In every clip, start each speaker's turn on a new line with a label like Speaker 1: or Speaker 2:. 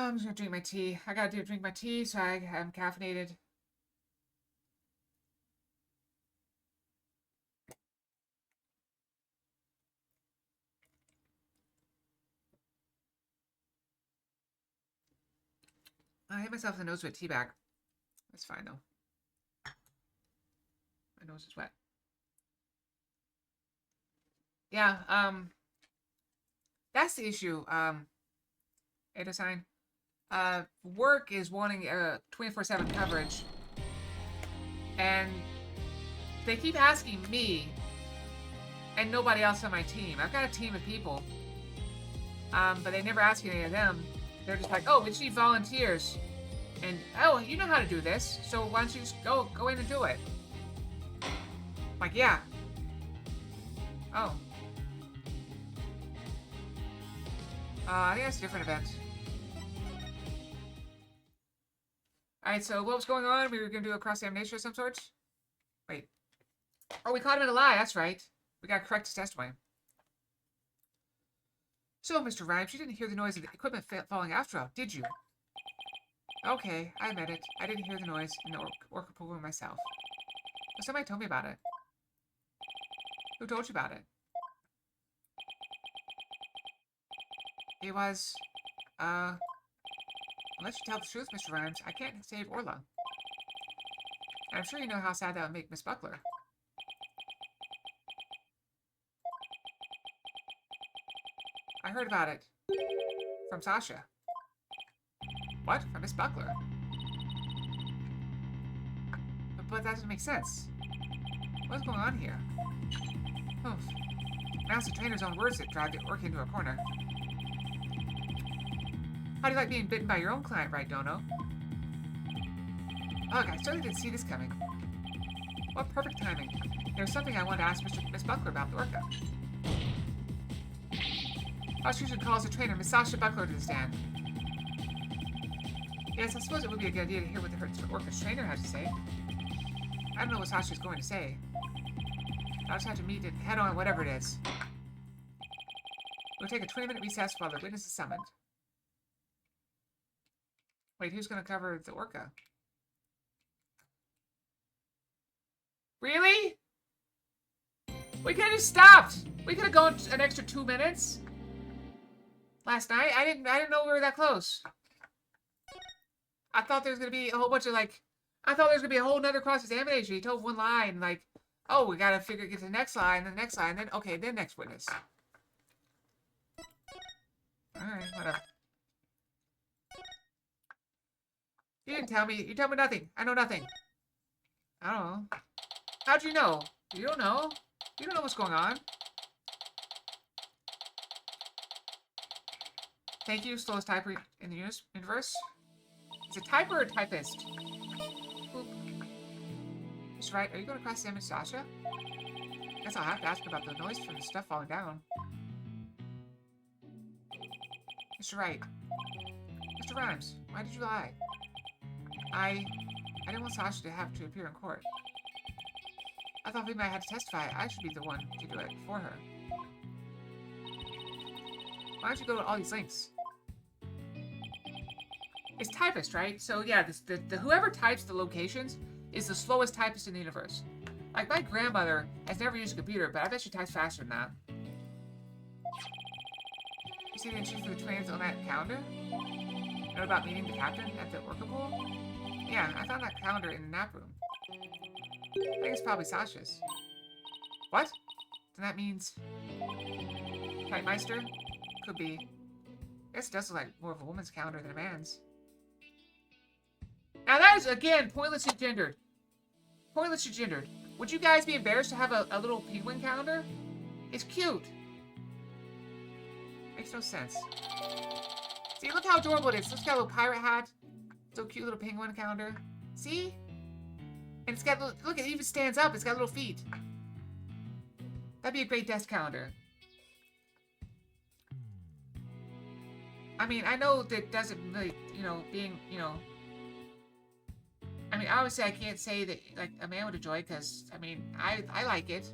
Speaker 1: I'm just gonna drink my tea. I gotta drink my tea so I'm caffeinated. I hit myself in the nose with a tea bag. That's fine though. My nose is wet. Yeah, that's the issue. Ada sign. Work is wanting 24/7 coverage. And they keep asking me and nobody else on my team. I've got a team of people. But they never ask any of them. They're just like, oh, we just need volunteers. And, oh, you know how to do this, so why don't you just go in and do it? Like, yeah. Oh. I think that's a different event. Alright, so what was going on? We were going to do a cross-examination of some sort? Wait. Oh, we caught him in a lie, that's right. We got to correct his testimony. So, Mr. Rhymes, you didn't hear the noise of the equipment falling after all, did you? Okay, I admit it. I didn't hear the noise in the worker pool room myself. But somebody told me about it. Who told you about it? It was, unless you tell the truth, Mr. Rhymes, I can't save Orla. I'm sure you know how sad that would make Miss Buckler. I heard about it. From Sasha. What? From Miss Buckler? But that doesn't make sense. What's going on here? Oh. Now it's the trainer's own words that drive the orc into a corner. How do you like being bitten by your own client, right, Dono? Ugh, I certainly didn't see this coming. What perfect timing. There's something I wanted to ask Miss Buckler about the orca. Prosecution calls the trainer, Miss Sasha Buckler, to the stand. Yes, I suppose it would be a good idea to hear what the orca's trainer has to say. I don't know what Sasha's going to say. I'll just have to meet it head on, whatever it is. We'll take a 20-minute recess while the witness is summoned. Wait, who's going to cover the orca? Really? We could have stopped. We could have gone an extra 2 minutes. Last night, I didn't know we were that close. I thought there was gonna be a whole bunch of I thought there was gonna be a whole nother cross-examination. He told one lie and oh, we gotta get to the next lie and the next lie and then okay, then next witness. Alright, whatever. You didn't tell me. You tell me nothing. I know nothing. I don't know. How'd you know? You don't know. You don't know what's going on. Thank you, slowest typer in the universe. Is it typer or typist? Boop. Mr. Wright, are you going to cross-examine Sasha? Guess I'll have to ask about the noise from the stuff falling down. Mr. Wright. Mr. Rhymes, why did you lie? I didn't want Sasha to have to appear in court. I thought maybe I had to testify. I should be the one to do it for her. Why don't you go to all these links? It's typist, right? So yeah, the whoever types the locations is the slowest typist in the universe. Like my grandmother has never used a computer, but I bet she types faster than that. You see the entry for the trains on that calendar? Know about meeting the captain at the orca pool? Yeah, I found that calendar in the nap room. I think it's probably Sasha's. What? Then that means... Typemeister? Could be. I guess it does look like more of a woman's calendar than a man's. Now that is, again, pointlessly gendered. Pointlessly gendered. Would you guys be embarrassed to have a little penguin calendar? It's cute. Makes no sense. See, look how adorable it is. It's got a little pirate hat. So cute little penguin calendar. See? And it's got, look, it even stands up. It's got little feet. That'd be a great desk calendar. I mean, I know that doesn't really, being, I mean, obviously I can't say that, like, a man would enjoy it, because, I mean, I like it.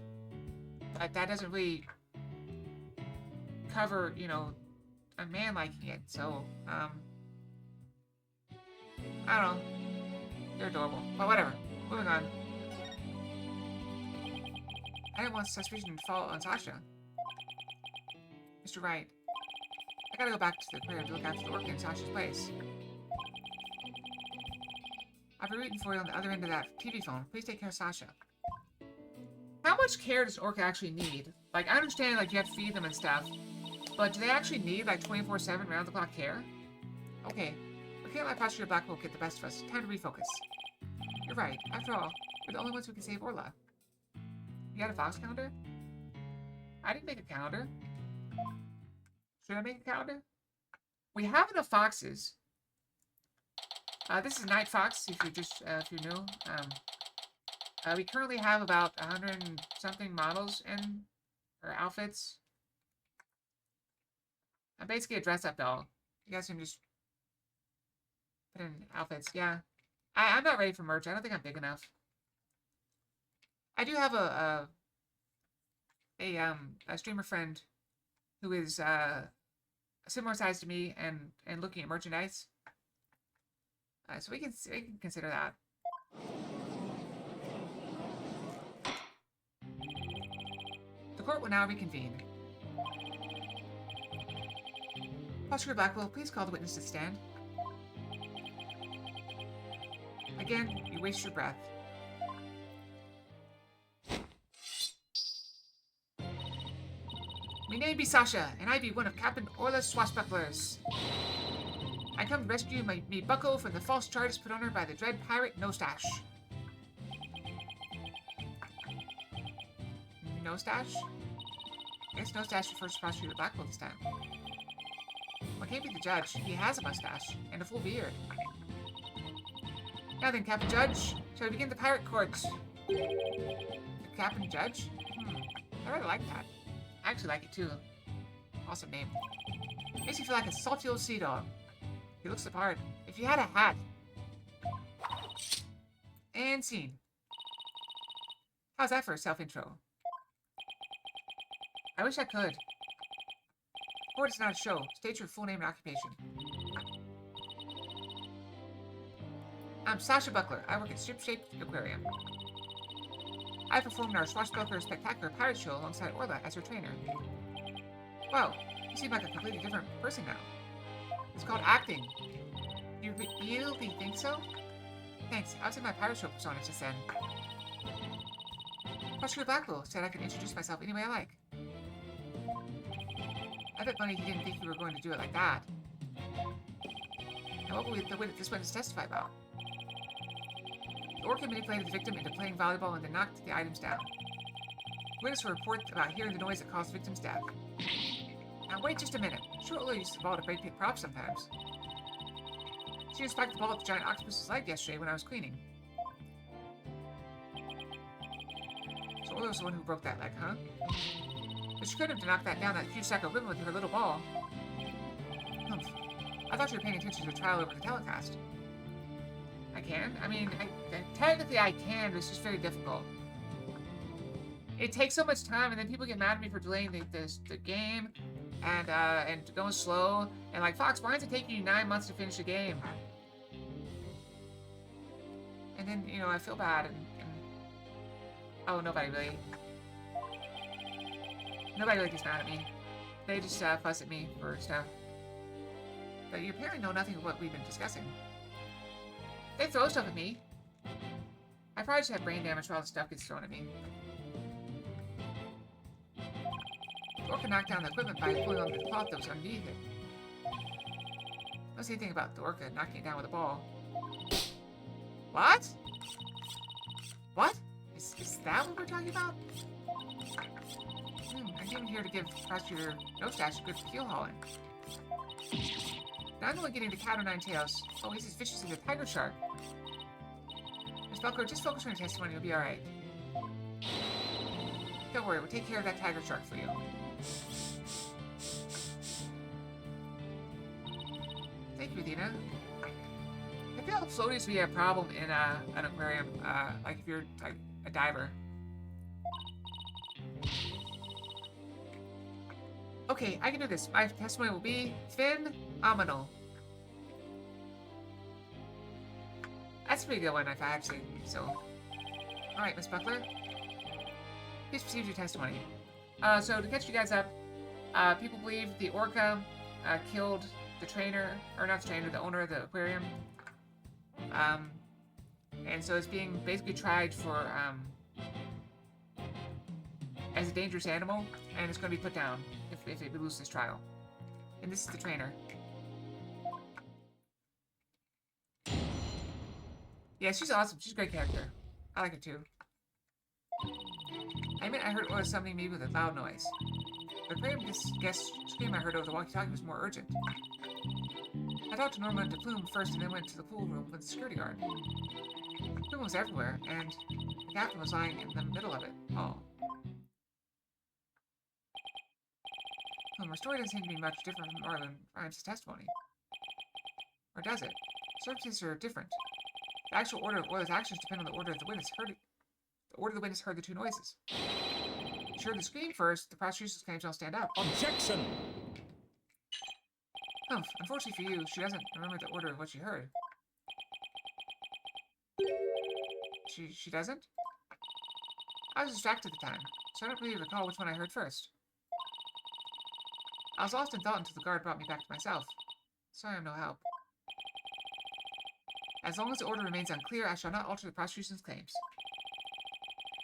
Speaker 1: But that doesn't really cover, a man liking it. So, I don't know. You're adorable. But whatever. Moving on. I didn't want suspicion to fall on Sasha. Mr. Wright. I gotta go back to the aquarium to look after the orca in Sasha's place. I'll be waiting for you on the other end of that TV phone. Please take care of Sasha. How much care does an orca actually need? Like, I understand, like, you have to feed them and stuff. But do they actually need, like, 24/7 round-the-clock care? Okay. We can't let Pastor Blackwell get the best of us. Time to refocus. You're right. After all, we're the only ones who can save Orla. You got a Fox calendar? I didn't make a calendar. Should I make a calendar? We have enough foxes. This is Night Fox, if you're new. We currently have about 100 and something models or outfits. I'm basically a dress-up doll. You guys can just put in outfits. Yeah. I'm not ready for merch. I don't think I'm big enough. I do have a streamer friend who is a similar size to me and looking at merchandise. So we can consider that. The court will now reconvene. Prosecutor Blackwell, please call the witness to the stand. Again, you waste your breath. My name be Sasha, and I be one of Captain Orla's swashbucklers. I come to rescue me bucko from the false charges put on her by the dread pirate Nostache. Nostache? I guess Nostache refers to Prosecutor Blackwell this time. Well, can't be the judge. He has a mustache and a full beard. Now then, Captain Judge, shall we begin the pirate court? The Captain Judge? I really like that. I actually like it too. Awesome name. Makes you feel like a salty old sea dog. He looks the part. If you had a hat. And scene. How's that for a self-intro? I wish I could. Court is not a show. State your full name and occupation. I'm Sasha Buckler. I work at Ship-Shaped Aquarium. I performed in our Swashbuckler Spectacular Pirate Show alongside Orla as her trainer. Wow, you seem like a completely different person now. It's called acting. You really think so? Thanks, I was in my pirate show persona just then. Prosecutor Blackwell said I could introduce myself any way I like. I bet Bunny he didn't think you were going to do it like that. Now what will this witness testify about? The orca manipulated the victim into playing volleyball and then knocked the items down. The witness will report about hearing the noise that caused the victim's death. Now wait just a minute. Sure, Ola used the ball to break pit props sometimes. She just spiked the ball at the giant octopus's leg yesterday when I was cleaning. So Ola was the one who broke that leg, huh? But she couldn't have knocked that down that huge sack of women with her little ball. Humph. I thought you were paying attention to the trial over the telecast. I can? I mean, technically I can, but it's just very difficult. It takes so much time, and then people get mad at me for delaying the game, and going slow. And like, Fox, why is it taking you 9 months to finish a game? And then, you know, I feel bad, and oh, nobody really gets mad at me. They just fuss at me for stuff. But you apparently know nothing of what we've been discussing. They throw stuff at me. I probably just have brain damage where all the stuff gets thrown at me. The orca knocked down the equipment by pulling on the cloth that was underneath it. Don't say anything about the orca knocking it down with a ball. What? What? Is that what we're talking about? I came here to give Prosecutor Nostache a good heel hauling. Now I'm only getting the cat o' nine tails. Oh, he's as vicious as a tiger shark. Miss Buckler, just focus on your testimony. You'll be alright. Don't worry, we'll take care of that tiger shark for you. Thank you, Athena. I feel like floaties would be a problem in an aquarium, like if you're like a diver. Okay, I can do this. My testimony will be phenomenal. That's a pretty good one, if I have to say so. Alright, Miss Buckler. Please proceed your testimony. So, to catch you guys up, people believe the orca killed the trainer, or not the trainer, the owner of the aquarium. And so it's being basically tried for, as a dangerous animal, and it's going to be put down if it loses this trial. And this is the trainer. Yeah, she's awesome. She's a great character. I like her too. I admit I heard Orla summoning me with a loud noise. The aquarium guest scream I heard over the walkie-talkie was more urgent. I talked to Norma de Plume first and then went to the pool room with the security guard. Plume was everywhere, and the captain was lying in the middle of it. Oh. Her story doesn't seem to be much different from Marlon Rhymes' testimony. Or does it? Circumstances are different. The actual order of Orla's actions depend on the order of the witness heard. The order the witness heard the two noises. She heard the scream first. The prosecution's claims all stand up.
Speaker 2: Objection!
Speaker 1: Unfortunately for you, she doesn't remember the order of what she heard. She doesn't? I was distracted at the time, so I don't really recall which one I heard first. I was lost in thought until the guard brought me back to myself. Sorry I'm no help. As long as the order remains unclear, I shall not alter the prosecution's claims.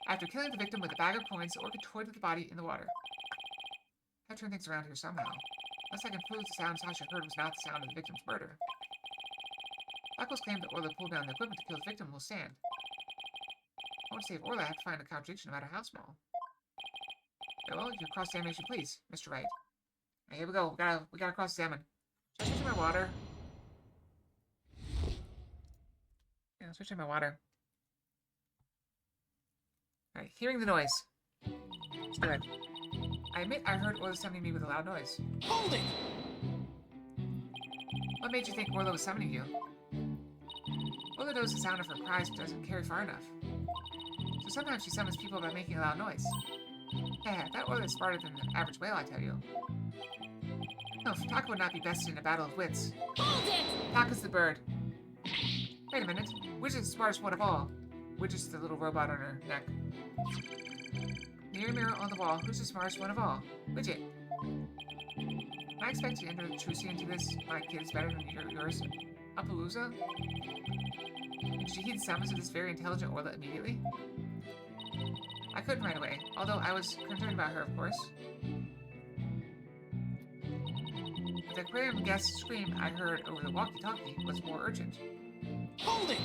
Speaker 1: After killing the victim with a bag of coins, the orca toyed with the body in the water. I have to turn things around here somehow. Unless I can prove the sound Sasha heard was not the sound of the victim's murder. Buckles claimed that Orla pulled down the equipment to kill the victim will stand. I want to save Orla, I have to find a contradiction no matter how small. Very well, your cross-examination, please, Mr. Wright. Right, here we go. We gotta cross-examine. Just switch to my water. Yeah, switch to my water. Alright, hearing the noise. Let's do it. I admit I heard Orla summoning me with a loud noise.
Speaker 2: Hold it!
Speaker 1: What made you think Orla was summoning you? Orla knows the sound of her cries but doesn't carry far enough. So sometimes she summons people by making a loud noise. Yeah, that Orla is smarter than the average whale, I tell you. No, Taka would not be bested in a battle of wits.
Speaker 2: Hold it!
Speaker 1: Taka's the bird. Wait a minute. Which is the smartest one of all? Which is the little robot on her neck? Mirror, mirror on the wall, who's the smartest one of all? Widget. Am I expected to enter truly into this? My kid is better than yours. Appaloosa? Did you heed the summons of this very intelligent Orla immediately? I couldn't right away, although I was concerned about her, of course. The aquarium guest's scream I heard over the walkie-talkie was more urgent.
Speaker 2: Hold it!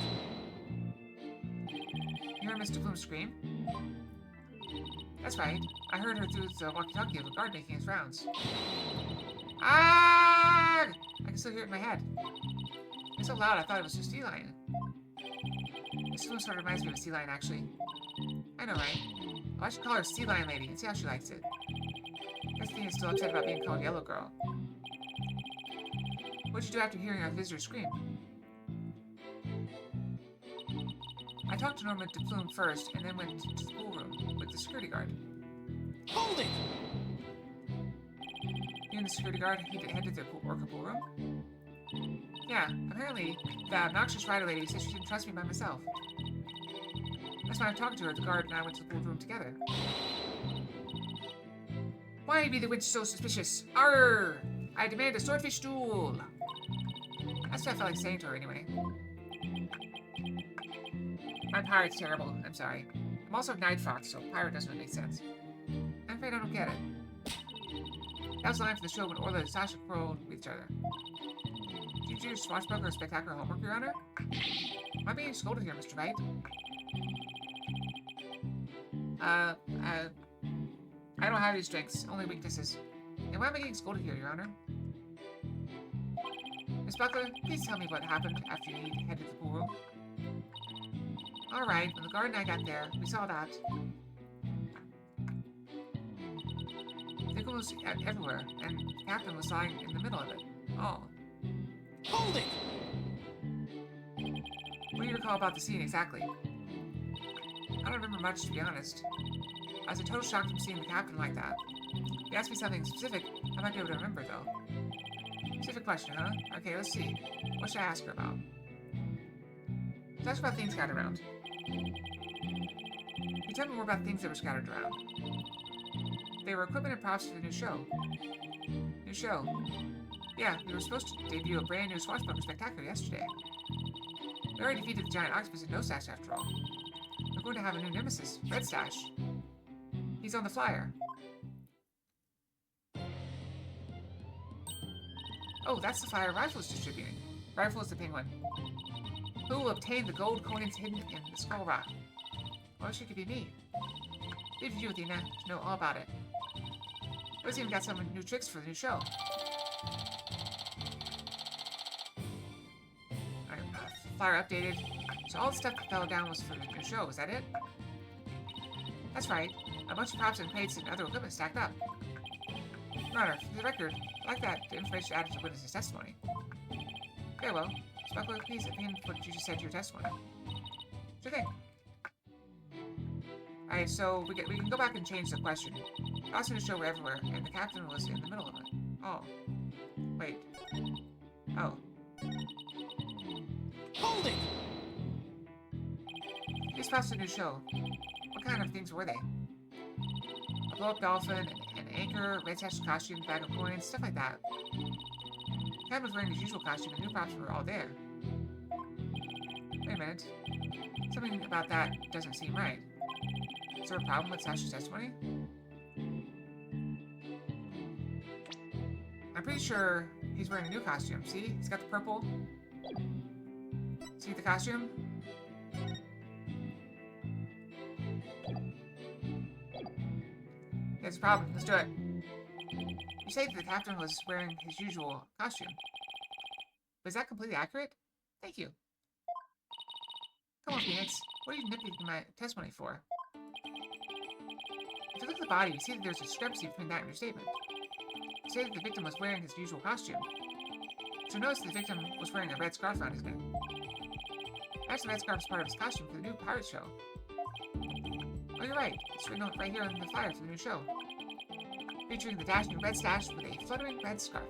Speaker 1: You heard Mr. Bloom scream? That's right. I heard her through the walkie-talkie of a guard making his rounds. Ah! I can still hear it in my head. It's so loud I thought it was a sea lion. Mr. Bloom sort of reminds me of a sea lion, actually. I know, right? Well, I should call her Sea Lion Lady and see how she likes it. Guess the thing is still upset about being called Yellow Girl. What'd you do after hearing our visitor scream? I talked to Norma de Plume first, and then went to the pool room with the security guard.
Speaker 2: Hold it!
Speaker 1: You and the security guard headed to the orca pool room? Yeah, apparently, the obnoxious rider lady said she didn't trust me by myself. That's why I'm talking to her. The guard and I went to the pool room together. Why be the witch so suspicious? Arr! I demand a swordfish duel! That's what I felt like saying to her anyway. My pirate's terrible. I'm sorry. I'm also a Night Fox, so pirate doesn't really make sense. I'm afraid I don't get it. That was the line for the show when Orla and Sasha quarreled with each other. Did you do swashbuckler or spectacular homework, Your Honor? Am I being scolded here, Mr. Wright? I don't have any strengths, only weaknesses. Am I being scolded here, Your Honor? Miss Buckler, please tell me what happened after you headed to the pool room. Alright, when the guard and I got there, we saw that. Nickel was everywhere, and the captain was lying in the middle of it. Oh.
Speaker 2: Hold it!
Speaker 1: What do you recall about the scene exactly? I don't remember much, to be honest. I was a total shock from seeing the captain like that. If you ask me something specific, I might be able to remember, though. Specific question, huh? Okay, let's see. What should I ask her about? That's about things scattered around. Can you tell me more about things that were scattered around? They were equipment and props for the new show. New show. Yeah, we were supposed to debut a brand new Swashbuckler Spectacular yesterday. We already defeated the giant octopus in No Stash after all. We're going to have a new nemesis, Red Stash. He's on the flyer. Oh, that's the flyer Rifle is distributing. Rifle is the penguin. Who will obtain the gold coins hidden in the Skull Rock? Or it could be me. Leave it to you, Athena, to know all about it. Rose even got some new tricks for the new show. Alright, flyer updated. So all the stuff that fell down was for the new show, is that it? That's right. A bunch of props and crates and other equipment stacked up. Runner, for the record, I like that the information added to witness's testimony. Very well. Sparkler, please opinion what you just said to your testimony. Sure thing. Alright, so we can go back and change the question. Also to show we're everywhere, and the captain was in the middle of it. Oh. Wait. Oh.
Speaker 2: Hold it!
Speaker 1: These props for the new show. What kind of things were they? A blow-up dolphin, an anchor, Red Stash's costume, bag of coins, stuff like that. Captain was wearing his usual costume, and new props were all there. Wait a minute. Something about that doesn't seem right. Is there a problem with Sash's testimony? I'm pretty sure he's wearing a new costume. See? He's got the purple. See the costume? There's a problem. Let's do it. You say that the captain was wearing his usual costume. But is that completely accurate? Thank you. Come on, Phoenix. What are you nitpicking my testimony for? If you look at the body, you see that there's a discrepancy between that and your statement. You say that the victim was wearing his usual costume. So notice the victim was wearing a red scarf around his neck. Actually, the red scarf is part of his costume for the new pirate show. Oh, you're right. It's written right here on the flyer for the new show. Featuring the dashing Red Stash with a fluttering red scarf.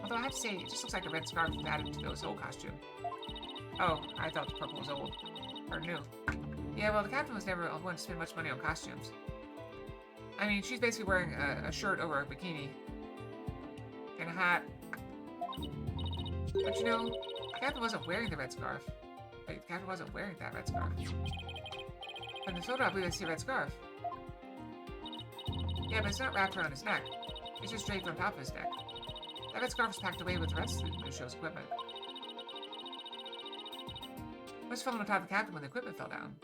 Speaker 1: Although I have to say, it just looks like a red scarf was added to his old costume. Oh, I thought the purple was old. Or new. Yeah, well, the captain was never one to spend much money on costumes. I mean, she's basically wearing a shirt over a bikini. And a hat. But you know, the captain wasn't wearing the red scarf. Wait, the captain wasn't wearing that red scarf. But in the photo, I believe I see a red scarf. Yeah, but it's not wrapped around his neck. It's just draped on top of his neck. That red scarf was packed away with the rest of the new show's equipment. Must have fallen on top of the captain when the equipment fell down.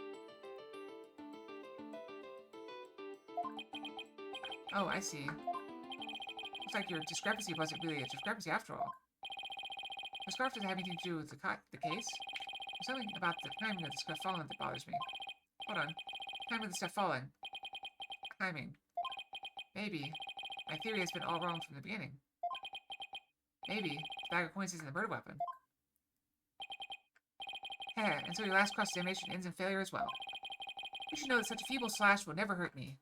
Speaker 1: Oh, I see. Looks like your discrepancy wasn't really a discrepancy after all. The scarf doesn't have anything to do with the case. There's something about the timing of the stuff falling that bothers me. Hold on. Timing of the stuff falling. Timing. Maybe. My theory has been all wrong from the beginning. Maybe. The bag of coins isn't the murder weapon. Heh, and so your last cross-examination ends in failure as well. You should know that such a feeble slash will never hurt me.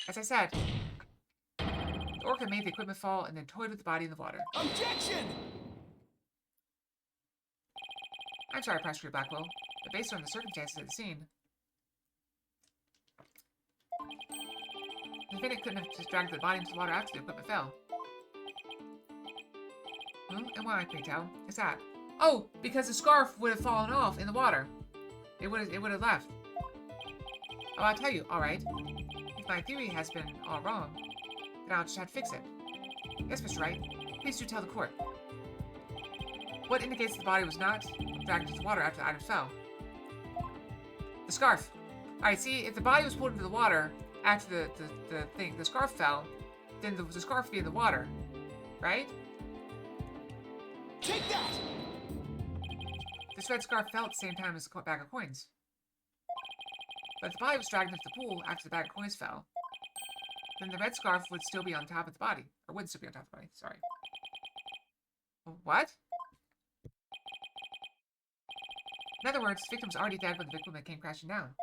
Speaker 1: As I said, the orca made the equipment fall and then toyed with the body in the water.
Speaker 2: Objection!
Speaker 1: I'm sorry, Prosecutor Blackwell, but based on the circumstances of the scene, the defendant couldn't have just dragged the body into the water after the equipment fell. And why, pray tell, is that? Oh, because the scarf would have fallen off in the water. It would have left. Oh, I'll tell you, alright. If my theory has been all wrong, then I'll just have to fix it. Yes, Mr. Wright. Please do tell the court. What indicates the body was not dragged into the water after the item fell? The scarf. Alright, see, if the body was pulled into the water after the scarf fell, then the scarf would be in the water. Right?
Speaker 2: Take that!
Speaker 1: This red scarf fell at the same time as the bag of coins. But if the body was dragged into the pool after the bag of coins fell, then the red scarf would still be on top of the body. Or would still be on top of the body, sorry. What? In other words, the victim was already dead when the victim came crashing down.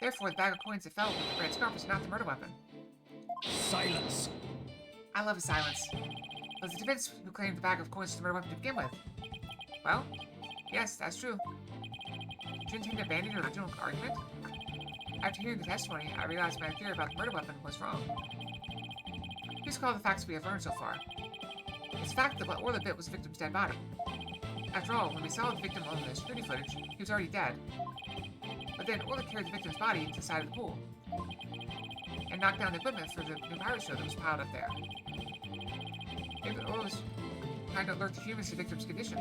Speaker 1: Therefore, the bag of coins that fell with the red scarf was not the murder weapon.
Speaker 2: Silence!
Speaker 1: I love his silence. It was the defense who claimed the bag of coins was the murder weapon to begin with. Well, Yes, that's true. She didn't abandon her original argument? After hearing the testimony, I realized my theory about the murder weapon was wrong. Here's all the facts we have learned so far. It's a fact that what Orla bit was the victim's dead body. After all, when we saw the victim on the security footage, he was already dead. But then Orla carried the victim's body to the side of the pool and knocked down the equipment for the new pirate show that was piled up there. Maybe Orla was trying to alert the humans to the victim's condition.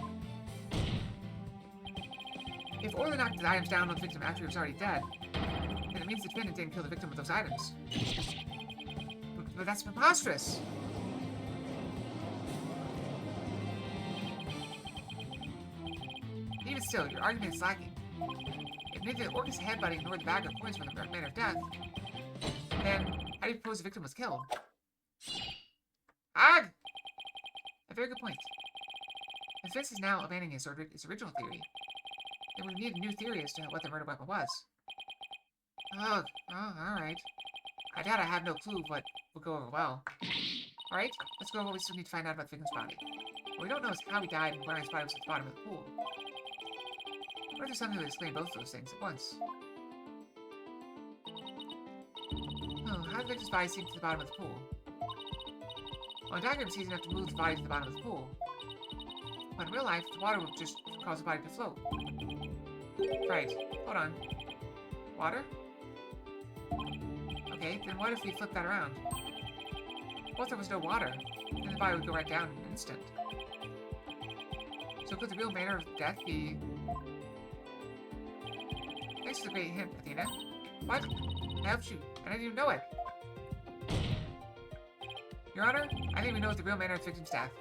Speaker 1: If Orla knocked the items down on the victim after he was already dead, then it means the defendant didn't kill the victim with those items. But that's preposterous! Even still, your argument is lacking. If neither Orca's headbutting nor the bag of coins were the manner of death, then how do you propose the victim was killed? Ah! A very good point. The defense is now abandoning its original theory. Then we need a new theory as to what the murder weapon was. Oh, alright. I doubt I have no clue what will go over well. Alright, let's go over what we still need to find out about the victim's body. What we don't know is how he died and where his body was at the bottom of the pool. What if there's something to explain both of those things at once? Oh, how did the victim's body sink to the bottom of the pool? Well, in diagram it's easy enough to move the body to the bottom of the pool. But in real life, the water would just cause the body to float. Right, hold on. Water? Okay, then what if we flip that around? What if there was no water? Then the body would go right down in an instant. So could the real manner of death be... Thanks for the great hint, Athena. What? I helped you, and I didn't even know it. Your Honor, I think we know the real manner of the victim's death.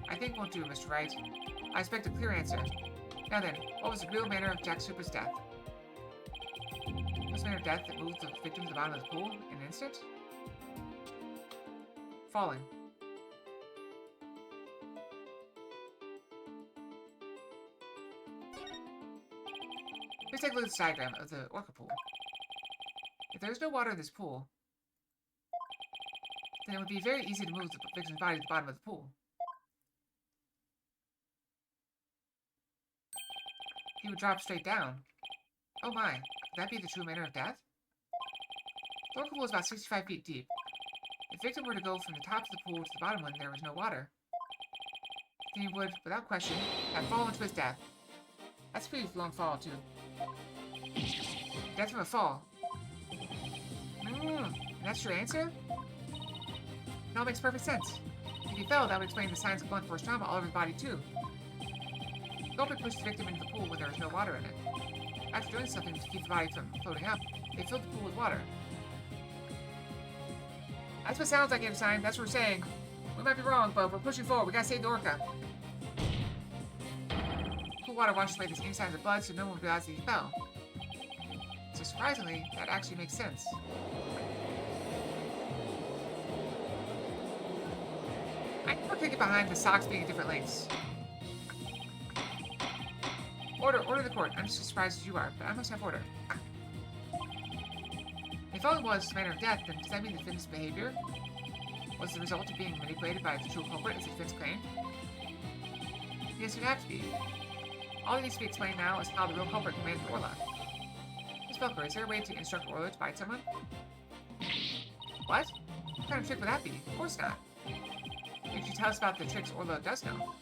Speaker 1: I think won't do, Mr. Wright. I expect a clear answer. Now then, what was the real manner of Jack Super's death? Was the manner of death that moved the victim to the bottom of the pool in an instant? Falling. Let's take a look at this diagram of the orca pool. If there's no water in this pool, then it would be very easy to move the victim's body to the bottom of the pool. He would drop straight down. Oh my, could that be the true manner of death? The orca pool is about 65 feet deep. If the victim were to go from the top of the pool to the bottom when there was no water, then he would, without question, have fallen to his death. That's a pretty long fall, too. Death from a fall. And that's your answer? It all makes perfect sense. If he fell, that would explain the signs of blunt force trauma all over his body, too. The culprit pushed the victim into the pool when there was no water in it. After doing something to keep the body from floating up, they filled the pool with water. That's what it sounds like, Sign. That's what we're saying. We might be wrong, but we're pushing forward. We gotta save the orca. Pool water washes away any signs of blood, so no one would realize that he fell. So surprisingly, that actually makes sense. I never could get behind the socks being at different lengths. Order the court. I'm just as surprised as you are, but I must have order. If all it was the manner of death, then does that mean the defendant's behavior was the result of being manipulated by the true culprit as the defense claimed? Yes, it would have to be. All that needs to be explained now is how the real culprit commanded Orla. Miss Belker, is there a way to instruct Orla to bite someone? What? What kind of trick would that be? Of course not. Could you tell us about the tricks Orla does know?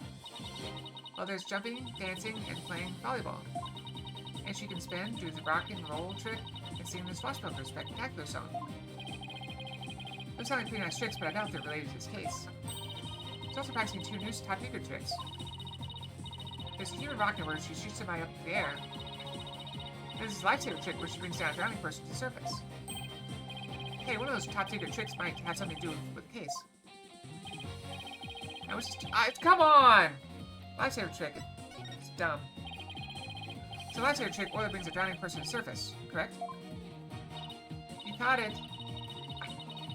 Speaker 1: Well, there's jumping, dancing, and playing volleyball. And she can spin, do the rock and roll trick, and sing the Swashbuckler Spectacular song. Those sound like pretty nice tricks, but I doubt they're related to this case. She's also practicing two new top secret tricks. There's a human rocket where she shoots somebody up in the air. There's this lifesaver trick where she brings down a drowning person to the surface. Hey, one of those top secret tricks might have something to do with the case. I was just... come on! Lifesaver trick. It's dumb. So lifesaver trick, Orla brings a drowning person to the surface, correct? You caught it.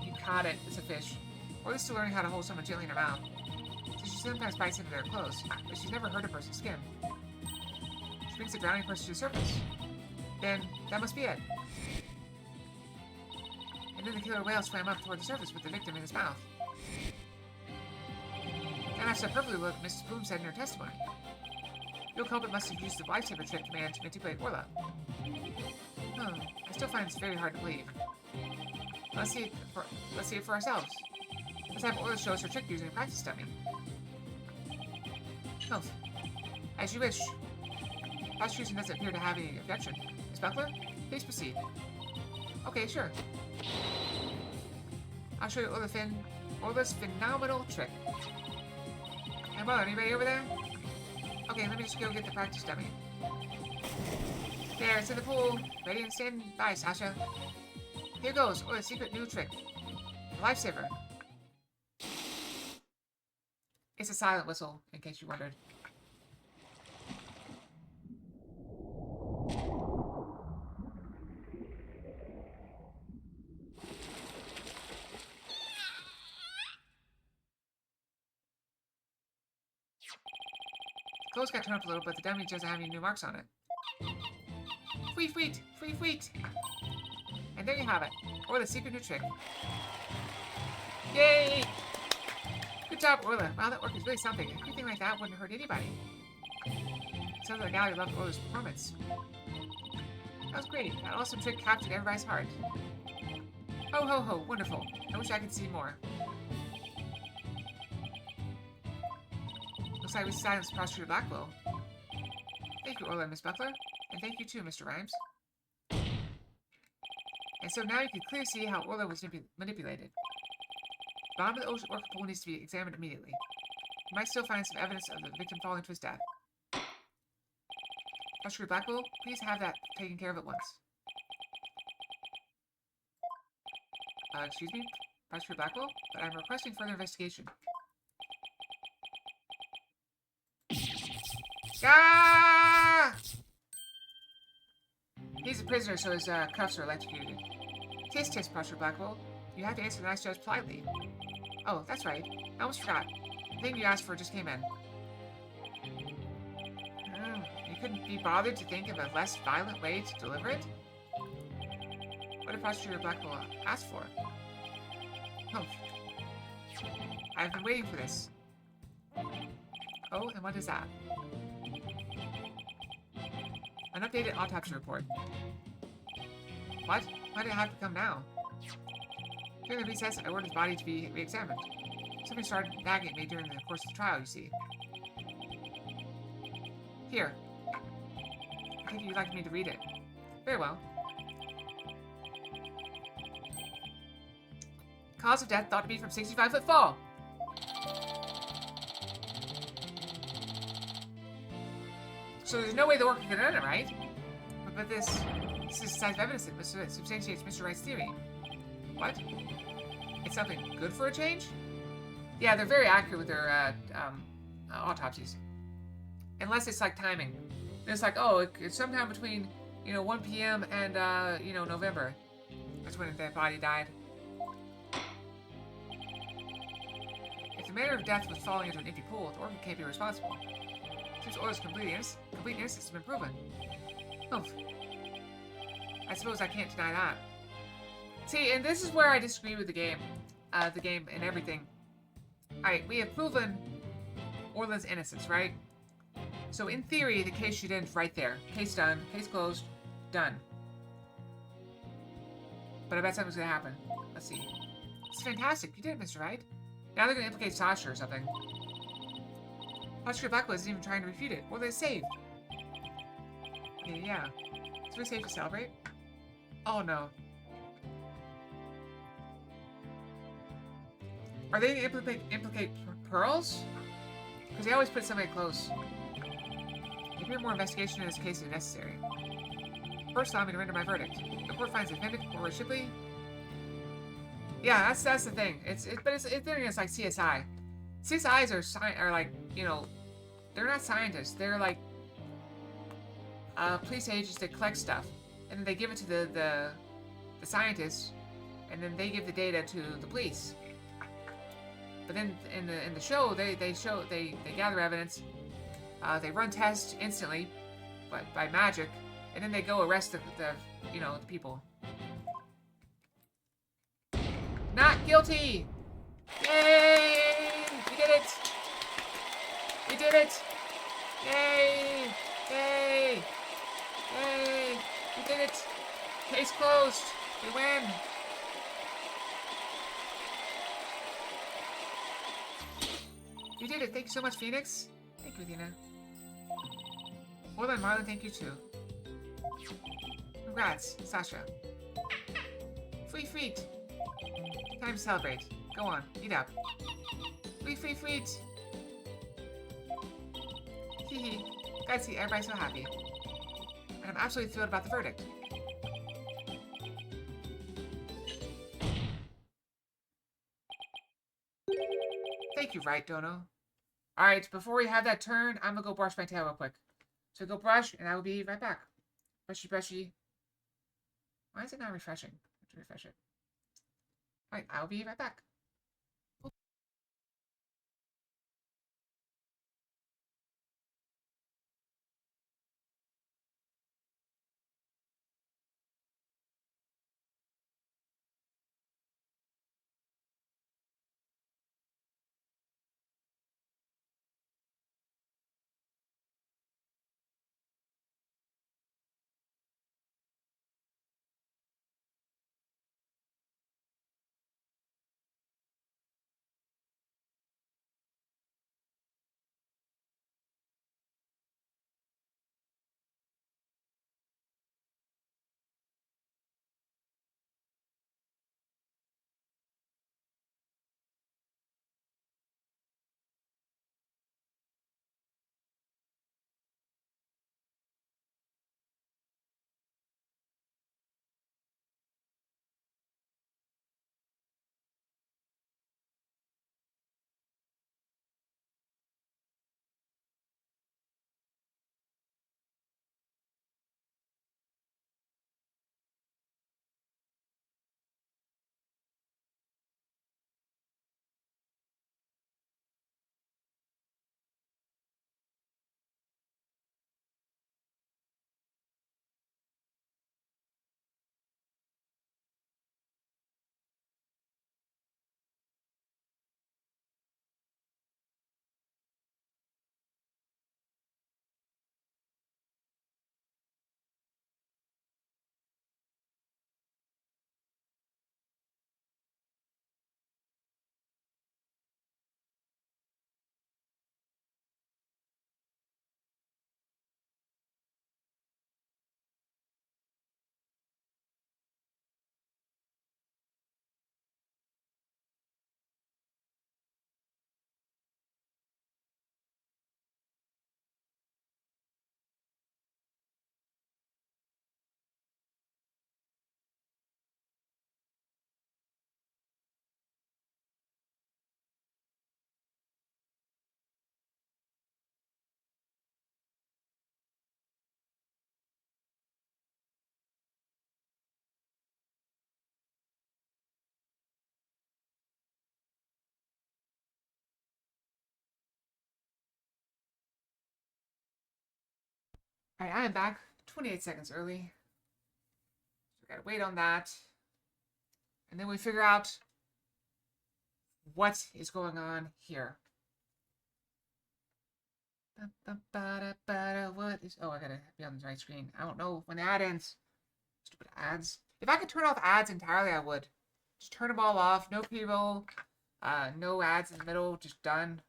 Speaker 1: You caught it. It's a fish. Orla's still learning how to hold someone gently in her mouth. So she sometimes bites into their clothes, but she's never hurt a person's skin. She brings the drowning person to the surface. Then, that must be it. And then the killer whale swam up toward the surface with the victim in his mouth. That matched up perfectly with what Mrs. Bloom said in her testimony. Your culprit must have used the lifesaver trick command to manipulate Orla. I still find this very hard to believe. Let's see it for ourselves. Let's have Orla show us her trick using a practice dummy. Oh, as you wish. Prosecution doesn't appear to have any objection. Miss Buckler, please proceed. Okay, sure. I'll show you Orla's phenomenal trick. Hey, well, anybody over there? Okay, let me just go get the practice dummy. There, it's in the pool. Ready and stand by, Sasha. Here goes, Orla's secret new trick. Lifesaver. It's a silent whistle, in case you wondered. Clothes got torn up a little, but the dummy doesn't have any new marks on it. Free feet! Free feet! And there you have it. Or the secret new trick. Yay! Good job, Orla. Wow, that work is really something. Anything like that wouldn't hurt anybody. Sounds like the gallery loved Orla's performance. That was great. That awesome trick captured everybody's heart. Ho ho ho, wonderful. I wish I could see more. Looks like we silenced Prosecutor Blackwell. Thank you, Orla and Miss Buckler. And thank you too, Mr. Rhymes. And so now you can clearly see how Orla was manipulated. The bottom of the ocean orca pool needs to be examined immediately. You might still find some evidence of the victim falling to his death. Prosecutor Blackwell, please have that taken care of at once. Excuse me, Prosecutor Blackwell, but I'm requesting further investigation. Ah! He's a prisoner, so his cuffs are electrocuted. Tisk tisk, Prosecutor Blackwell. You have to answer the nice judge politely. Oh, that's right. I almost forgot. The thing you asked for just came in. You couldn't be bothered to think of a less violent way to deliver it? What did Prosecutor Blackwell ask for? Oh. I've been waiting for this. Oh, and what is that? An updated autopsy report. What? Why did it have to come now? During the recess, I ordered his body to be re-examined. Something started nagging at me during the course of the trial, you see. Here. I think you'd like me to read it. Very well. Cause of death thought to be from 65-foot fall. So there's no way the worker could have done it, right? But this is decisive evidence that substantiates Mr. Wright's theory. What? It's something good for a change? Yeah, they're very accurate with their autopsies. Unless it's like timing. It's like, oh, it's sometime between, 1 p.m. and, November. That's when the body died. If the manner of death was falling into an empty pool, the organ can't be responsible. Since Orla's complete innocence has been proven. Oh. I suppose I can't deny that. See, and this is where I disagree with the game. And everything. Alright, we have proven Orla's innocence, right? So in theory, the case should end right there. Case done. Case closed. Done. But I bet something's gonna happen. Let's see. It's fantastic. You did it, Mr. Wright. Now they're gonna implicate Sasha or something. Prosecutor Blackwell isn't even trying to refute it. Orla is saved. Yeah. Is we safe to celebrate? Oh no. Are they going to implicate Pearls? Because they always put somebody close. It appears more investigation in this case is necessary. First, allow me to render my verdict. The court finds the defendant, Orla Shipley. Yeah, that's the thing. It's like CSI. CSIs are like, they're not scientists. They're like police agents that collect stuff, and then they give it to the scientists, and then they give the data to the police. But then in the show, they gather evidence, they run tests instantly, by magic, and then they go arrest the people. Not guilty! Yay! We did it! We did it! Yay! Yay! Yay! We did it! Case closed! We win! You did it! Thank you so much, Phoenix! Thank you, Athena. Well done, Marlon. Thank you, too. Congrats, Sasha. Free feet! Time to celebrate. Go on, eat up. Free feet! Hehe. Glad to see everybody so happy. And I'm absolutely thrilled about the verdict. Thank you, right, Dono? Alright, before we have that turn, I'm gonna go brush my tail real quick. So go brush, and I will be right back. Brushy, brushy. Why is it not refreshing? I have to refresh it. Alright, I'll be right back. Alright, I am back 28 seconds early. So we gotta wait on that. And then we figure out what is going on here. What is... Oh, I gotta be on the right screen. I don't know when the ad ends. Stupid ads. If I could turn off ads entirely, I would. Just turn them all off. No pre-roll. No ads in the middle. Just done.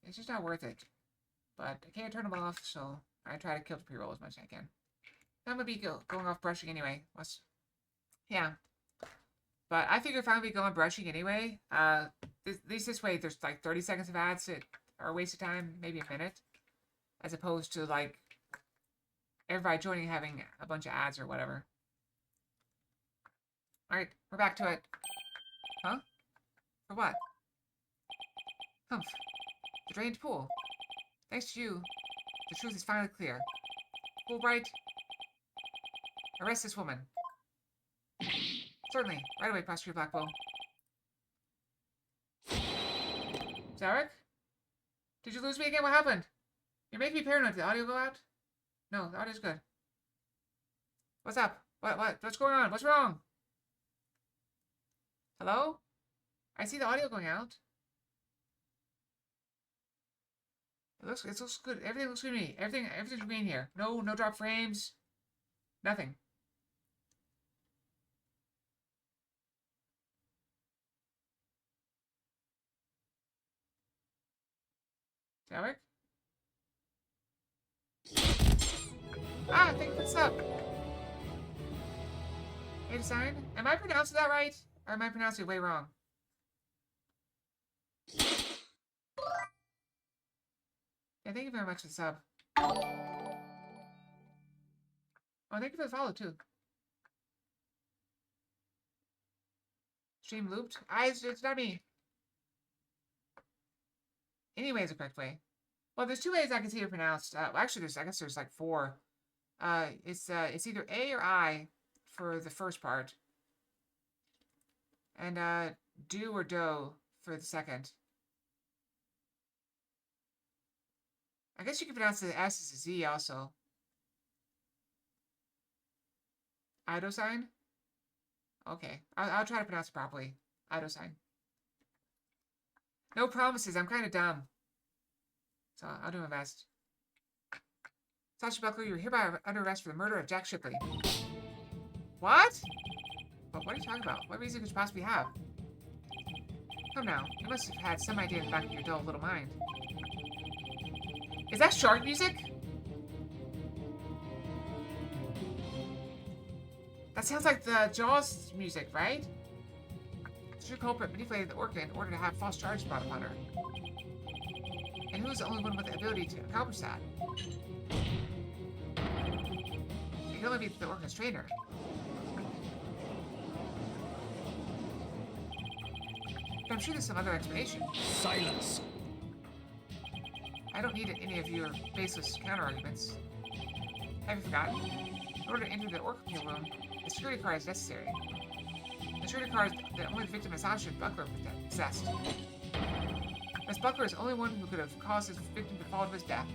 Speaker 1: It's just not worth it. But I can't turn them off, so I try to kill the pre-roll as much as I can. I'm gonna be going off brushing anyway. Yeah. But I figure if I'm gonna be going brushing anyway, at least this way there's like 30 seconds of ads that are a waste of time, maybe a minute. As opposed to like everybody joining having a bunch of ads or whatever. Alright, we're back to it. Huh? For what? Humph. The drained pool. Thanks to you, the truth is finally clear. Fulbright, arrest this woman. Certainly. Right away, Prosecutor Blackwell. Zarek? Did you lose me again? What happened? You're making me paranoid. Did the audio go out? No, the audio's good. What's up? What's going on? What's wrong? Hello? I see the audio going out. It looks good. Everything looks good to me. Everything's green here. No drop frames. Nothing. Does that work? Ah, thank you for the sub. Hey, design. Am I pronouncing that right? Or am I pronouncing it way wrong? Yeah, thank you very much for the sub. Oh, thank you for the follow, too. Stream looped? It's not me. Anyway is the correct way. Well, there's two ways I can see it pronounced. Well, actually, I guess there's like four. It's either A or I for the first part. And do or do for the second. I guess you can pronounce the S as a Z also. Ido sign? Okay. I'll try to pronounce it properly. Ido sign. No promises. I'm kind of dumb. So I'll do my best. Sasha Buckler, you're hereby under arrest for the murder of Jack Shipley. What? But what are you talking about? What reason could you possibly have? Come now. You must have had some idea in the back of your dull little mind. Is that shark music? That sounds like the Jaws music, right? The true culprit manipulated the orca in order to have false charges brought upon her. And who's the only one with the ability to accomplish that? It can only be the orca's trainer. But I'm sure there's some other explanation.
Speaker 2: Silence.
Speaker 1: I don't need any of your baseless counter-arguments. Have you forgotten? In order to enter the orca kill room, a security card is necessary. The security card that only the victim of Sasha Buckler possessed. Miss Buckler is the only one who could have caused his victim to fall to his death.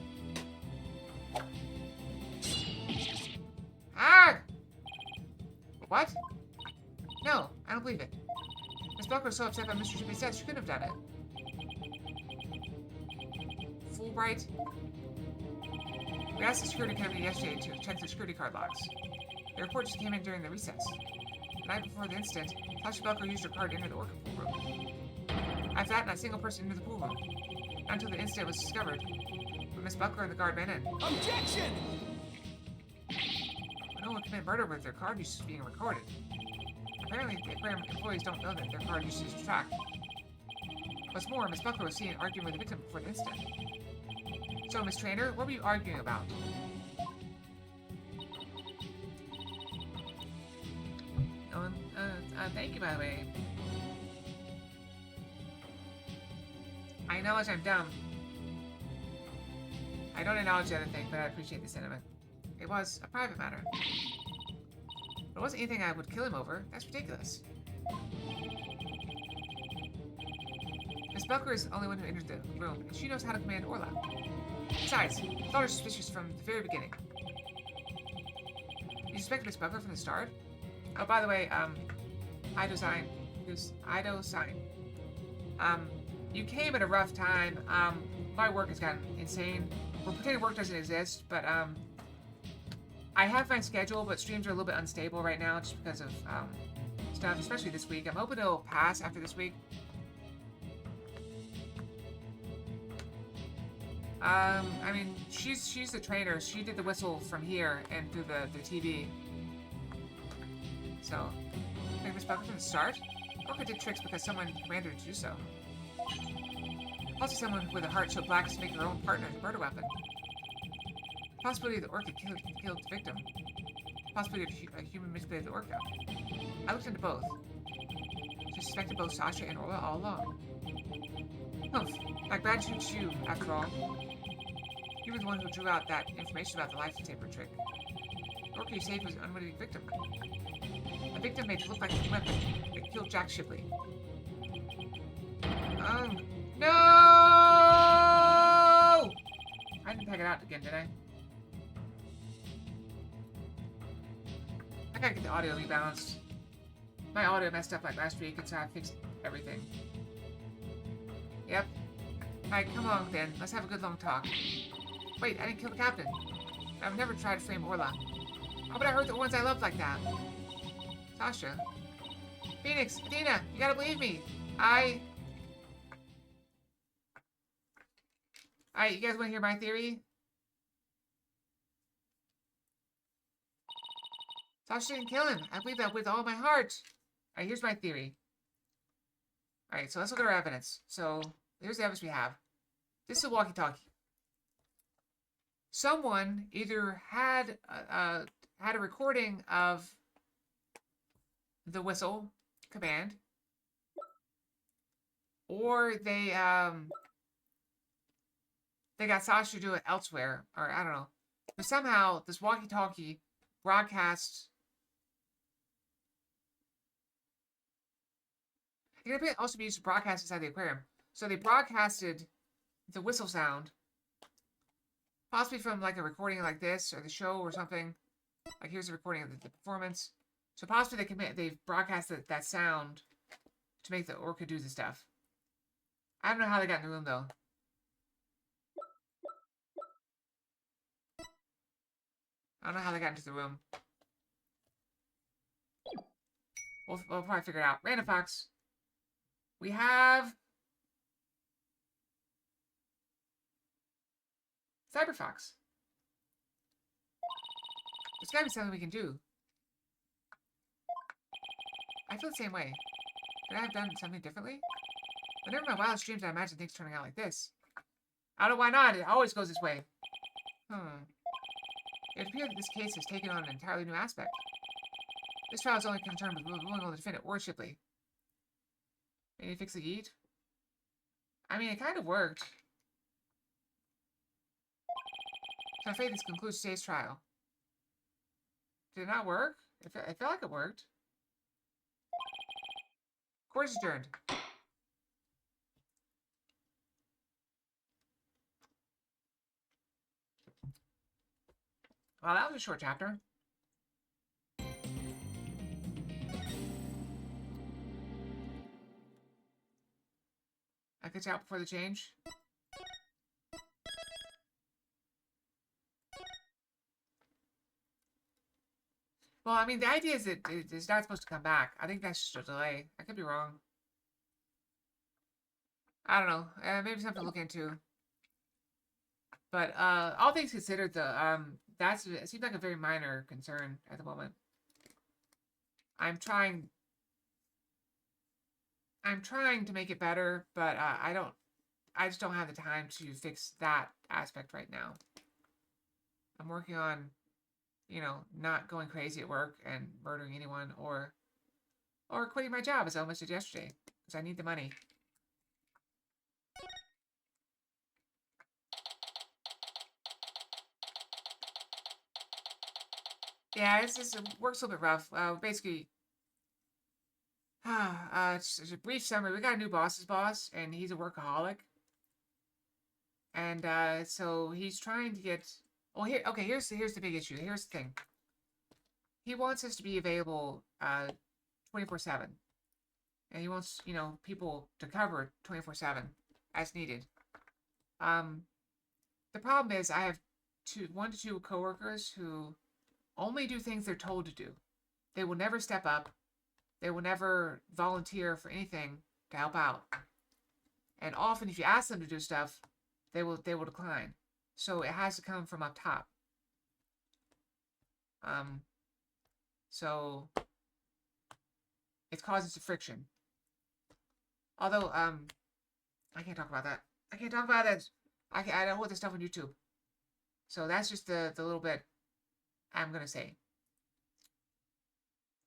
Speaker 1: Ah! What? No, I don't believe it. Miss Buckler was so upset by Mr. Shipley's death, she couldn't have done it. Fulbright. We asked the security company yesterday to check the security card logs. The report just came in during the recess. The night before the incident, Sasha Buckler used her card to enter the orca pool room. After that, not a single person entered the pool room. Not until the incident was discovered. But Miss Buckler and the guard went in.
Speaker 2: Objection!
Speaker 1: But no one committed murder with their card usage being recorded. Apparently, the aquarium employees don't know that their card usage is tracked. What's more, Miss Buckler was seen arguing with the victim before the incident. So, Miss Trainer, what were you arguing about? Thank you, by the way. I acknowledge I'm dumb. I don't acknowledge the other thing, but I appreciate the sentiment. It was a private matter. But it wasn't anything I would kill him over. That's ridiculous. Miss Buckler is the only one who entered the room, and she knows how to command Orla. Besides, I thought her suspicious from the very beginning. You suspected Miss Buckler from the start? Oh, by the way, Ido sign. Who's Ido sign? You came at a rough time. My work has gotten insane. We're pretending work doesn't exist, but I have my schedule, but streams are a little bit unstable right now just because of stuff, especially this week. I'm hoping it'll pass after this week. I mean, she's the trainer. She did the whistle from here and through the TV. So, think Miss Buckler from the start? Orca did tricks because someone commanded her to do so. Also, someone with a heart so black as to make her own partner the murder weapon. Possibility the orca killed the victim. Possibility a human manipulated the orca. I looked into both. She suspected both Sasha and Orla all along. Humph, like bad shoots you, after all. You were the one who drew out that information about the life taper trick. The orca you saved was an unwitting victim. A victim made it look like a weapon that killed Jack Shipley. No! I didn't peg it out again, did I? I gotta get the audio rebalanced. My audio messed up like last week, and so I fixed everything. Yep. Alright, come on then. Let's have a good long talk. Wait, I didn't kill the captain. I've never tried to frame Orla. How would I hurt the ones I love like that? Sasha. Phoenix, Athena, you gotta believe me. Alright, you guys wanna hear my theory? Sasha didn't kill him. I believe that with all my heart. Alright, here's my theory. Alright, so let's look at our evidence. So, here's the evidence we have. This is a walkie-talkie. Someone either had a recording of the whistle command, or they got Sasha to do it elsewhere, or I don't know. But somehow this walkie-talkie broadcasts. It could also be used to broadcast inside the aquarium. So they broadcasted the whistle sound, possibly from like a recording like this or the show or something. Like here's a recording of the performance. So possibly they've broadcasted that sound to make the orca do the stuff. I don't know how they got in the room though. I don't know how they got into the room. We'll probably figure it out. Random Fox. We have Cyber Fox. There's gotta be something we can do. I feel the same way. Could I have done something differently? Whenever my wildest dreams, I imagine things turning out like this. I don't know why not. It always goes this way. It appears that this case has taken on an entirely new aspect. This trial is only concerned with ruling on the defendant or Shipley. Maybe fix the yeet? I mean, it kind of worked. So I'm afraid this concludes today's trial. Did it not work? It felt like it worked. Court is adjourned. Well, that was a short chapter. I could out before the change. Well, I mean, the idea is that it's not supposed to come back. I think that's just a delay. I could be wrong. I don't know. Maybe something to look into. But all things considered, though, it seems like a very minor concern at the moment. I'm trying to make it better, but I just don't have the time to fix that aspect right now. I'm working on, you know, not going crazy at work and murdering anyone or quitting my job as I almost did yesterday, because I need the money. Yeah, it works a little bit rough. Basically, just a brief summary. We got a new boss's boss, and he's a workaholic. And so he's trying to get. Oh, here's the big issue. Here's the thing. He wants us to be available 24/7, and he wants people to cover 24/7 as needed. The problem is I have 1 to 2 coworkers who only do things they're told to do. They will never step up. They will never volunteer for anything to help out. And often, if you ask them to do stuff, they will decline. So it has to come from up top. So it's causing some friction. Although, I can't talk about that. I can't talk about it. I don't want this stuff on YouTube. So that's just the little bit I'm gonna say.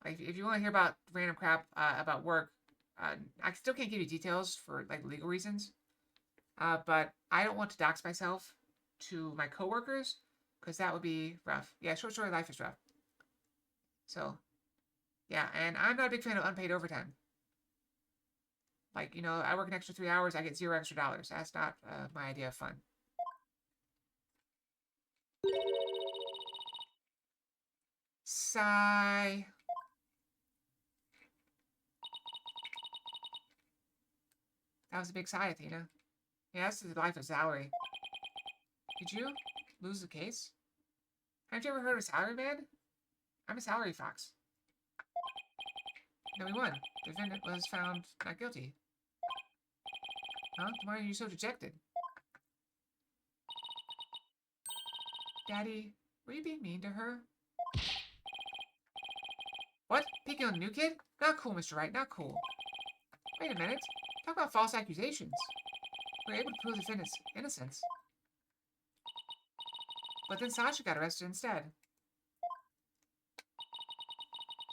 Speaker 1: Like, if you want to hear about random crap about work, I still can't give you details for like legal reasons. But I don't want to dox myself to my coworkers because that would be rough. Yeah, short story life is rough. So, yeah, and I'm not a big fan of unpaid overtime. Like, I work an extra 3 hours, I get $0 extra. That's not my idea of fun. Sigh. That was a big sigh, Athena. Yeah, that's the life of salary. Did you lose the case? Haven't you ever heard of salary man? I'm a salary fox. No, we won. The defendant was found not guilty. Huh? Why are you so dejected? Daddy, were you being mean to her? What? Picking on the new kid? Not cool, Mr. Wright, not cool. Wait a minute. Talk about false accusations. We were able to prove the defendant's innocence. But then Sasha got arrested instead.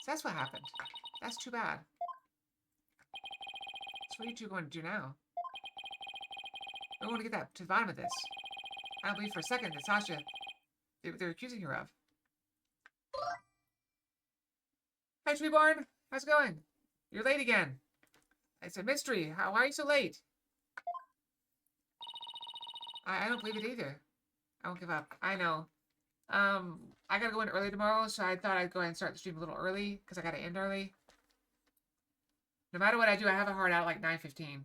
Speaker 1: So that's what happened. That's too bad. So what are you two going to do now? We're going to get to the bottom of this. I don't believe for a second that Sasha, they're accusing her of. Hi, Treeborn. How's it going? You're late again. It's a mystery. Why are you so late? I don't believe it either. I won't give up. I know. I gotta go in early tomorrow, so I thought I'd go ahead and start the stream a little early, because I gotta end early. No matter what I do, I have a hard out at like 9:15.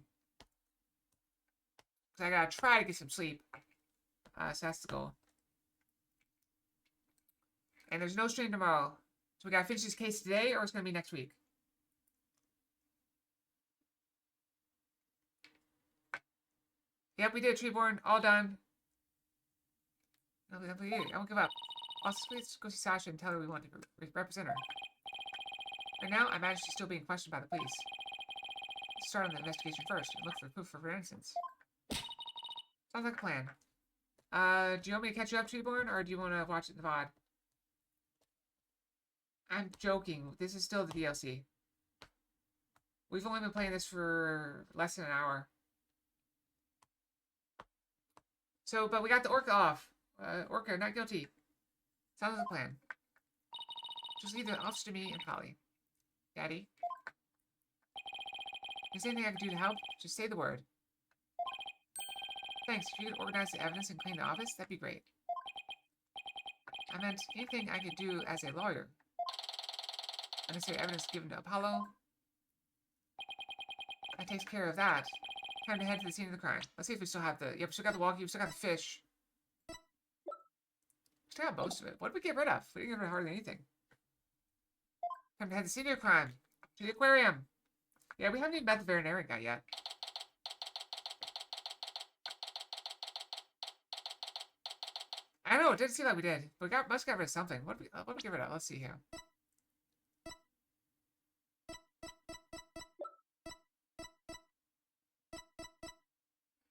Speaker 1: Because I gotta try to get some sleep. So that's the goal. And there's no stream tomorrow. So we gotta finish this case today, or it's gonna be next week. Yep, we did, Treeborn. All done. No, I won't give up. Also, please go see Sasha and tell her we want to represent her. Right now, I imagine she's still being questioned by the police. Let's start on the investigation first and look for proof of her innocence. Sounds like a plan. Do you want me to catch you up, Treeborn, or do you want to watch it in the VOD? I'm joking. This is still the DLC. We've only been playing this for less than an hour. So, but we got the Orca off. Orca, not guilty. Sounds like a plan. Just leave the officer to me and Polly. Daddy? Is there anything I can do to help? Just say the word. Thanks. If you could organize the evidence and clean the office, that'd be great. I meant anything I could do as a lawyer. Unnecessary evidence given to Apollo. That takes care of that. Time to head to the scene of the crime. Let's see if we still have the... Yep, we still got the walkie, we still got the fish. We still got most of it. What did we get rid of? We didn't get rid of hardly anything. Time to head to the scene of the crime. To the aquarium. Yeah, we haven't even met the veterinarian guy yet. I know, it didn't seem like we did. But we must got rid of something. What did we get rid of? Let's see here.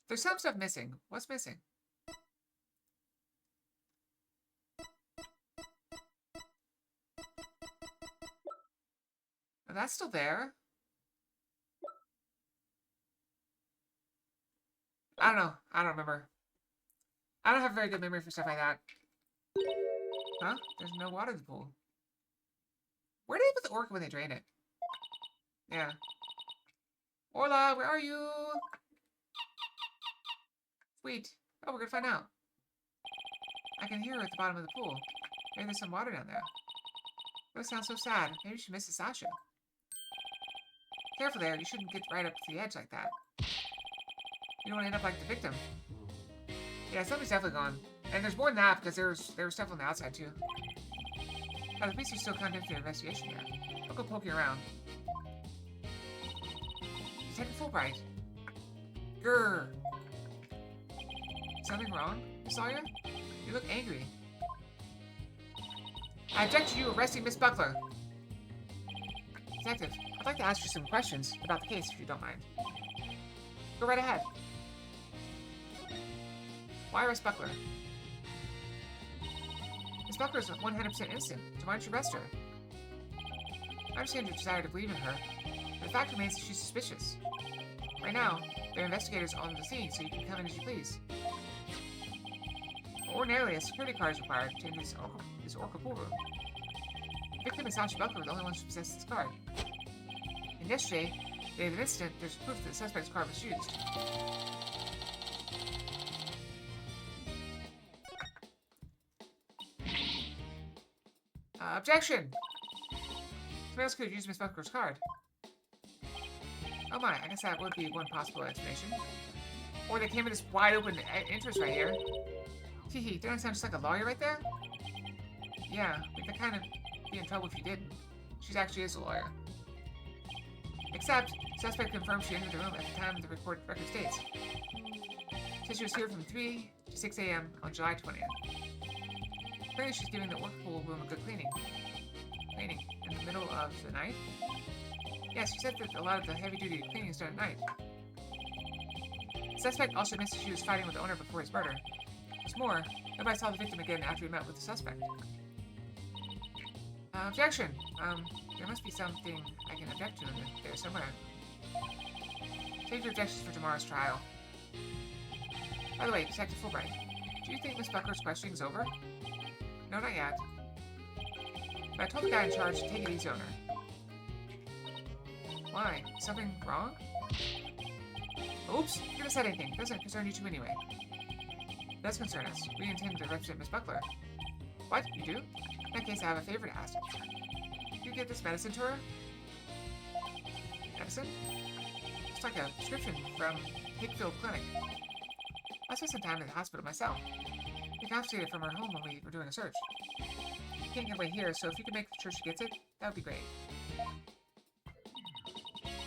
Speaker 1: There's some stuff missing. What's missing? Oh, that's still there. I don't know. I don't remember. I don't have a very good memory for stuff like that. Huh? There's no water in the pool. Where do they put the orca when they drain it? Yeah. Orla, where are you? Sweet. Oh, we're gonna find out. I can hear her at the bottom of the pool. Maybe there's some water down there. That sounds so sad. Maybe she misses Sasha. Careful there. You shouldn't get right up to the edge like that. You don't want to end up like the victim. Yeah, something's definitely gone. And there's more than that, because there was stuff on the outside, too. Oh, the police are still conducting their investigation there. I'll go poking around. Detective Fulbright. Grrr. Something wrong, Miss Sawyer? You look angry. I object to you arresting Miss Buckler. Detective, I'd like to ask you some questions about the case, if you don't mind. Go right ahead. Why arrest Buckler? Miss Buckler is 100% innocent, so why don't you arrest her? I understand your desire to believe in her, but the fact remains that she's suspicious. Right now, there are investigators on the scene, so you can come in as you please. Ordinarily, a security card is required to enter this orca pool room. The victim and Sasha Buckler were the only ones who possessed this card. And yesterday, the day of the incident, there's proof that the suspect's card was used. Objection! Somebody else could have used Miss Buckler's card. Oh my, I guess that would be one possible explanation. Or they came with this wide open entrance right here. Hee, don't I sound just like a lawyer right there? Yeah, we could kind of be in trouble if you didn't. She actually is a lawyer. Except, suspect confirmed she entered the room at the time the record states. Says she was here from 3 to 6 a.m. on July 20th. Apparently she's giving the work pool room a good cleaning. Cleaning? In the middle of the night? Yes, she said that a lot of the heavy-duty cleaning is done at night. The suspect also admits she was fighting with the owner before his murder. What's more, nobody saw the victim again after he met with the suspect. Objection! There must be something I can object to in there somewhere. Save your objections for tomorrow's trial. By the way, Detective Fulbright, do you think Miss Buckler's questioning is over? No, not yet. But I told the guy in charge to take it easy on her. Why? Is something wrong? Oops, you could have said anything. Doesn't concern you two anyway. It does concern us. We intend to represent Miss Buckler. What? You do? In that case, I have a favor to ask. Can you give this medicine to her? Medicine? It's like a prescription from Hickfield Clinic. I spent some time in the hospital myself. We confiscated it from her home when we were doing a search. She can't get away here, so if you could make sure she gets it, that would be great.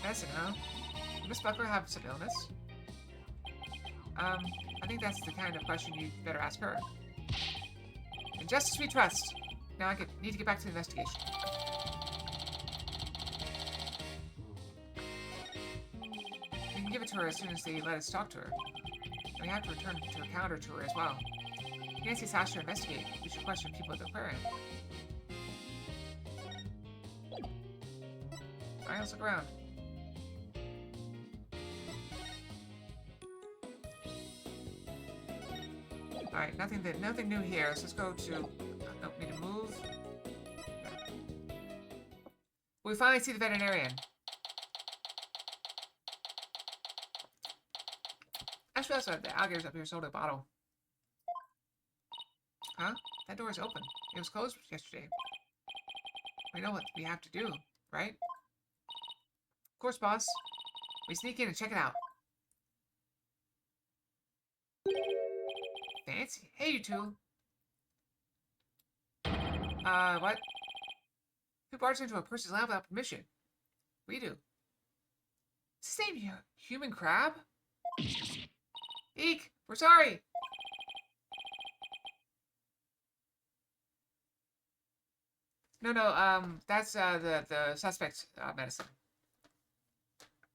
Speaker 1: Medicine, huh? Does Miss Buckler have some illness? I think that's the kind of question you'd better ask her. In justice we trust. Now I need to get back to the investigation. We can give it to her as soon as they let us talk to her. And we have to return to a counter to her as well. Nancy's asked her to investigate. We should question people at the aquarium. Alright, let's look around. Alright, nothing new here. So let's go to... Nope, need to move. We finally see the veterinarian. Actually, that's the alligators up here sold a bottle. Huh? That door is open. It was closed yesterday. We know what we have to do, right? Of course, boss. We sneak in and check it out. Fancy. Hey, you two. What? Who barges into a person's lab without permission? We do. Is his name Human Crab? Eek! We're sorry! No, that's, the suspect's, medicine.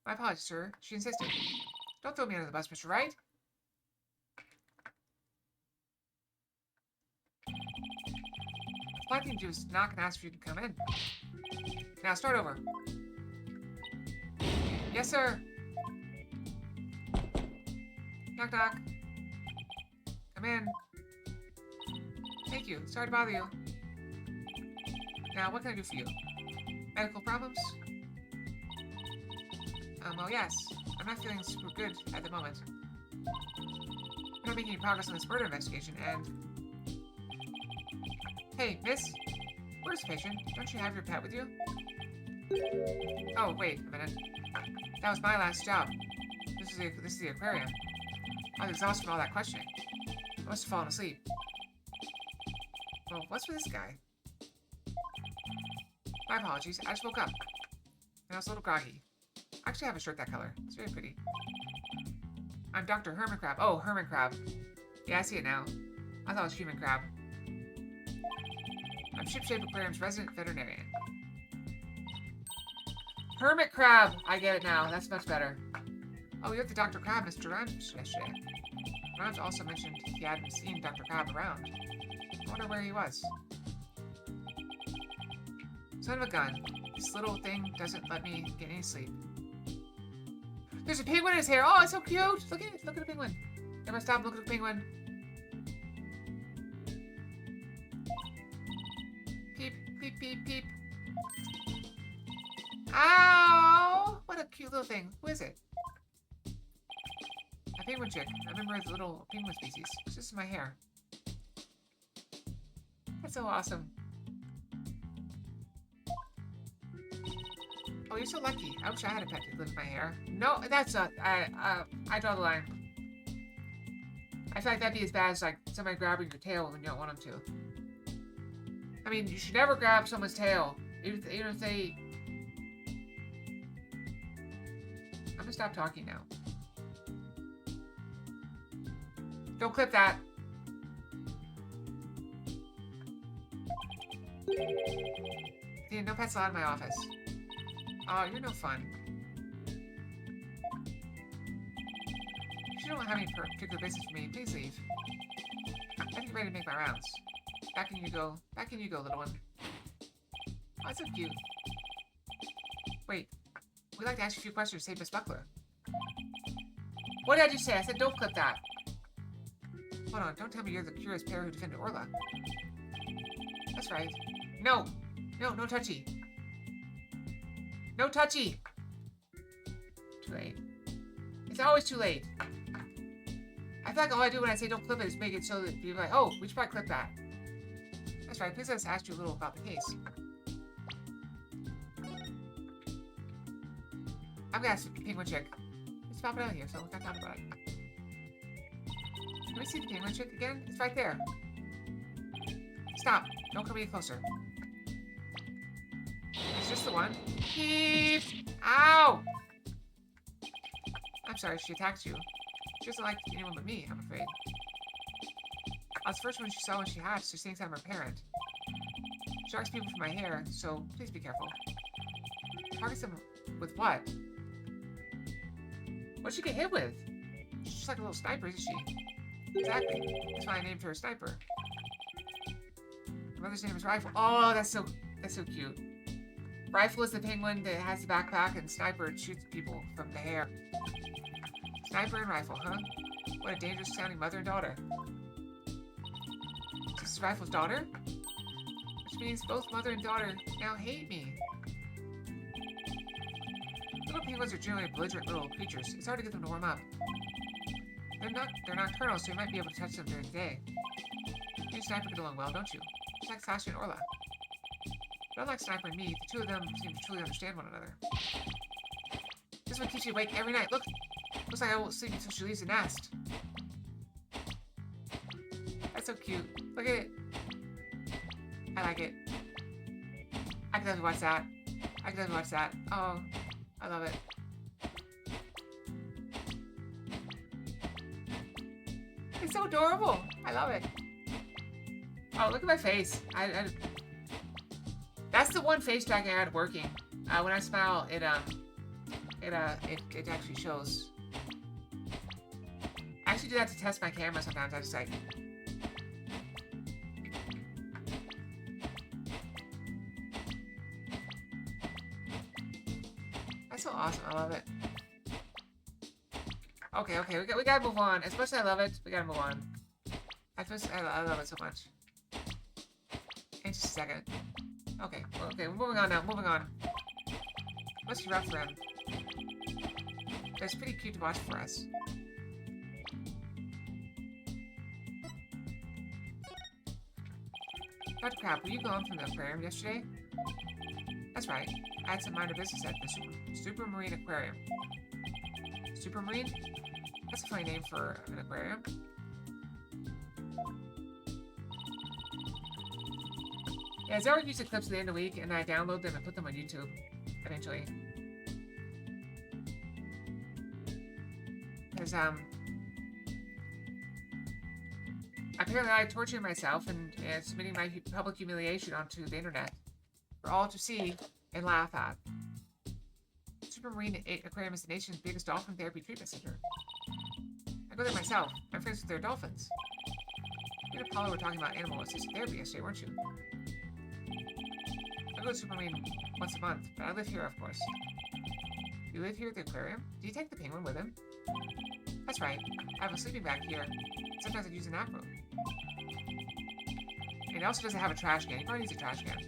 Speaker 1: My apologies, sir. She insisted. Don't throw me under the bus, Mr. Wright. All I need to do is knock and ask for you to come in. Now, start over. Yes, sir. Knock, knock. Come in. Thank you. Sorry to bother you. Now, what can I do for you? Medical problems? Well, yes. I'm not feeling super good at the moment. We're not making any progress on this murder investigation, and... Hey, miss? Where's the patient? Don't you have your pet with you? Oh, wait a minute. That was my last job. This is the aquarium. I was exhausted from all that questioning. I must have fallen asleep. Well, what's with this guy? My apologies. I just woke up. And I was a little groggy. I actually have a shirt that color. It's very pretty. I'm Dr. Herman Crab. Oh, Herman Crab. Yeah, I see it now. I thought it was Human Crab. I'm Shipshape Aquarium's resident veterinarian. Hermit Crab! I get it now. That's much better. Oh, you're the Dr. Crab Mr. Rhymes yesterday. Rhymes also mentioned he hadn't seen Dr. Crab around. I wonder where he was. Son of a gun. This little thing doesn't let me get any sleep. There's a penguin in his hair. Oh, it's so cute. Look at it. Look at the penguin. Never stop and look at the penguin. Peep, peep, peep, peep. Ow! What a cute little thing. Who is it? A penguin chick. I remember the little penguin species. It's just in my hair. That's so awesome. Oh, you're so lucky. I wish I had a pet that lived in my hair. No, that's I draw the line. I feel like that'd be as bad as like somebody grabbing your tail when you don't want them to. I mean, you should never grab someone's tail, even if they. I'm gonna stop talking now. Don't clip that. Yeah, no pets allowed in my office. Oh, you're no fun. If you don't have any particular business for me, please leave. I think I'm ready to make my rounds. Back in you go. Back in you go, little one. Oh, that's so cute. Wait. We'd like to ask you a few questions to save Miss Buckler. What did I just say? I said don't clip that. Hold on. Don't tell me you're the curious pair who defended Orla. That's right. No. No, no touchy. No touchy! Too late. It's always too late. I feel like all I do when I say don't clip it is make it so that people are like, oh, we should probably clip that. That's right. Please let us ask you a little about the case. I'm gonna ask the penguin chick. It's popping out here, so we can talk about it. Can we see the penguin chick again? It's right there. Stop. Don't come any closer. It's just the one. Beep! Ow! I'm sorry, she attacked you. She doesn't like anyone but me, I'm afraid. I was the first one she saw when she hatched, so she thinks I'm her parent. She targets people for my hair, so please be careful. Targets them with what? What'd she get hit with? She's just like a little sniper, isn't she? Exactly. That's why I named her a Sniper. Her mother's name is Rifle. Oh, that's so cute. Rifle is the penguin that has the backpack, and Sniper shoots people from the hair. Sniper and Rifle, huh? What a dangerous sounding mother and daughter. This is Rifle's daughter? Which means both mother and daughter now hate me. Little penguins are generally belligerent little creatures. It's hard to get them to warm up. They're nocturnal, so you might be able to touch them during the day. You and Sniper get along well, don't you? Just like Sasha and Orla. But unlike Sniper and me, the two of them seem to truly understand one another. This one keeps you awake every night. Look! Looks like I won't sleep until she leaves the nest. That's so cute. Look at it. I like it. I could definitely watch that. I could definitely watch that. Oh, I love it. It's so adorable. I love it. Oh, look at my face. That's the one face tracking I had working. When I smile, it actually shows. I actually do that to test my camera sometimes. I just like. That's so awesome. I love it. Okay, we gotta move on. As much as I love it, we gotta move on. I love it so much. In just a second. Okay, we're moving on now. Moving on. Must be rough for him. But it's pretty cute to watch for us. Dr. Crab, were you gone from the aquarium yesterday? That's right. I had some minor business at the Supermarine Aquarium. Supermarine? That's a funny name for an aquarium. Yeah, Zara used the clips at the end of the week, and I download them and put them on YouTube eventually. Because, apparently I tortured myself and submitting my public humiliation onto the internet for all to see and laugh at. Supermarine Aquarium is the nation's biggest dolphin therapy treatment center. I go there myself. I'm friends with their dolphins. You and Apollo were talking about animal-assisted therapy yesterday, weren't you? I go to Supermarine once a month, but I live here, of course. You live here at the aquarium? Do you take the penguin with him? That's right. I have a sleeping bag here. Sometimes I use a nap room. And it also doesn't have a trash can. He probably needs a trash can.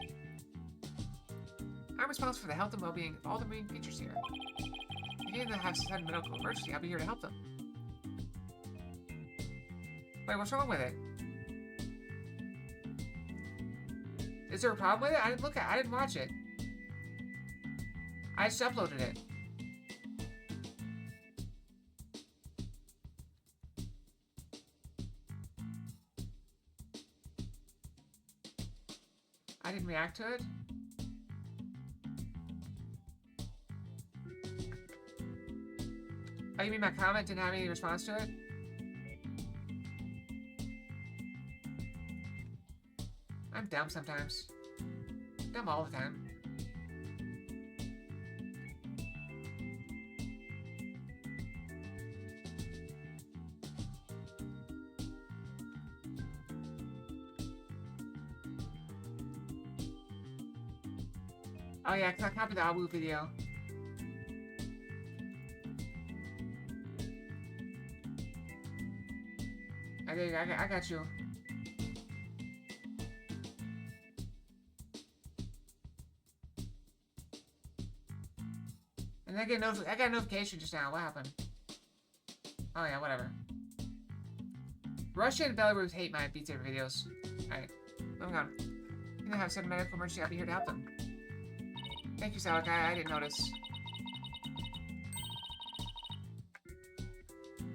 Speaker 1: I'm responsible for the health and well-being of all the marine creatures here. If any of them have some sudden medical emergency, I'll be here to help them. Wait, what's wrong with it? Is there a problem with it? I didn't look at it. I didn't watch it. I just uploaded it. I didn't react to it. Oh, you mean my comment didn't have any response to it? I'm dumb sometimes. Dumb all the time. Oh yeah, I copied the Awu video. I got you. And I got a notification just now. What happened? Oh yeah, whatever. Russia and Belarus hate my Beat Saber videos. Alright, moving on. You know, have some medical emergency. I'll be here to help them. Thank you, Salik. I didn't notice.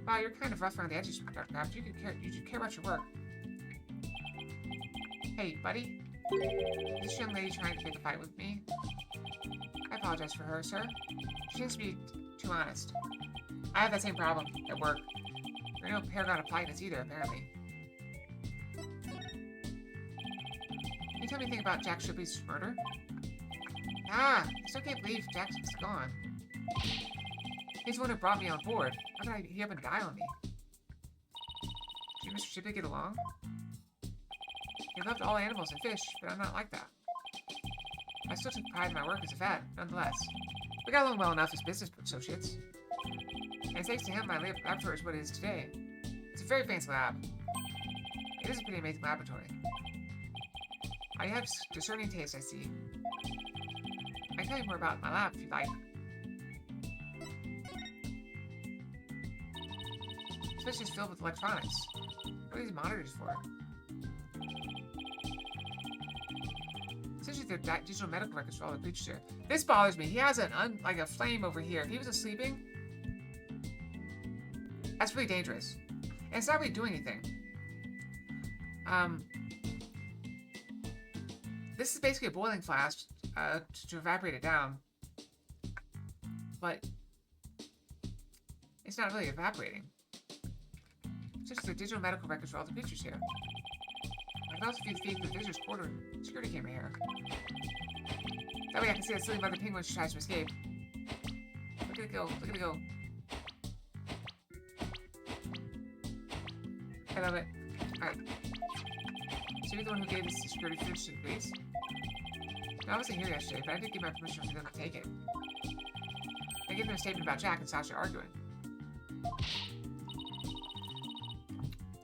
Speaker 1: Wow, you're kind of rough around the edges, Dr. Craft. You should care about your work. Hey, buddy. Is this young lady trying to pick a fight with me? I apologize for her, sir. She seems to be too honest. I have that same problem at work. You're no paragon of politeness either, apparently. Can you tell me anything about Jack Shipley's murder? Ah, I still can't believe Jack's gone. He's the one who brought me on board. How did he happen to die on me? Did you and Mr. Shipley get along? He loved all animals and fish, but I'm not like that. I still took pride in my work as a vet, nonetheless. We got along well enough as business associates. And thanks to him, my laboratory is what it is today. It's a very fancy lab. It is a pretty amazing laboratory. I have discerning taste, I see. I can tell you more about my lab if you'd like. This place is filled with electronics. What are these monitors for? Essentially, they're digital medical records for all the creatures here. This bothers me. He has like a flame over here. If he was sleeping, that's really dangerous. And it's not really doing anything. This is basically a boiling flask to evaporate it down. But it's not really evaporating. It's just the digital medical records for all the creatures here. I can also view the feed from the visitor's quarter security camera here. That way I can see that silly mother penguin she tries to escape. Look at it go, look at it go. I love it. Alright. So you're the one who gave this security footage to the police? No, I wasn't here yesterday, but I did give my permission for them to take it. I gave them a statement about Jack and Sasha arguing.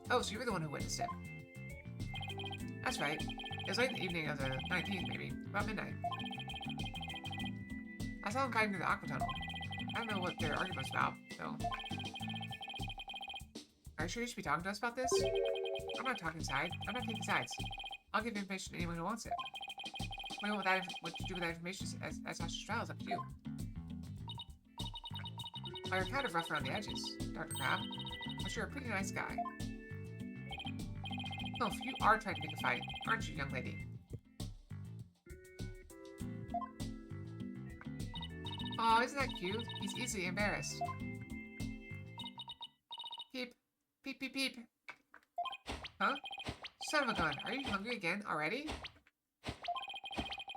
Speaker 1: Oh, so you were the one who witnessed it. That's right. It was late in the evening of the 19th, maybe. About midnight. I saw them fighting through the aqua tunnel. I don't know what their argument was about, though. Are you sure you should be talking to us about this? I'm not taking sides. I'll give information to anyone who wants it. What to do with that information as Sasha's trial is up to you. Well, you're kind of rough around the edges, Dr. Crab. But you're a pretty nice guy. Oh, you are trying to pick a fight, aren't you, young lady? Oh, isn't that cute? He's easily embarrassed. Peep. Peep, peep, peep. Huh? Son of a gun, are you hungry again already?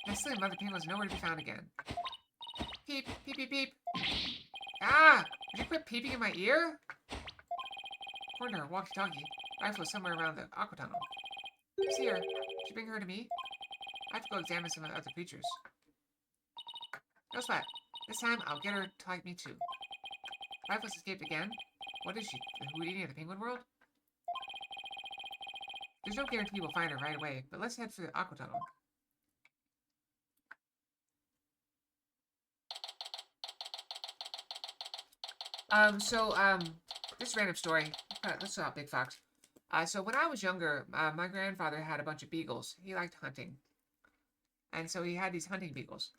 Speaker 1: That silly mother penguin was nowhere to be found again. Peep, peep, peep, peep. Ah! Would you quit peeping in my ear? According to her walkie-talkie, Rifle is somewhere around the aqua tunnel. See her. Should you bring her to me? I have to go examine some of the other creatures. No sweat. This time, I'll get her to like me too. Rifle's escaped again? What is she? The Houdini of the penguin world? There's no guarantee we'll find her right away, but let's head for the aqua tunnel. This is a random story. This is not Big Fox. So when I was younger, my grandfather had a bunch of beagles. He liked hunting. And so he had these hunting beagles.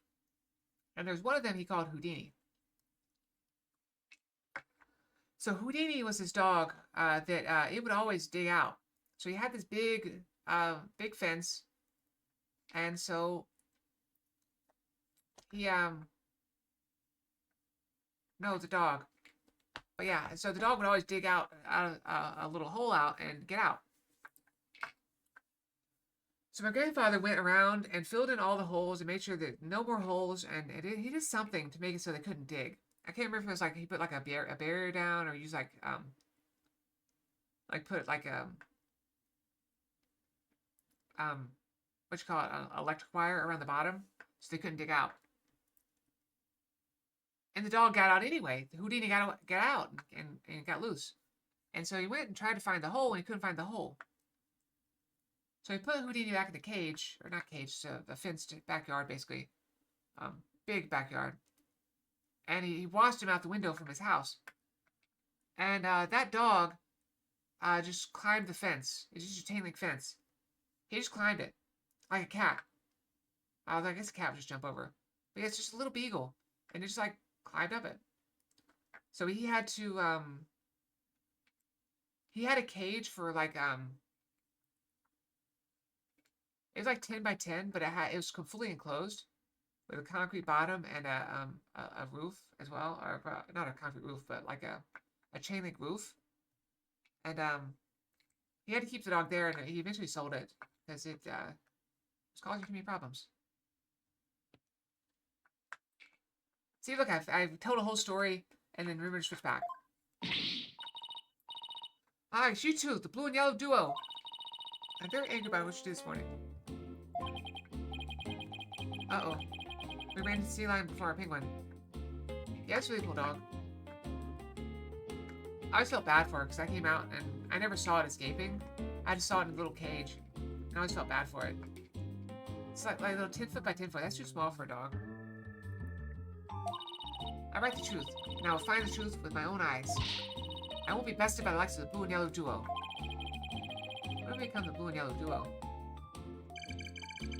Speaker 1: And there's one of them he called Houdini. So Houdini was his dog that it would always dig out. So he had this big fence. And so he, no, the dog. But yeah, so the dog would always dig out a little hole out and get out. So my grandfather went around and filled in all the holes and made sure that no more holes, and he did something to make it so they couldn't dig. I can't remember if it was like he put like a barrier down or used like put like what you call it, electric wire around the bottom so they couldn't dig out. And the dog got out anyway. Houdini got out and got loose. And so he went and tried to find the hole and he couldn't find the hole. So he put Houdini back in the cage, or not cage, so the fenced backyard basically, big backyard. And he watched him out the window from his house. And that dog just climbed the fence. It's just a chain link fence. He just climbed it like a cat. I guess a cat would just jump over. But yeah, it's just a little beagle. And it just like climbed up it. So he had to, he had a cage for like, it was like 10 by 10, but it was fully enclosed with a concrete bottom and a roof as well. Or not a concrete roof, but like a chain link roof. And he had to keep the dog there, and he eventually sold it because it was causing too many problems. See, look, I've told a whole story and then remember to switch back. Hi, it's you two, the blue and yellow duo. I'm very angry about what you did this morning. Uh-oh. We ran into the sea lion before our penguin. Yeah, it's a really cool dog. I always felt bad for it because I came out and I never saw it escaping. I just saw it in a little cage. And I always felt bad for it. It's like a little 10 foot by 10 foot. That's too small for a dog. I write the truth, and I will find the truth with my own eyes. I won't be bested by the likes of the blue and yellow duo. When do we become the blue and yellow duo?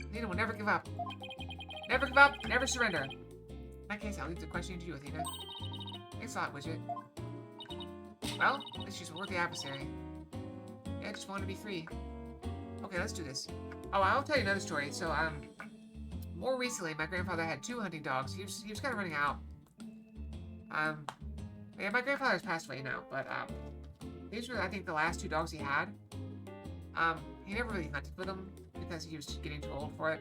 Speaker 1: Athena will never give up. Never give up, never surrender. In that case, I'll leave the question to you, Athena. Thanks a lot, Widget. Well, at least she's a worthy adversary. Yeah, I just want to be free. Okay, let's do this. Oh, I'll tell you another story. So, more recently, my grandfather had 2 hunting dogs. He was kind of running out. Yeah, my grandfather has passed away now, but, these were, I think, the last 2 dogs he had. He never really hunted with them because he was getting too old for it.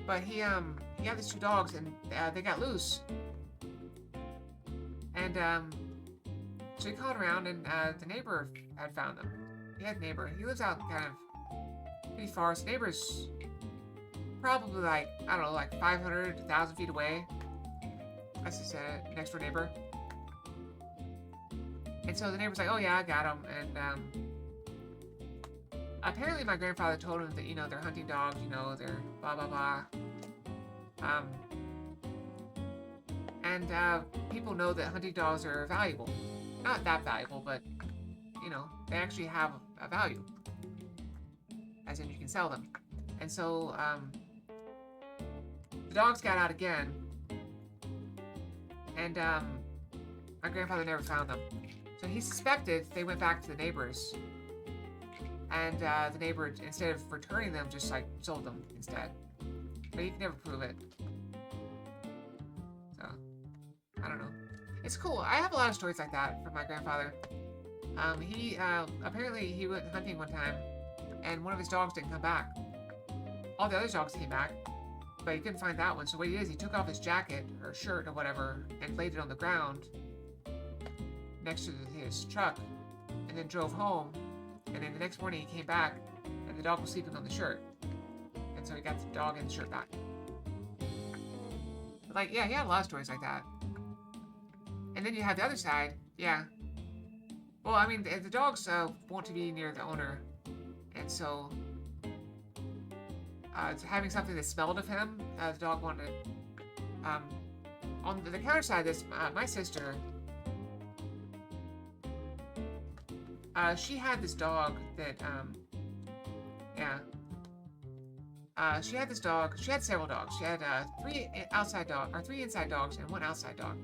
Speaker 1: But he had these 2 dogs and, they got loose. And, so he called around and, the neighbor had found them. He had a neighbor. He lives out kind of pretty far. His neighbor's probably like, I don't know, like 500 to 1,000 feet away. That's his next door neighbor. And so the neighbor's like, oh yeah, I got him. And apparently my grandfather told him that, you know, they're hunting dogs, you know, they're blah, blah, blah. And people know that hunting dogs are valuable. Not that valuable, but, you know, they actually have a value. As in, you can sell them. And so, the dogs got out again. And, my grandfather never found them. So he suspected they went back to the neighbors. And, the neighbor, instead of returning them, just, like, sold them instead. But he could never prove it. So, I don't know. It's cool. I have a lot of stories like that from my grandfather. Apparently he went hunting one time, and one of his dogs didn't come back. All the other dogs came back, but he couldn't find that one. So what he did is he took off his jacket, or shirt, or whatever, and laid it on the ground next to his truck, and then drove home. And then the next morning he came back, and the dog was sleeping on the shirt. And so he got the dog and the shirt back. But like, yeah, he had a lot of stories like that. And then you have the other side, yeah. Well, I mean, the dogs want to be near the owner, and so having something that smelled of him, the dog wanted. On the counter side of this, my sister, she had this dog that, yeah. She had this dog. She had several dogs. She had 3 inside dogs and 1 outside dog.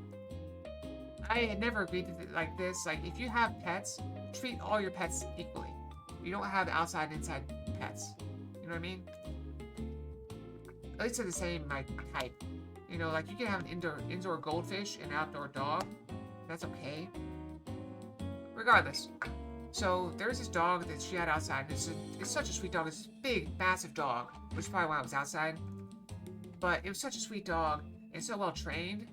Speaker 1: I had never agreed to like this. Like, if you have pets, treat all your pets equally. You don't have outside and inside pets. know what I mean? At least they're the same, like, type. You know, like, you can have an indoor goldfish and outdoor dog. That's okay. Regardless. So, there's this dog that she had outside. And it's such a sweet dog. It's this big, massive dog. Which is probably why I was outside. But it was such a sweet dog. And so well trained.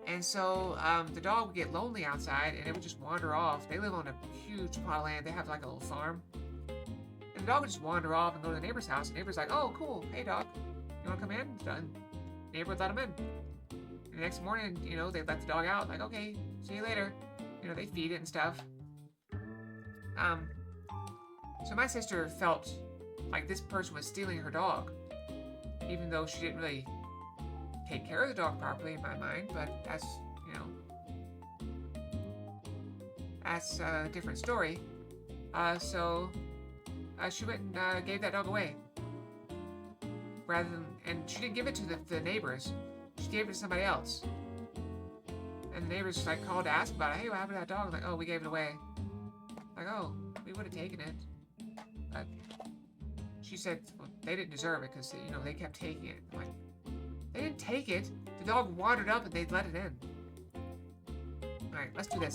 Speaker 1: And so, the dog would get lonely outside. And it would just wander off. They live on a huge plot of land. They have, like, a little farm. And the dog would just wander off and go to the neighbor's house. And the neighbor's like, oh, cool. Hey, dog. You want to come in? Done. Neighbor would let him in. And the next morning, you know, they let the dog out. Like, okay, see you later. You know, they feed it and stuff. So my sister felt like this person was stealing her dog. Even though she didn't really take care of the dog properly in my mind. But that's, you know, that's a different story. So she went and gave that dog away. Rather than, and she didn't give it to the neighbors. She gave it to somebody else. And the neighbors like called to ask about it. Hey, what happened to that dog? Like, oh, we gave it away. Like, oh, we would have taken it. But she said well, they didn't deserve it because, you know, they kept taking it. I'm like, they didn't take it. The dog wandered up and they let it in. Alright, let's do this.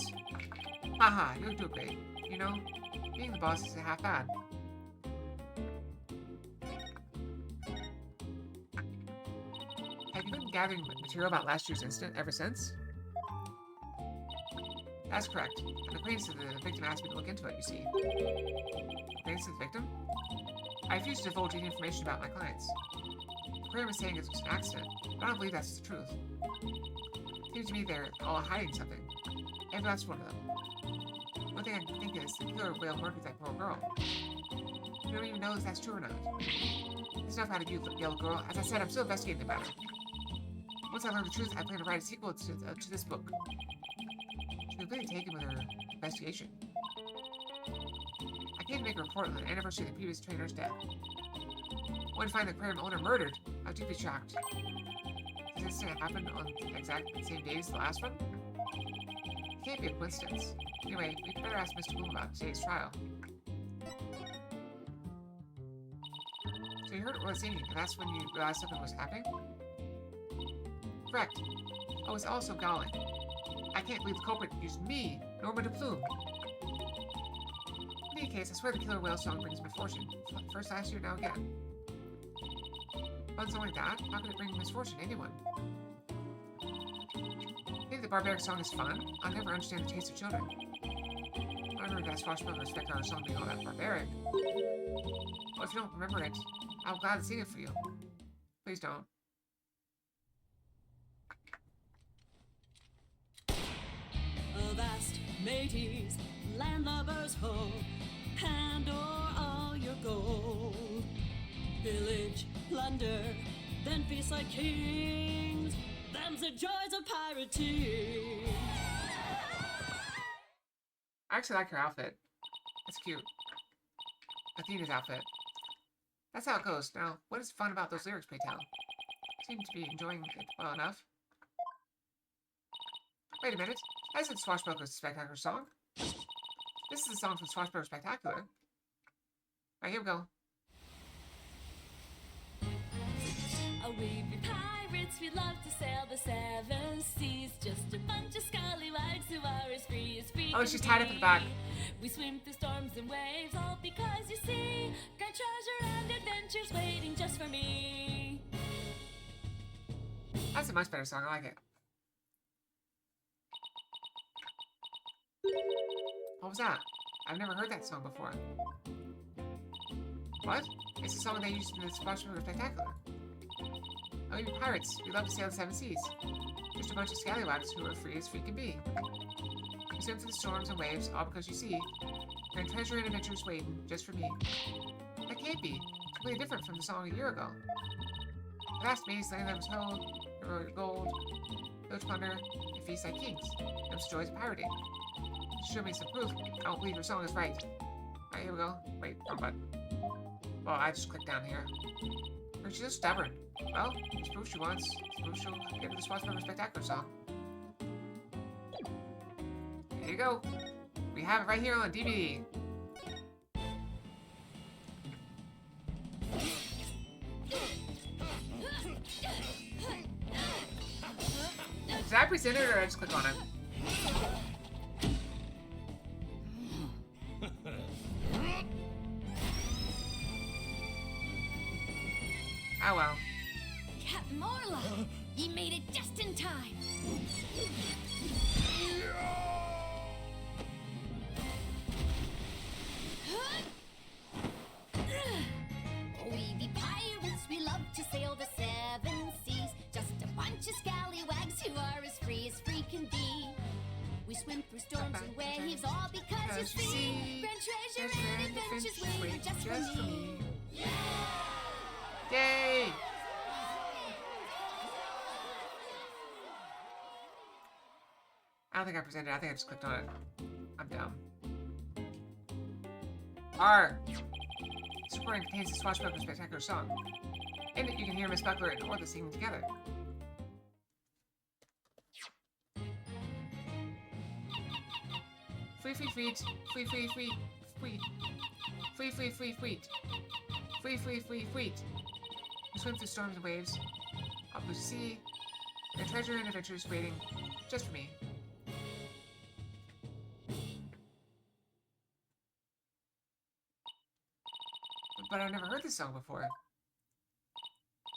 Speaker 1: Haha, you'll do great. You know, being the boss isn't half bad. Have you been gathering material about last year's incident ever since? That's correct. An acquaintance of the victim asked me to look into it, you see. Acquaintance of the victim? I refuse to divulge any information about my clients. The courier was saying it was an accident, but I don't believe that's the truth. It seems to me they're all hiding something. Maybe that's one of them. One thing I can think is the killer whale murdered that poor girl. We don't even know if that's true or not. There's enough out of you, yellow girl. As I said, I'm still investigating the matter. Once I learn the truth, I plan to write a sequel to this book. She's completely taken with her investigation. I came to make a report on the anniversary of the previous trainer's death. When I find the aquarium owner murdered, I was deeply shocked. Does this thing happen on the exact same day as the last one? It can't be a coincidence. Anyway, we'd better ask Mr. Bloom about today's trial. So you heard what I was saying, and that's when you realized something was happening? Correct. Oh, it's also galling. I can't believe the culprit used me, Norma de Plume. In any case, I swear the killer whale song brings misfortune. First last year, now again. Fun song like that? How could it bring misfortune to anyone? Maybe the barbaric song is fun. I'll never understand the taste of children. I don't remember that swashbuckler respect our song being all that barbaric. Well, if you don't remember it, I'll gladly sing it for you. Please don't.
Speaker 3: Avast, mateys, landlubbers ho, hand o'er all your gold. Pillage, plunder, then feast like kings. Them's the joys of pirating.
Speaker 1: I actually like her outfit. That's cute. Athena's outfit. That's how it goes. Now, what is fun about those lyrics, pray tell? Seem to be enjoying it well enough. Wait a minute. I said Swashbuckler's Spectacular song. This is a song from Swashbuckler Spectacular. Alright, here we go.
Speaker 3: Oh, we be pirates, we love to sail the seven seas. Just a bunch of scallywags who are as free
Speaker 1: Oh, she's tied up in the back.
Speaker 3: We swim through storms and waves, all because you see great treasure and adventures waiting just for me.
Speaker 1: That's a much better song. I like it. What was that? I've never heard that song before. What? It's a song they used in the Swashbuckler Spectacular. Oh, you pirates. We love to sail the seven seas. Just a bunch of scallywags who are free as free can be. We swim through the storms and waves, all because you see. Grand treasure and adventures waiting just for me. That can't be. It's completely different from the song a year ago. The vast maze, land that was held, heroic gold, village plunder, and feast like kings. Those joys of pirating. Show me some proof. I don't believe your song is right. Alright, here we go. Wait, wrong button. Well, I just clicked down here. Or she's just stubborn. Well, it's proof she wants. It's proof she'll give her the Swashbuckler Spectacular song. There you go. We have it right here on DVD. Did I present it or did I just click on it? Oh well.
Speaker 3: Captain Marla, you made it just in time. We be pirates, we love to sail the seven seas. Just a bunch of scallywags who are as free can be. We swim through storms and waves, all because you see. Grand treasure and adventures waiting just for me.
Speaker 1: Yay! I don't think I presented it. I think I just clicked on it. I'm dumb. R. This recording contains the Swashbuckler Spectacular song. In it, you can hear Miss Buckler and Orla singing together. Fleet, fleet, fleet. Fleet, fleet, fleet. Fleet. Fleet, fleet, fleet, fleet. Fleet, fleet, fleet, fleet. We swim through storms and waves. Up blue sea. Their treasure and adventures waiting just for me. But I've never heard this song before.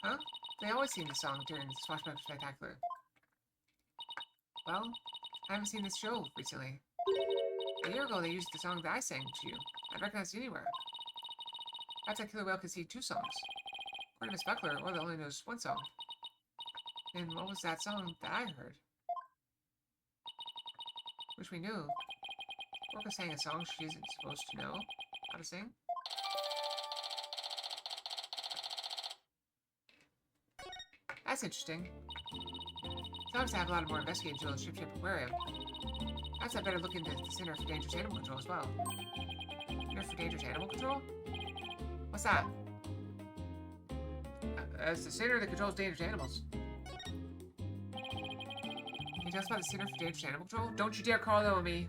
Speaker 1: Huh? They always sing this song during the Swashbuckler Spectacular. Well, I haven't seen this show recently. A year ago, they used the song that I sang to you. I'd recognize it anywhere. Perhaps that killer whale could sing 2 songs. According to Miss Buckler, Orla only knows 1 song. And what was that song that I heard? Wish we knew. Orla sang a song she isn't supposed to know how to sing. That's interesting. Sounds to have a lot more investigating to do on the Ship Aquarium. Perhaps I better look into the Center for Dangerous Animal Control as well. Center for Dangerous Animal Control? What's that? It's the center that controls dangerous animals. Can you tell us about the Center for Dangerous Animal Control? Don't you dare call that on me.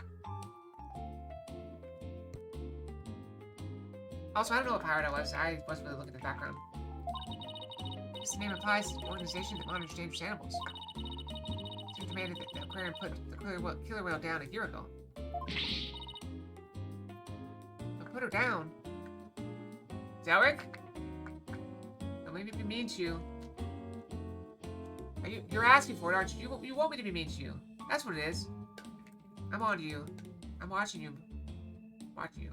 Speaker 1: Also, I don't know what pirate I was. I wasn't really looking at the background. As the name implies, it's an organization that monitors dangerous animals. It demanded that the aquarium put the killer whale down a year ago. But put her down? Zelric? I'm going to be mean to you. You're asking for it, aren't you? You want me to be mean to you. That's what it is. I'm on to you. I'm watching you. Watching you.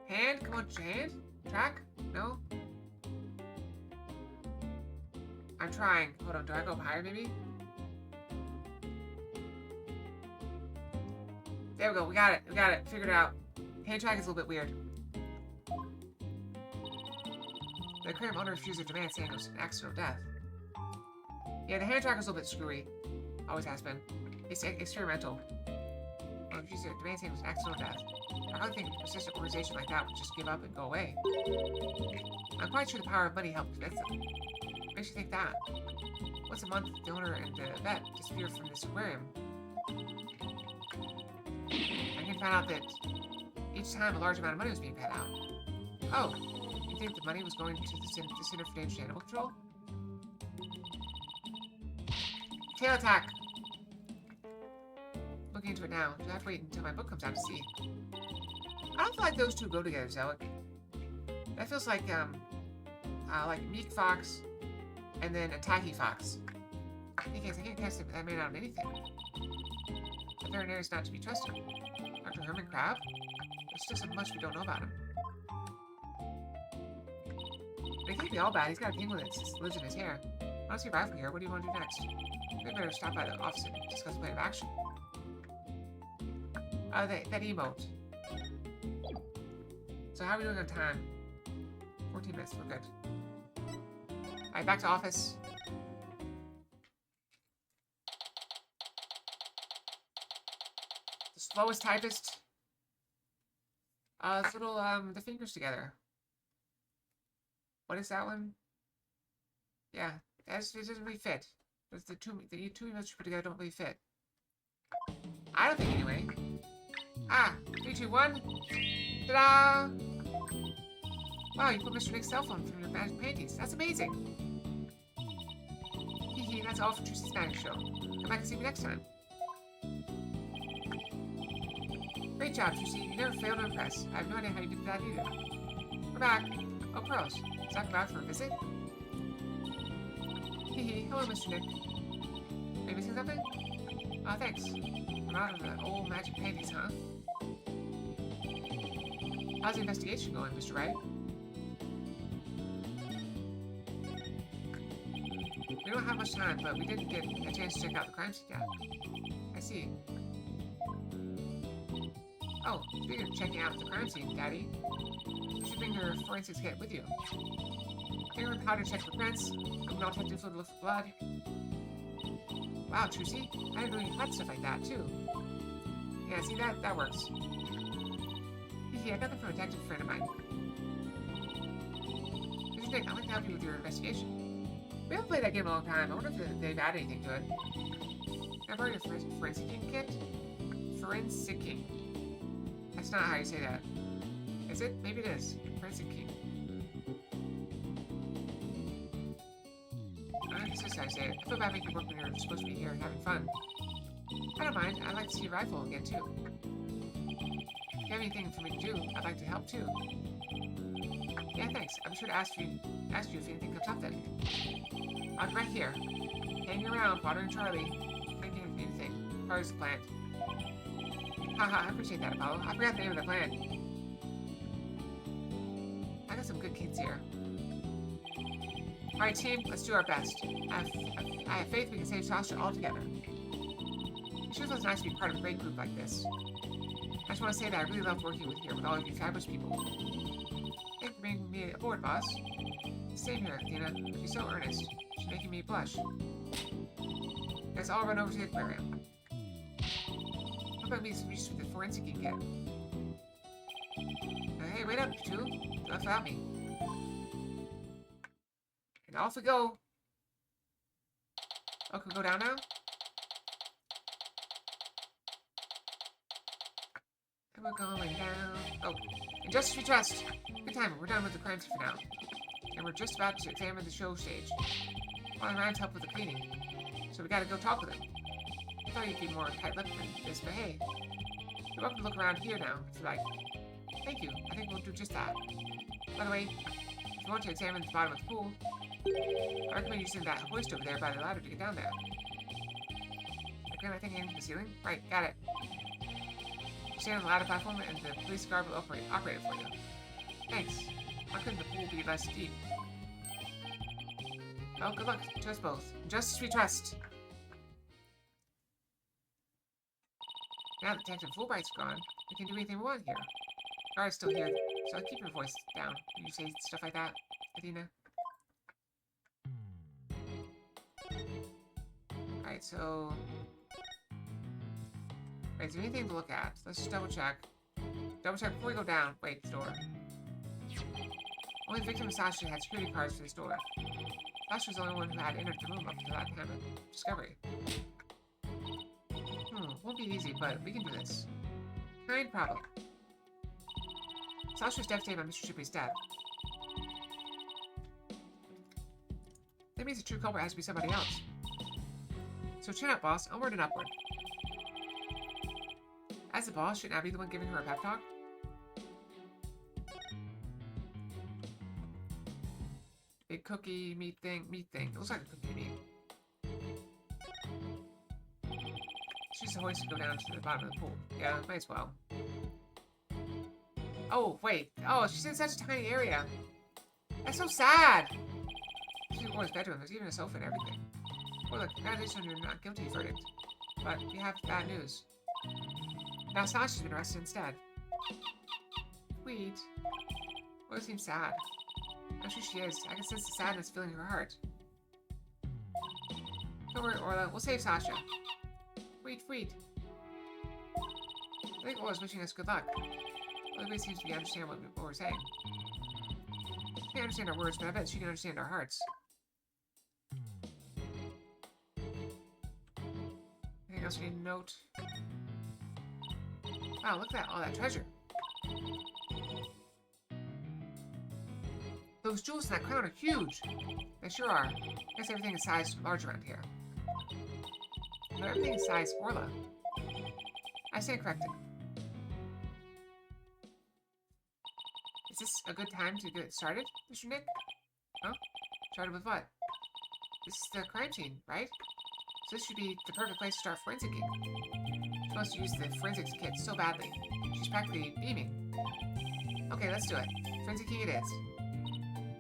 Speaker 1: Hand? Come on, hand? Track? No? I'm trying. Hold on, do I go up higher maybe? There we go, we got it. We got it. Figured it out. Hand track is a little bit weird. The aquarium owner refused their demand, saying it was an accidental death. Yeah, the hand track is a little bit screwy. Always has been. It's experimental. Refused their demand, saying it was an accidental death. I hardly think a persistent organization like that would just give up and go away. I'm quite sure the power of money helped convince them. Makes you think that. Once a month, the owner and the vet disappear from this aquarium. I can find out that each time a large amount of money was being paid out. Oh, you think the money was going to the Center for Dangerous Animal Control? Tail attack! Looking into it now. You'll have to wait until my book comes out to see. I don't feel like those two go together, Zelic. That feels like Meek Fox and then a Tacky Fox. I can't cast that man out on anything. The veterinarian is not to be trusted. Dr. Herman Crab? There's still so much we don't know about him. But he can't be all bad. He's got a penguin that lives in his hair. Once you arrive here, what do you want to do next? We better stop by the office and discuss the plan of action. That emote. So how are we doing on time? 14 minutes, we're good. Alright, back to office. The slowest typist. This little, the fingers together. What is that one? Yeah, it doesn't really fit. The two emotes you put together don't really fit. I don't think anyway. Ah, 3, 2, 1. Ta-da! Wow, you put Mr. Nick's cell phone from your magic panties. That's amazing. Hee that's all for Trucy's Magic Show. Come back and see me next time. Great job, Trucy. You never fail to impress. I have no idea how you did that either. We're back. Oh, Pearls. Is that about for a visit? Hee. Hello, Mr. Nick. Are you missing something? Oh, thanks. I'm out of the old magic paintings, huh? How's the investigation going, Mr. Wright? We don't have much time, but we didn't get a chance to check out the crime scene yet. I see. Oh, speaking of checking out the crime scene, Daddy, you should bring your forensics kit with you. Remember how to check for prints, and not have to look for blood. Wow, Trucy, I didn't know you had stuff like that, too. Yeah, see, that works. Hee, I got them from a detective friend of mine. Mr. Nick, I'd like to help you with your investigation. We haven't played that game in a long time. I wonder if they've added anything to it. Can I borrow your forensicing kit? Forensicing. That's not how you say that. Is it? Maybe it is. Forensicing. I guess that's how I say it. I feel bad making you work when you're supposed to be here and having fun. I don't mind. I'd like to see your rifle again, too. If you have anything for me to do, I'd like to help, too. Yeah, thanks. I'm sure to ask you if anything comes up then. I'm right here. Hanging around, bothering Charlie. Thinking of anything. Charlie's the plant. Haha, I appreciate that, Apollo. I forgot the name of the plant. I got some good kids here. Alright, team, let's do our best. I have faith we can save Sasha all together. It sure feels nice to be part of a great group like this. I just want to say that I really love working with all of you fabulous people. Thank you for bringing me aboard, boss. Same here, Athena, but you're so earnest. She's making me blush. Let's all run over to the aquarium. How about me reach with the forensic kit? Hey, wait up, you two. You left without me. And off we go. Oh, can we go down now? And we're going down. Oh, and just as we trust. Good time, we're done with the crime scene for now. And we're just about to examine the show stage. Falling around to help with the cleaning. So we gotta go talk with him. I thought you'd be more tight-lipped than this, but hey. You're welcome to look around here now, if you like. Thank you. I think we'll do just that. By the way, if you want to examine the bottom of the pool, I recommend using that hoist over there by the ladder to get down there. Okay, I think aim for the ceiling. Right, got it. Stand on the ladder platform and the police guard will operate it for you. Thanks. Why couldn't the pool be less deep? Well, good luck to us both. Just as we trust. Now that Detective Fulbright's gone, we can do anything we want here. Guard's still here, so keep your voice down when you say stuff like that, Athena. Alright, so... Wait, is there anything to look at? Let's just double check. Double check before we go down. Wait, the door. Only victim Sasha had security cards for this door. Sasha was the only one who had entered the room up to that time of discovery. Won't be easy, but we can do this. Kind problem. Sasha was devastated by Mr. Shipley's death. That means the true culprit has to be somebody else. So chin up, boss. Onward and upward. As the boss, shouldn't I be the one giving her a pep talk? Big cookie meat thing. It looks like a cookie meat. She's the hoist to go down to the bottom of the pool. Yeah, might as well. Oh, wait. Oh, she's in such a tiny area. That's so sad. She's in the bedroom. There's even a sofa and everything. Well, look, congratulations on your not guilty verdict. But we have bad news. Now Sasha's been arrested instead. Sweet. Well, it seems sad. I'm sure she is. I can sense the sadness filling her heart. Don't worry, Orla. We'll save Sasha. Sweet. I think Orla's wishing us good luck. Everybody seems to be understanding what we're saying. She can't understand our words, but I bet she can understand our hearts. Anything else we need to note? Wow, look at all that treasure. Those jewels in that crown are huge. They sure are. I guess everything is sized large around here. Put everything in size Orla. I stand corrected. Is this a good time to get started, Mr. Nick? Huh? Started with what? This is the crime scene, right? So this should be the perfect place to start forensicing. She wants to use the forensics kit so badly. She's practically beaming. Okay, let's do it. Forensicing it is.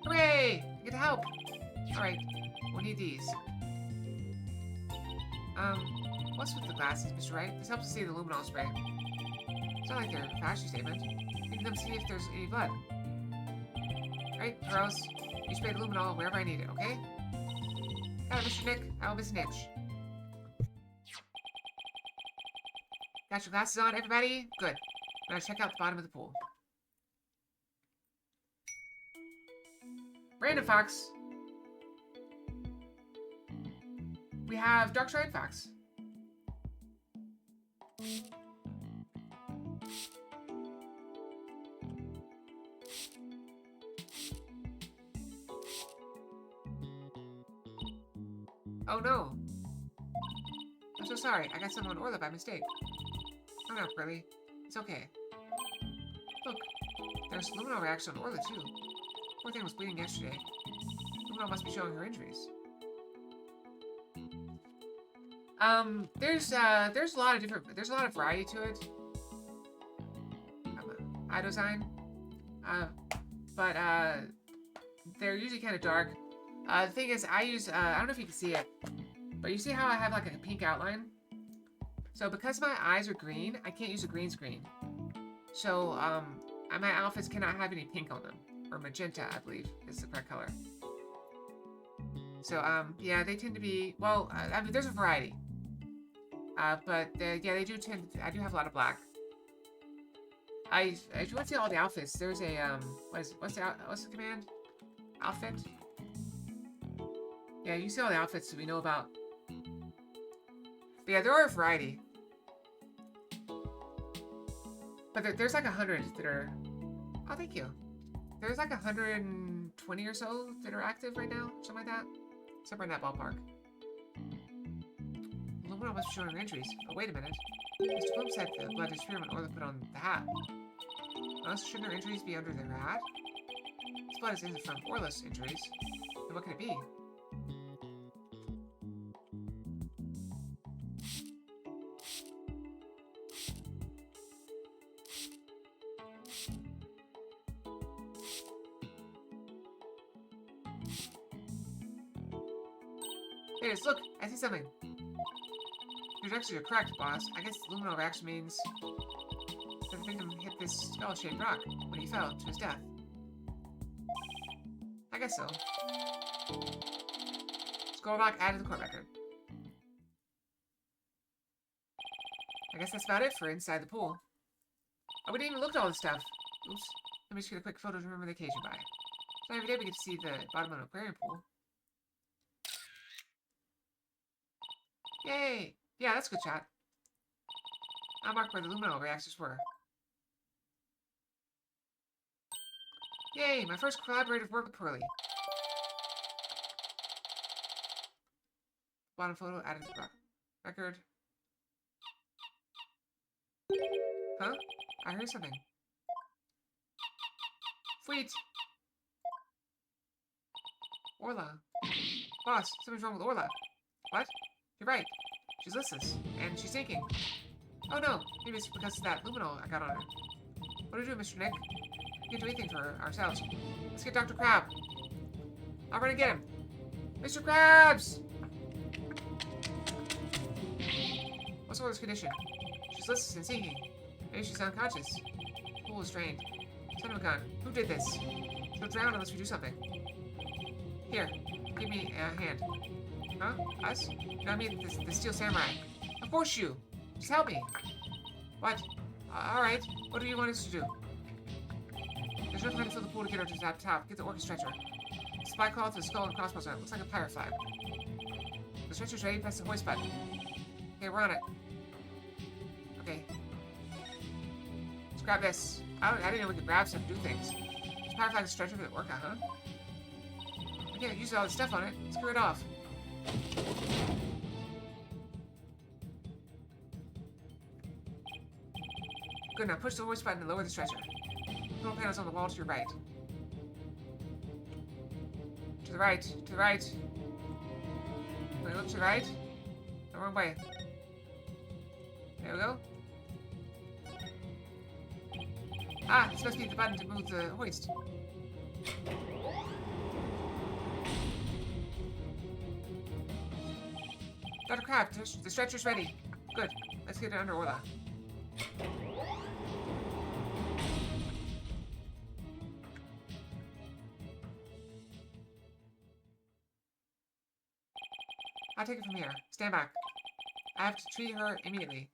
Speaker 1: Hooray! I get to help! Alright, we'll need these. What's with the glasses, Mr. Wright? This helps to see the luminol spray. It's not like they're a fashion statement. Need them to see if there's any blood. Right, girls? You spray the luminol wherever I need it, okay? Got it, Mr. Nick. I won't miss an inch. Got your glasses on, everybody? Good. Now check out the bottom of the pool. Random Fox. We have Dark Shrine Fox. Oh no. I'm so sorry. I got some on Orla by mistake. Oh no, Pearly. It's okay. Look, there's luminol reaction on Orla too. Poor thing was bleeding yesterday. Luminol must be showing her injuries. There's a lot of variety to it. Iodine. But they're usually kind of dark. The thing is, I use, I don't know if you can see it, but you see how I have like a pink outline? So because my eyes are green, I can't use a green screen. So, my outfits cannot have any pink on them. Or magenta, I believe, is the correct color. So, yeah, they tend to be, well, I mean, there's a variety. But, yeah, they do tend to, I do have a lot of black. If you want to see all the outfits, there's a, what's the command? Outfit? Yeah, you see all the outfits that we know about. But yeah, there are a variety. But there's like 100 that are... Oh, thank you. There's like 120 or so that are active right now. Something like that. Somewhere in that ballpark. Luminol must be showing her injuries. Oh, wait a minute. Mr. Bloom said the blood disappeared when Orla put on the hat. Unless shouldn't her injuries be under their hat? This blood isn't from Orla's injuries. Then what could it be? There it is, look! I see something! Your directions are correct, boss. I guess the luminol reaction means that the victim hit this skull-shaped rock when he fell to his death. I guess so. Skull rock added to the court record. I guess that's about it for inside the pool. Oh, we didn't even look at all this stuff. Oops. Let me just get a quick photo to remember the occasion by. So every day we get to see the bottom of an aquarium pool. Yay! Yeah, that's a good shot. I'll mark where the luminol reactors were. Yay! My first collaborative work with Pearly. Bottom photo added to the record. Huh? I heard something. Sweet! Orla. Boss, something's wrong with Orla. What? You're right. She's listless, and she's sinking. Oh no, maybe it's because of that luminol I got on her. What do we do, Mr. Nick? We can't do anything for ourselves. Let's get Dr. Crab. I'll run and get him. Mr. Krabs! What's Orla's condition? She's listless and sinking. Maybe she's unconscious. The pool is drained. Son of a gun. Who did this? She'll drown unless we do something. Here, give me a hand. Huh? Us? No, I mean the Steel Samurai. Of course you! Just help me! What? Alright. What do you want us to do? There's no time to fill the pool to get her to the top. Get the orca stretcher. Spy call to the skull and crossbows on it. Looks like a pirate flag. The stretcher's ready. Press the hoist button. Okay, we're on it. Okay. Let's grab this. I didn't know we could grab stuff and do things. This pirate flag is a stretcher for the orca, huh? I can't use all this stuff on it. Screw it off. Good, now push the hoist button to lower the stretcher. Control panels on the wall to your right. To the right. To the right. Wait, look to the right. The wrong way. There we go. Ah, this must be the button to move the hoist. Dr. Crab, the stretcher's ready. Good. Let's get it under Orla. I'll take it from here. Stand back. I have to treat her immediately.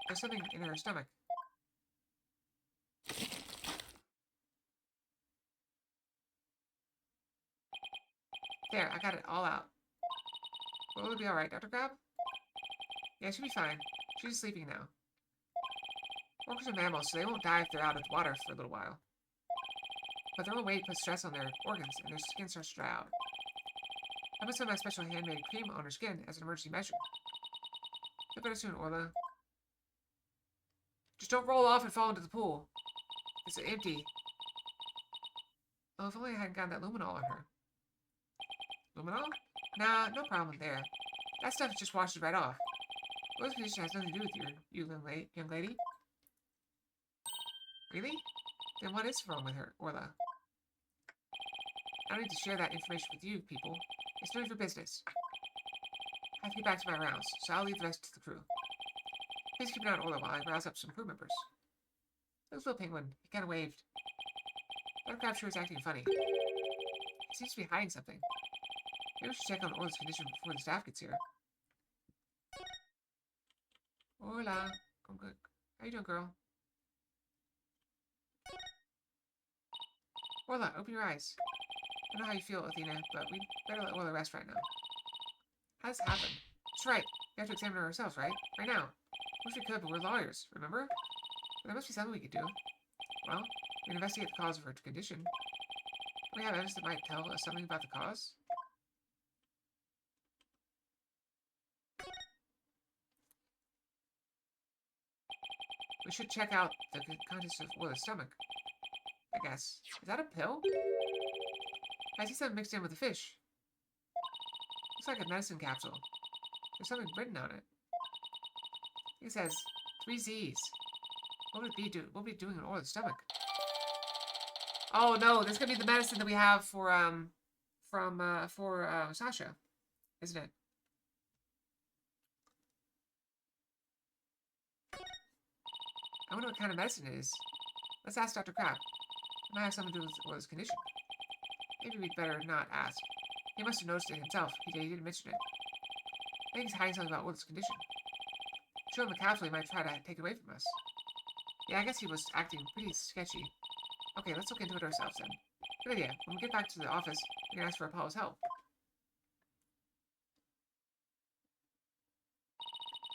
Speaker 1: There's something in her stomach. There, I got it all out. Will it be alright, Dr. Crab? Yeah, she'll be fine. She's sleeping now. Orcas are mammals, so they won't die if they're out of the water for a little while. But their own weight puts stress on their organs, and their skin starts to dry out. I put some of my special handmade cream on her skin as an emergency measure. Feel better soon, Orla. Just don't roll off and fall into the pool. It's empty. Oh, if only I hadn't gotten that luminol on her. Luminol? Nah, no problem there. That stuff just washes right off. Orla's condition has nothing to do with you young lady. Really? Then what is wrong with her, Orla? I don't need to share that information with you people. It's none of your business. I have to get back to my rounds, so I'll leave the rest to the crew. Please keep an eye on Orla while I rouse up some crew members. Look, little penguin. He kind of waved. Dr. Crab sure is acting funny. He seems to be hiding something. Maybe we should check on Orla's condition before the staff gets here. Orla. I'm good. How you doing, girl? Orla, open your eyes. I don't know how you feel, Athena, but we'd better let Orla rest right now. How does this happen? That's right. We have to examine her ourselves, right? Right now. Wish we could, but we're lawyers, remember? But there must be something we could do. Well, we can investigate the cause of her condition. We have evidence that might tell us something about the cause. We should check out the contents of Orla's stomach. I guess. Is that a pill? I see something mixed in with the fish. Looks like a medicine capsule. There's something written on it. It says 3 Z's. What would it be what would it be doing in Orla's stomach? Oh no, this is gonna be the medicine that we have for Sasha, isn't it? I wonder what kind of medicine it is. Let's ask Dr. Crab. It might have something to do with Orla's condition. Maybe we'd better not ask. He must have noticed it himself. He didn't mention it. I think he's hiding something about Orla's condition. Show him the capsule, he might try to take it away from us. Yeah, I guess he was acting pretty sketchy. Okay, let's look into it ourselves then. Good idea. When we get back to the office, we can ask for Apollo's help.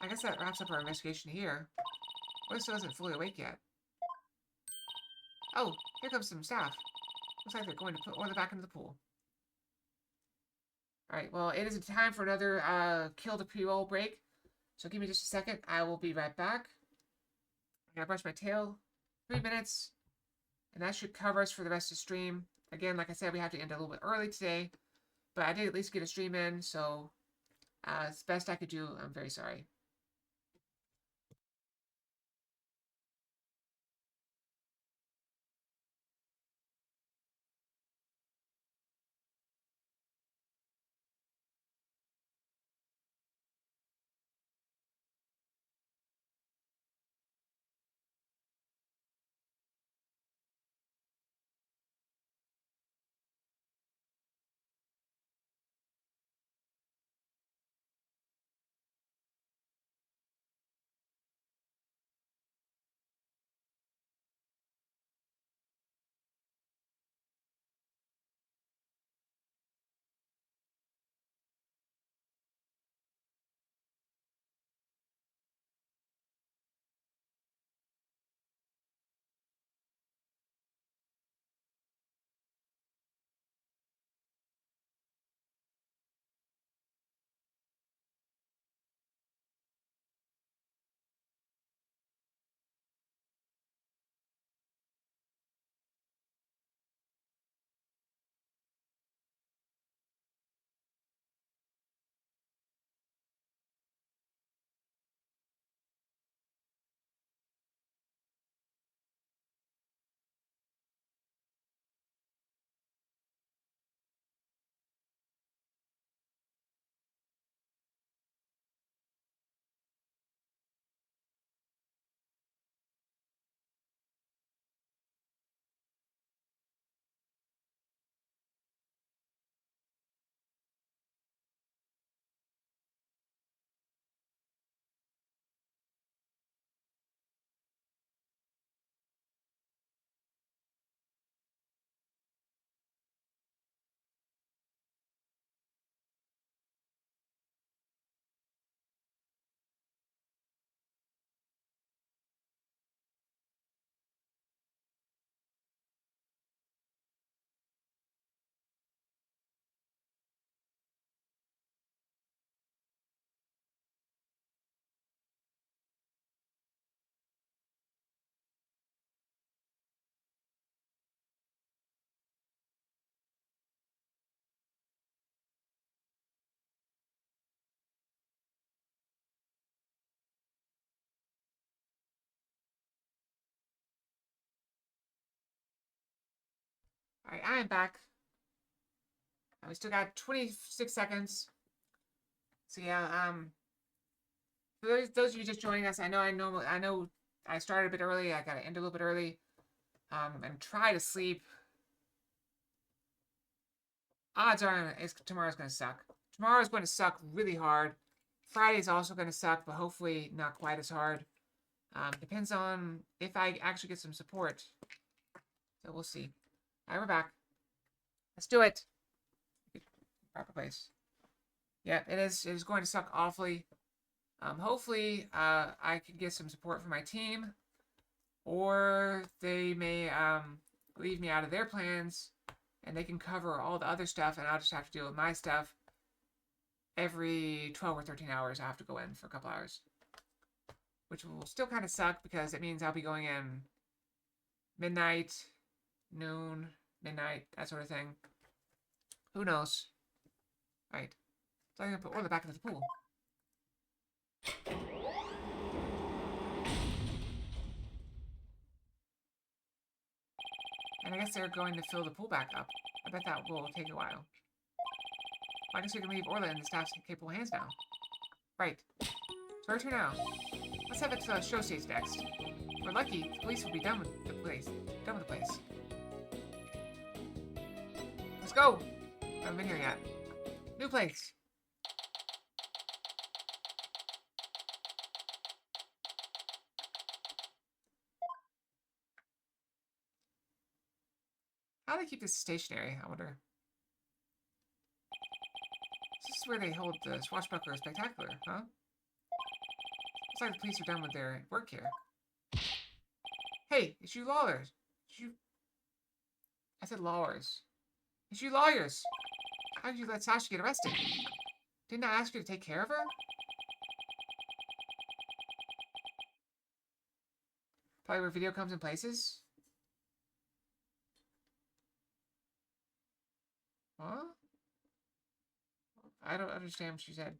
Speaker 1: I guess that wraps up our investigation here. Orla still isn't fully awake yet. Oh, here comes some staff. Looks like they're going to put Orla back into the pool. Alright, well, it is time for another kill the pre-roll break. So give me just a second. I will be right back. I gotta brush my tail. 3 minutes. And that should cover us for the rest of the stream. Again, like I said, we have to end a little bit early today. But I did at least get a stream in, so it's the best I could do. I'm very sorry. Alright, I am back. We still got 26 seconds. So yeah, for those of you just joining us, I know I started a bit early. I gotta end a little bit early. And try to sleep. Odds are tomorrow's gonna suck. Tomorrow's going to suck really hard. Friday's also going to suck, but hopefully not quite as hard. Depends on if I actually get some support. So we'll see. Alright, we're back. Let's do it. Proper place. Yeah, it is going to suck awfully. Hopefully, I can get some support from my team. Or they may leave me out of their plans. And they can cover all the other stuff. And I'll just have to deal with my stuff. Every 12 or 13 hours, I have to go in for a couple hours. Which will still kind of suck because it means I'll be going in midnight, noon, midnight, that sort of thing. Who knows? Right. So I'm going to put Orla back into the pool. And I guess they're going to fill the pool back up. I bet that will take a while. Well, I guess we can leave Orla in the staff's capable hands now. Right. So where to now? Let's have it to show stage next. If we're lucky, the police will be done with the place. Let's go! I haven't been here yet. New place. How do they keep this stationary, I wonder? This is where they hold the Swashbuckler Spectacular, huh? Looks like the police are done with their work here. Hey, it's you lawyers. I said lawyers. It's you lawyers. How did you let Sasha get arrested? Didn't I ask you to take care of her? Probably where video comes in places? Huh? I don't understand what she said.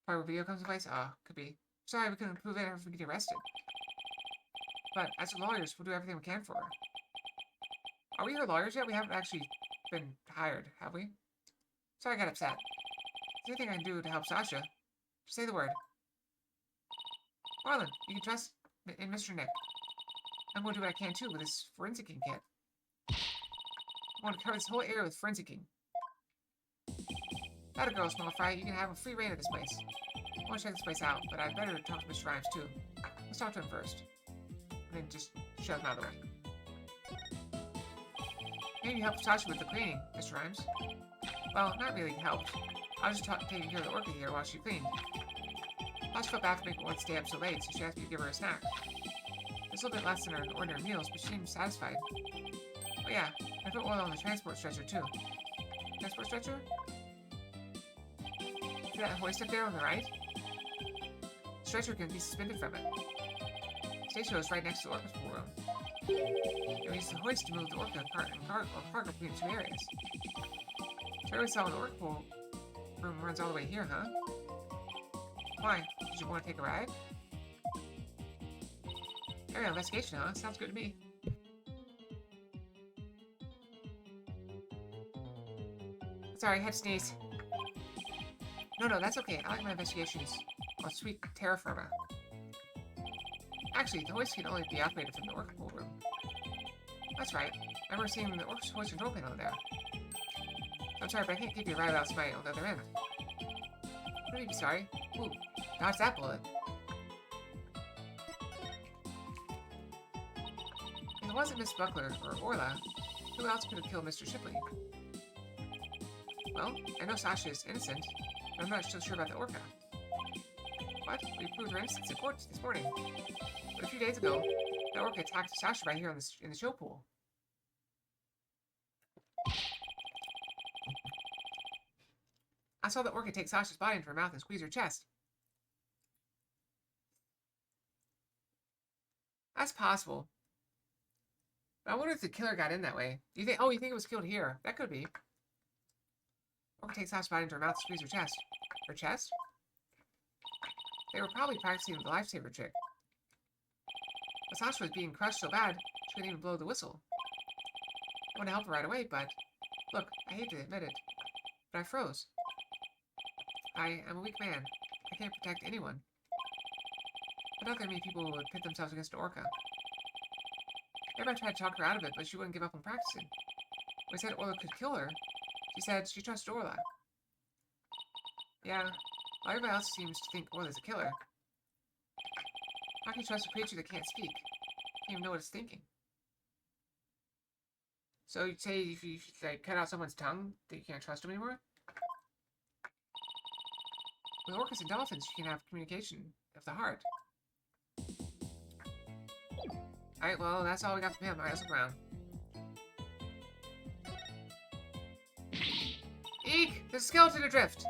Speaker 1: Probably where video comes in place? Ah, could be. Sorry, we couldn't prove it if we get arrested. But as lawyers, we'll do everything we can for her. Are we her lawyers yet? We haven't actually been hired, have we? Sorry I got upset. Is there anything I can do to help Sasha? Just say the word. Marlon, you can trust in Mr. Nick. I'm going to do what I can too with this forensicing kit. I want to cover this whole area with forensicing. That a girl, small fry. You can have a free reign of this place. I want to check this place out, but I'd better talk to Mr. Rhymes too. Let's talk to him first. And then just shove him out of the way. Maybe you helped Sasha with the cleaning, Mr. Rhymes. Well, not really helped. I was just taking care of the orchid here while she cleaned. Sasha felt bad for making one stay up so late, so she asked me to give her a snack. It's a little bit less than her ordinary meals, but she seemed satisfied. Oh yeah, I put oil on the transport stretcher too. Transport stretcher? See that hoist up there on the right? The stretcher can be suspended from it. The station is right next to the orchid pool room. We use the hoist to move the orchid cargo between two areas. So I always saw the orchid pool room runs all the way here, huh? Why? Did you want to take a ride? Area investigation, huh? Sounds good to me. Sorry, I had to sneeze. No, that's okay. I like my investigations on sweet terra firma. Actually, the hoist can only be operated from the orchid pool room. That's right. I remember seeing the hoist control panel there. I'm sorry, but I can't give you a ride without somebody on the other end. Don't be sorry. Ooh, dodge that bullet. If it wasn't Miss Buckler or Orla, who else could have killed Mr. Shipley? Well, I know Sasha is innocent, but I'm not so sure about the orca. What? We proved her innocence in court this morning. But a few days ago, the orca attacked Sasha right here in the show pool. I saw the orca take Sasha's body into her mouth and squeeze her chest. That's possible. But I wonder if the killer got in that way. Do you think? Oh, you think it was killed here? That could be. Orca takes Sasha's body into her mouth and squeeze her chest. Her chest? They were probably practicing the lifesaver trick. Sasha was being crushed so bad, she couldn't even blow the whistle. I want to help her right away, but... Look, I hate to admit it, but I froze. I am a weak man. I can't protect anyone. I doubt there are many people who would pit themselves against an orca. Everybody tried to talk her out of it, but she wouldn't give up on practicing. When I said Orla could kill her, she said she trusted Orla. Yeah, well, everybody else seems to think Orla's a killer. How can you trust a creature that can't speak? Can't even know what it's thinking. So you'd say if you like, cut out someone's tongue, that you can't trust them anymore? With orcas and dolphins, you can have communication of the heart. Alright, well, that's all we got from him. Alright, let's look around. Eek! There's a skeleton adrift!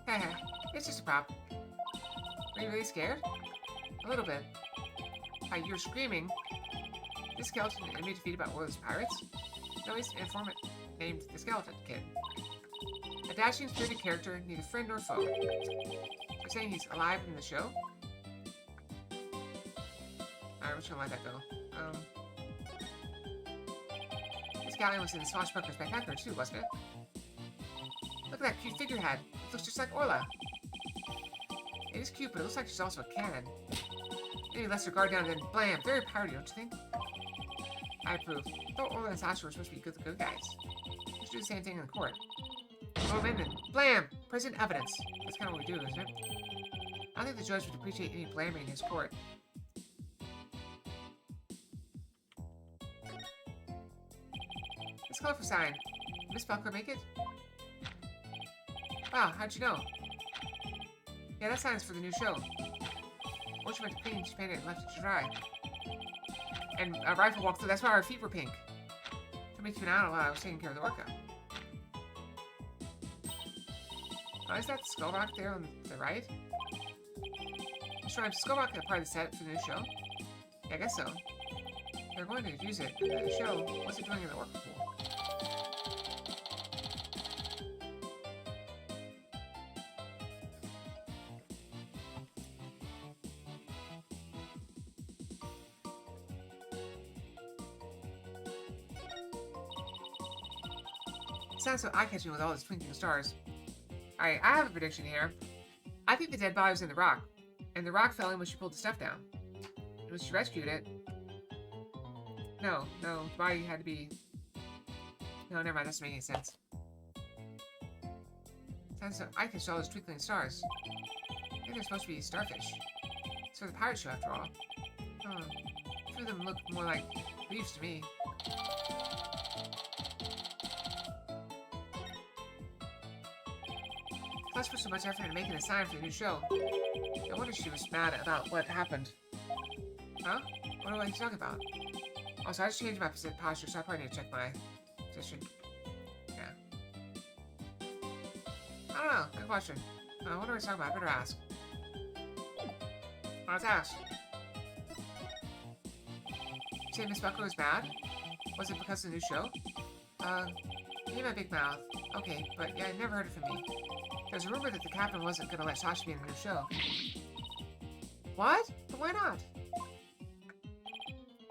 Speaker 1: Heh, it's just a prop. Are you really scared? A little bit. Hi, you're screaming. This skeleton and enemy defeated by Orla's pirates? No, he's an informant named the Skeleton Kid. A dashing, spirited character, neither friend nor foe. You're saying he's alive in the show? Alright, we're just gonna let that go. This galleon was in the Swashbuckler Spectacular too, wasn't it? Look at that cute figurehead. It looks just like Orla. It is cute, but it looks like she's also a cannon. Maybe lets her guard down, then blam! Very piratey, don't you think? I approve. I thought Orla and Sasha were supposed to be good guys. We should do the same thing in the court. Throw them in and blam! Present evidence. That's kind of what we do, isn't it? I don't think the judge would appreciate any blaming in his court. Let's call for sign. Did Miss Buckler make it? Wow, how'd you know? Yeah, that sign's for the new show. Once she went to clean, she painted it and left it to dry. And a rifle walked through. That's why our feet were pink. To make you an out while I was taking care of the orca. Oh, is that the skull rock there on the right? Sure, skull rock is part of the set for the new show? Yeah, I guess so. They're going to use it in the show. What's it doing in the orca pool? It sounds so eye-catching with all these twinkling stars. Alright, I have a prediction here. I think the dead body was in the rock, and the rock fell in when she pulled the stuff down. And when she rescued it... No, the body had to be... No, never mind, that doesn't make any sense. Sounds so eye-catching all those twinkling stars. I think they're supposed to be starfish. It's for the pirate show, after all. Oh, a few of them look more like leaves to me. Plus put so much effort into making a sign for the new show. I wonder if she was mad about what happened. Huh? What are you talking about? Also, I just changed my posture, so I probably need to check my position. Yeah. I don't know. Good question. I wonder what he's talking about. I better ask. Let's ask. You say Miss Buckler was mad? Was it because of the new show? In my big mouth. Okay, but yeah, I never heard it from me. There's a rumor that the captain wasn't gonna let Sasha be in the new show. What? But why not?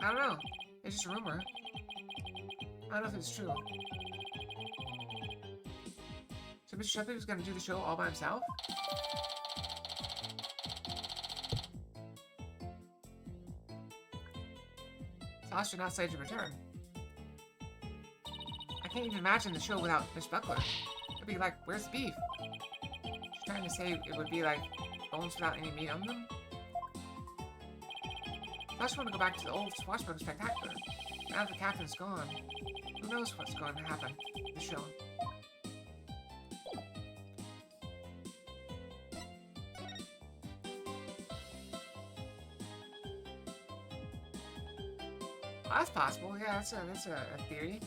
Speaker 1: I don't know. It's just a rumor. I don't know if it's true. So Mr. Shepherd was gonna do the show all by himself? Sasha not slated to return. I can't even imagine the show without Miss Buckler. It'd be like, where's the beef? She's trying to say it would be like bones without any meat on them? I just want to go back to the old Swashbuckler Spectacular. Now that the captain's gone, who knows what's going to happen in the show. Well, that's possible. Yeah, that's a theory.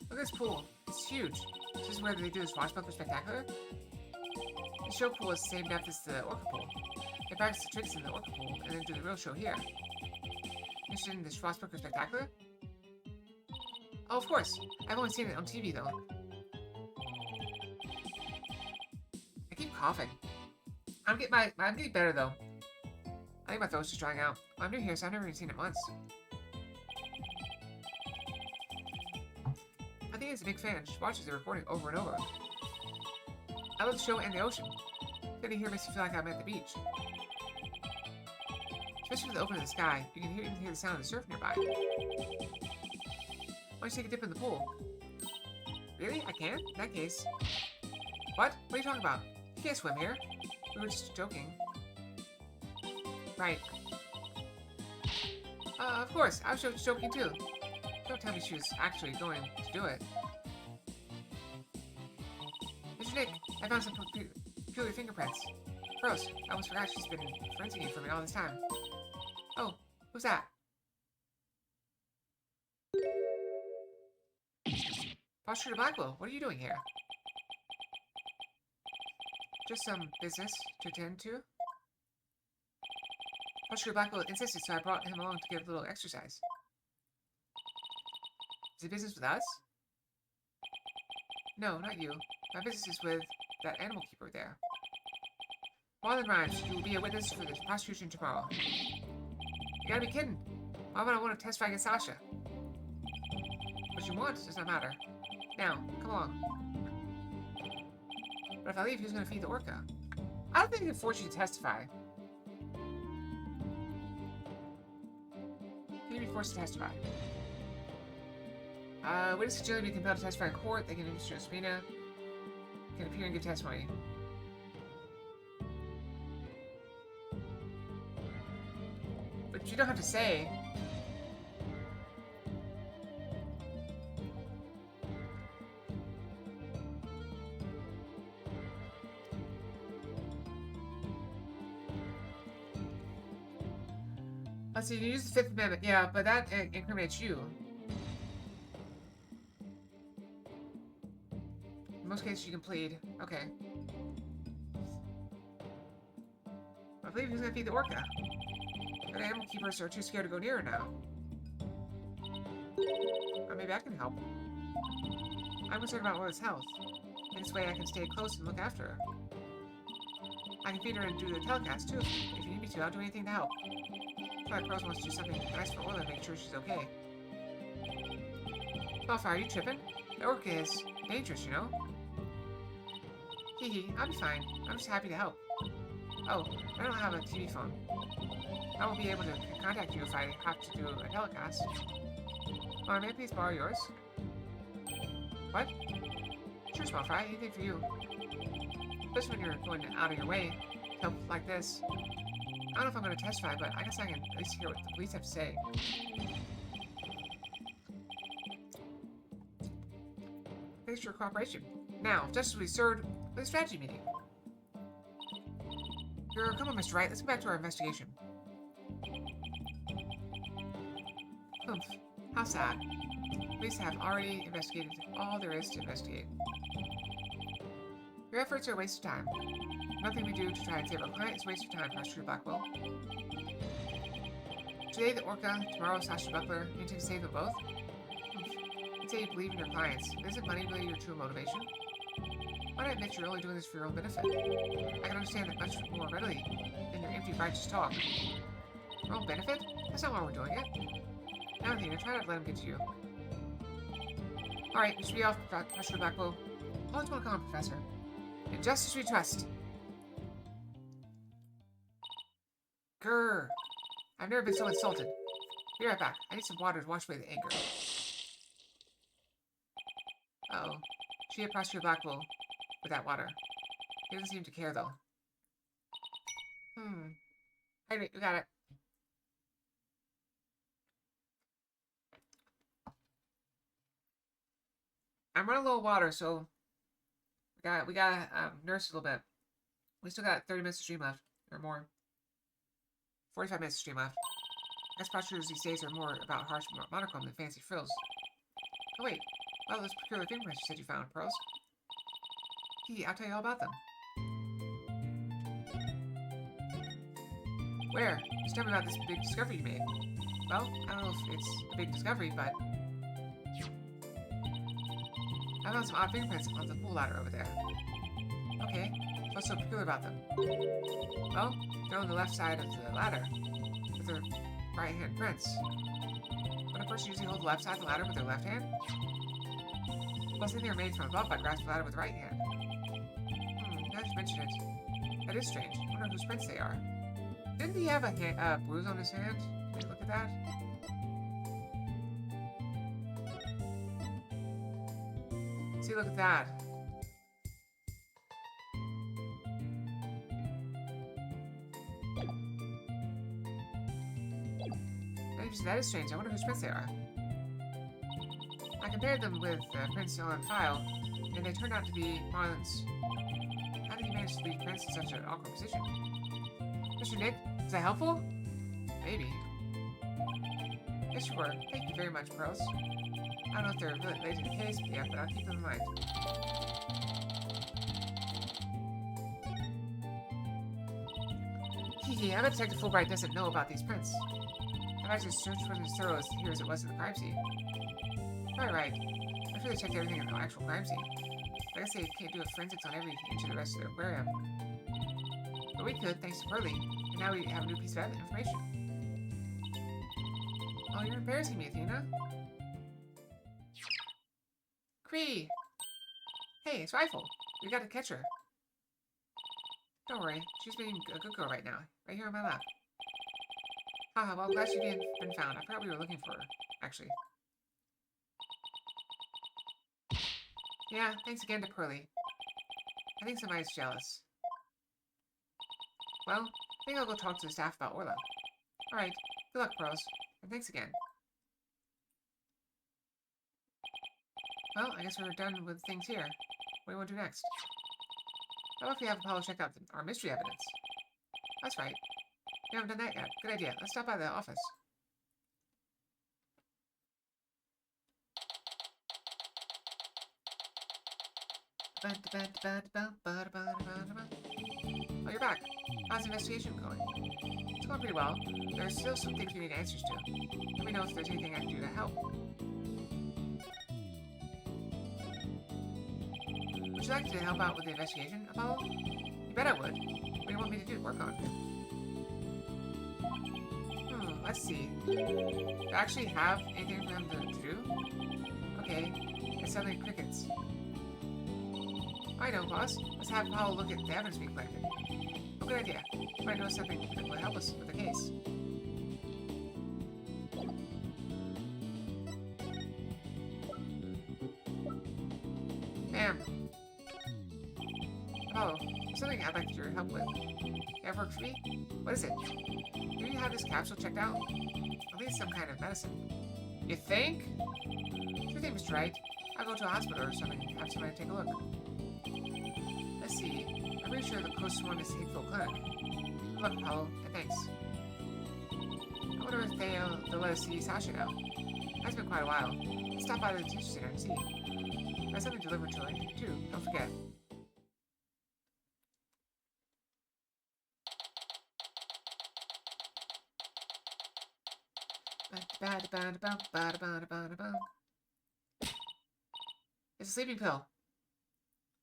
Speaker 1: Look at this pool. It's huge. This is where they do the Swashbuckler Spectacular. The show pool is the same depth as the orca pool. They practice the tricks in the orca pool and then do the real show here. Interested in the Swashbuckler Spectacular? Oh, of course. I've only seen it on TV, though. I keep coughing. I'm getting better though. I think my throat's just drying out. I'm new here, so I've never even seen it once. I think he's a big fan. She watches the recording over and over. I love the show and the ocean. Sitting here makes me feel like I'm at the beach. Especially with the open of the sky, you can even hear the sound of the surf nearby. Why don't you take a dip in the pool? Really? I can? In that case. What? What are you talking about? You can't swim here. We were just joking. Right. Of course. I was just joking too. Don't tell me she was actually going to do it. Mr. Nick, I found some peculiar fingerprints. Gross. I almost forgot she's been renting you for me all this time. Oh, who's that? Prosecutor Blackwell, what are you doing here? Just some business to attend to. Prosecutor Blackwell insisted, so I brought him along to get a little exercise. Is it business with us? No, not you. My business is with that animal keeper there. Marlon Rhymes, you will be a witness for the prosecution tomorrow. You gotta be kidding. Why would I want to testify against Sasha? What you want does not matter. Now, come along. But if I leave, who's gonna feed the orca? I don't think they can force you to testify. You can be forced to testify. Witnesses can generally be compelled to testify in court. They can issue a subpoena. Can appear and give testimony. But you don't have to say. Let's see, you use the Fifth Amendment. Yeah, but that incriminates you. In most cases, you can plead. Okay. I believe he's gonna feed the orca. But animal keepers are too scared to go near her now. Or maybe I can help. I'm concerned about Laura's health. In this way, I can stay close and look after her. I can feed her and do the telecast, too. If you need me to, I'll do anything to help. Probably Pros wants to do something nice for Orla to make sure she's okay. Bellfire, are you tripping? The orca is dangerous, you know? Hee hee, I'll be fine. I'm just happy to help. Oh, I don't have a TV phone. I won't be able to contact you if I have to do a telecast. May I please borrow yours? What? Sure, Small Fry, anything for you. Especially when you're going out of your way to help like this. I don't know if I'm going to testify, but I guess I can at least hear what the police have to say. Thanks for your cooperation. Now, justice will be served with a strategy meeting. Come on, Mr. Wright. Let's get back to our investigation. Humph. How sad. Police have already investigated all there is to investigate. Your efforts are a waste of time. Nothing we do to try and save our client is a waste of time, Prosecutor Blackwell. Today, the Orca, tomorrow, Sasha Buckler. You intend to save them both? You say you believe in your clients. Isn't money really your true motivation? Why not admit you're only doing this for your own benefit? I can understand that much more readily than your empty, righteous talk. Your own benefit? That's not why we're doing it. Now, Athena, try not to let him get to you. Alright, we should be off, Prosecutor Blackwell. Always want to call him Professor. In justice we trust. Grrr. I've never been so insulted. Be right back. I need some water to wash away the anger. Uh-oh. She hit Prosecutor Blackwell with that water. He doesn't seem to care, though. Hey, we got it. I'm running low of water, so we gotta nurse a little bit. We still got 30 minutes of stream left, or more. 45 minutes of stream left. I guess prosecutors these days are more about harsh monochrome than fancy frills. Oh wait, well, those peculiar fingerprints you said you found, Pearls. I'll tell you all about them. Where? Just tell me about this big discovery you made. Well, I don't know if it's a big discovery, but I found some odd fingerprints on the pool ladder over there. Okay, what's so peculiar about them? Well, they're on the left side of the ladder, with their right-hand prints. Would a person usually hold the left side of the ladder with their left hand? Well, I think they were made from above by grasping the ladder with the right hand. Now that you mention it, that is strange. I wonder whose prints they are. Didn't he have a bruise on his hand? Can you look at that? See, look at that. That is strange. I wonder whose prints they are. I compared them with prints on file, and they turned out to be Marlon's. How did he manage to leave prints in such an awkward position? Mr. Nick, is that helpful? Maybe. Yes, you were. Thank you very much, Pearls. I don't know if they're really related to the case yet, but I'll keep them in mind. Hehe, I bet Detective Fulbright doesn't know about these prints. I imagine his search wasn't as thorough here as it was at the crime scene. Probably right. I'm sure they checked everything at the actual crime scene. I guess they can't do a forensics on every inch of the rest of the aquarium. But we could, thanks to Pearly, and now we have a new piece of information. Oh, you're embarrassing me, Athena. Cree! Hey, it's Rifle. We gotta catch her. Don't worry, she's being a good girl right now, right here on my lap. Haha, well, I'm glad she's been found. I forgot we were looking for her, actually. Yeah, thanks again to Pearly. I think somebody's jealous. Well, I think I'll go talk to the staff about Orla. Alright, good luck, Pearls. And thanks again. Well, I guess we're done with things here. What do you want to do next? How about if we have Apollo check out our mystery evidence? That's right. We haven't done that yet. Good idea. Let's stop by the office. Oh, you're back. How's the investigation going? It's going pretty well. There's still some things we need answers to. Let me know if there's anything I can do to help. Would you like to help out with the investigation, Apollo? You bet I would. What do you want me to do? Work on? Let's see. Do I actually have anything for them to do? Okay. It's suddenly crickets. I know, boss. Let's have Apollo look at the evidence we collected. Oh, good idea. Might know something that will help us with the case. Ma'am. Apollo, there's something I'd like your help with. You have work for me? What is it? Do you have this capsule checked out? I think it's some kind of medicine. You think? Sure thing, Mr. Wright. I'll go to a hospital or something and have somebody take a look. Let's see. I'm pretty sure the closest one is Hateful Clinic. Good luck, Apollo, and thanks. I wonder if they'll let us see Sasha now. That's been quite a while. Let's stop by the teacher center and see. There's something delivered to her, too. Don't forget. It's a sleeping pill.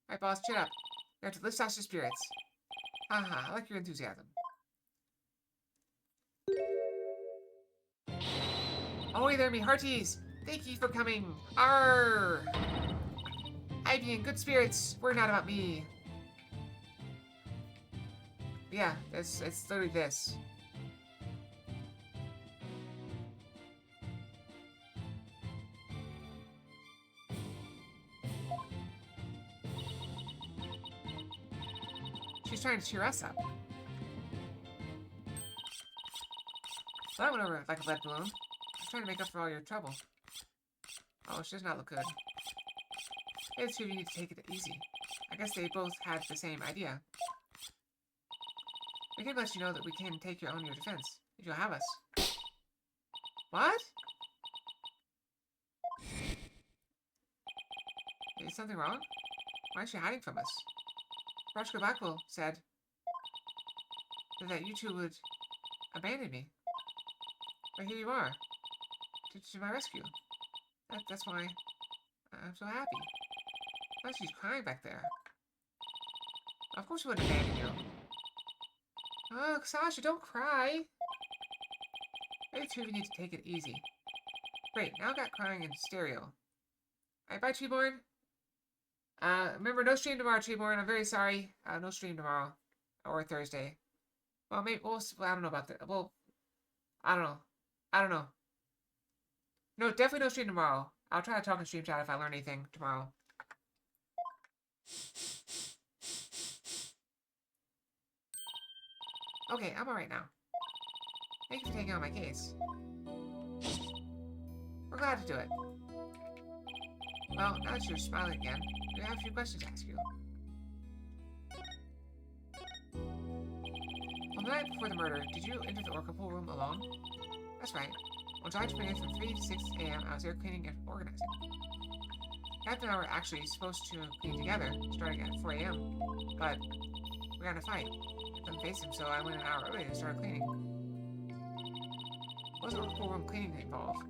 Speaker 1: Alright, boss, chin up. You have to lift Sasha's spirits. Haha, I like your enthusiasm. Oh, hey there, me hearties! Thank you for coming! Arr! I be in good spirits. Worry not about me. Yeah, it's literally this. She's trying to cheer us up. Well, that went over like a lead balloon. She's trying to make up for all your trouble. Oh, she does not look good. Hey, the two of you need to take it easy. I guess they both had the same idea. We can let you know that we can take your own your defense, if you'll have us. What? Is something wrong? Why is she hiding from us? Rajka Blackwell said that you two would abandon me. But here you are, to my rescue. That's why I'm so happy. Oh, she's crying back there. Of course she wouldn't abandon you. Oh, Sasha, don't cry. Maybe two of you need to take it easy. Great, now I got crying in stereo. Alright, bye, Treeborn. Remember, no stream tomorrow, Treeborn. I'm very sorry. No stream tomorrow. Or Thursday. Well, maybe, well, I don't know about that. Well, I don't know. I don't know. No, definitely no stream tomorrow. I'll try to talk in stream chat if I learn anything tomorrow. Okay, I'm alright now. Thank you for taking on my case. We're glad to do it. Well, now that you're smiling again, we have a few questions to ask you. On the night before the murder, did you enter the Orca pool room alone? That's right. On July 20th from 3 to 6 a.m., I was there cleaning and organizing. Captain and I were actually supposed to clean together, starting at 4 a.m., but we got in a fight. I couldn't face him, so I went an hour early and started cleaning. What was the Orca pool room cleaning involved?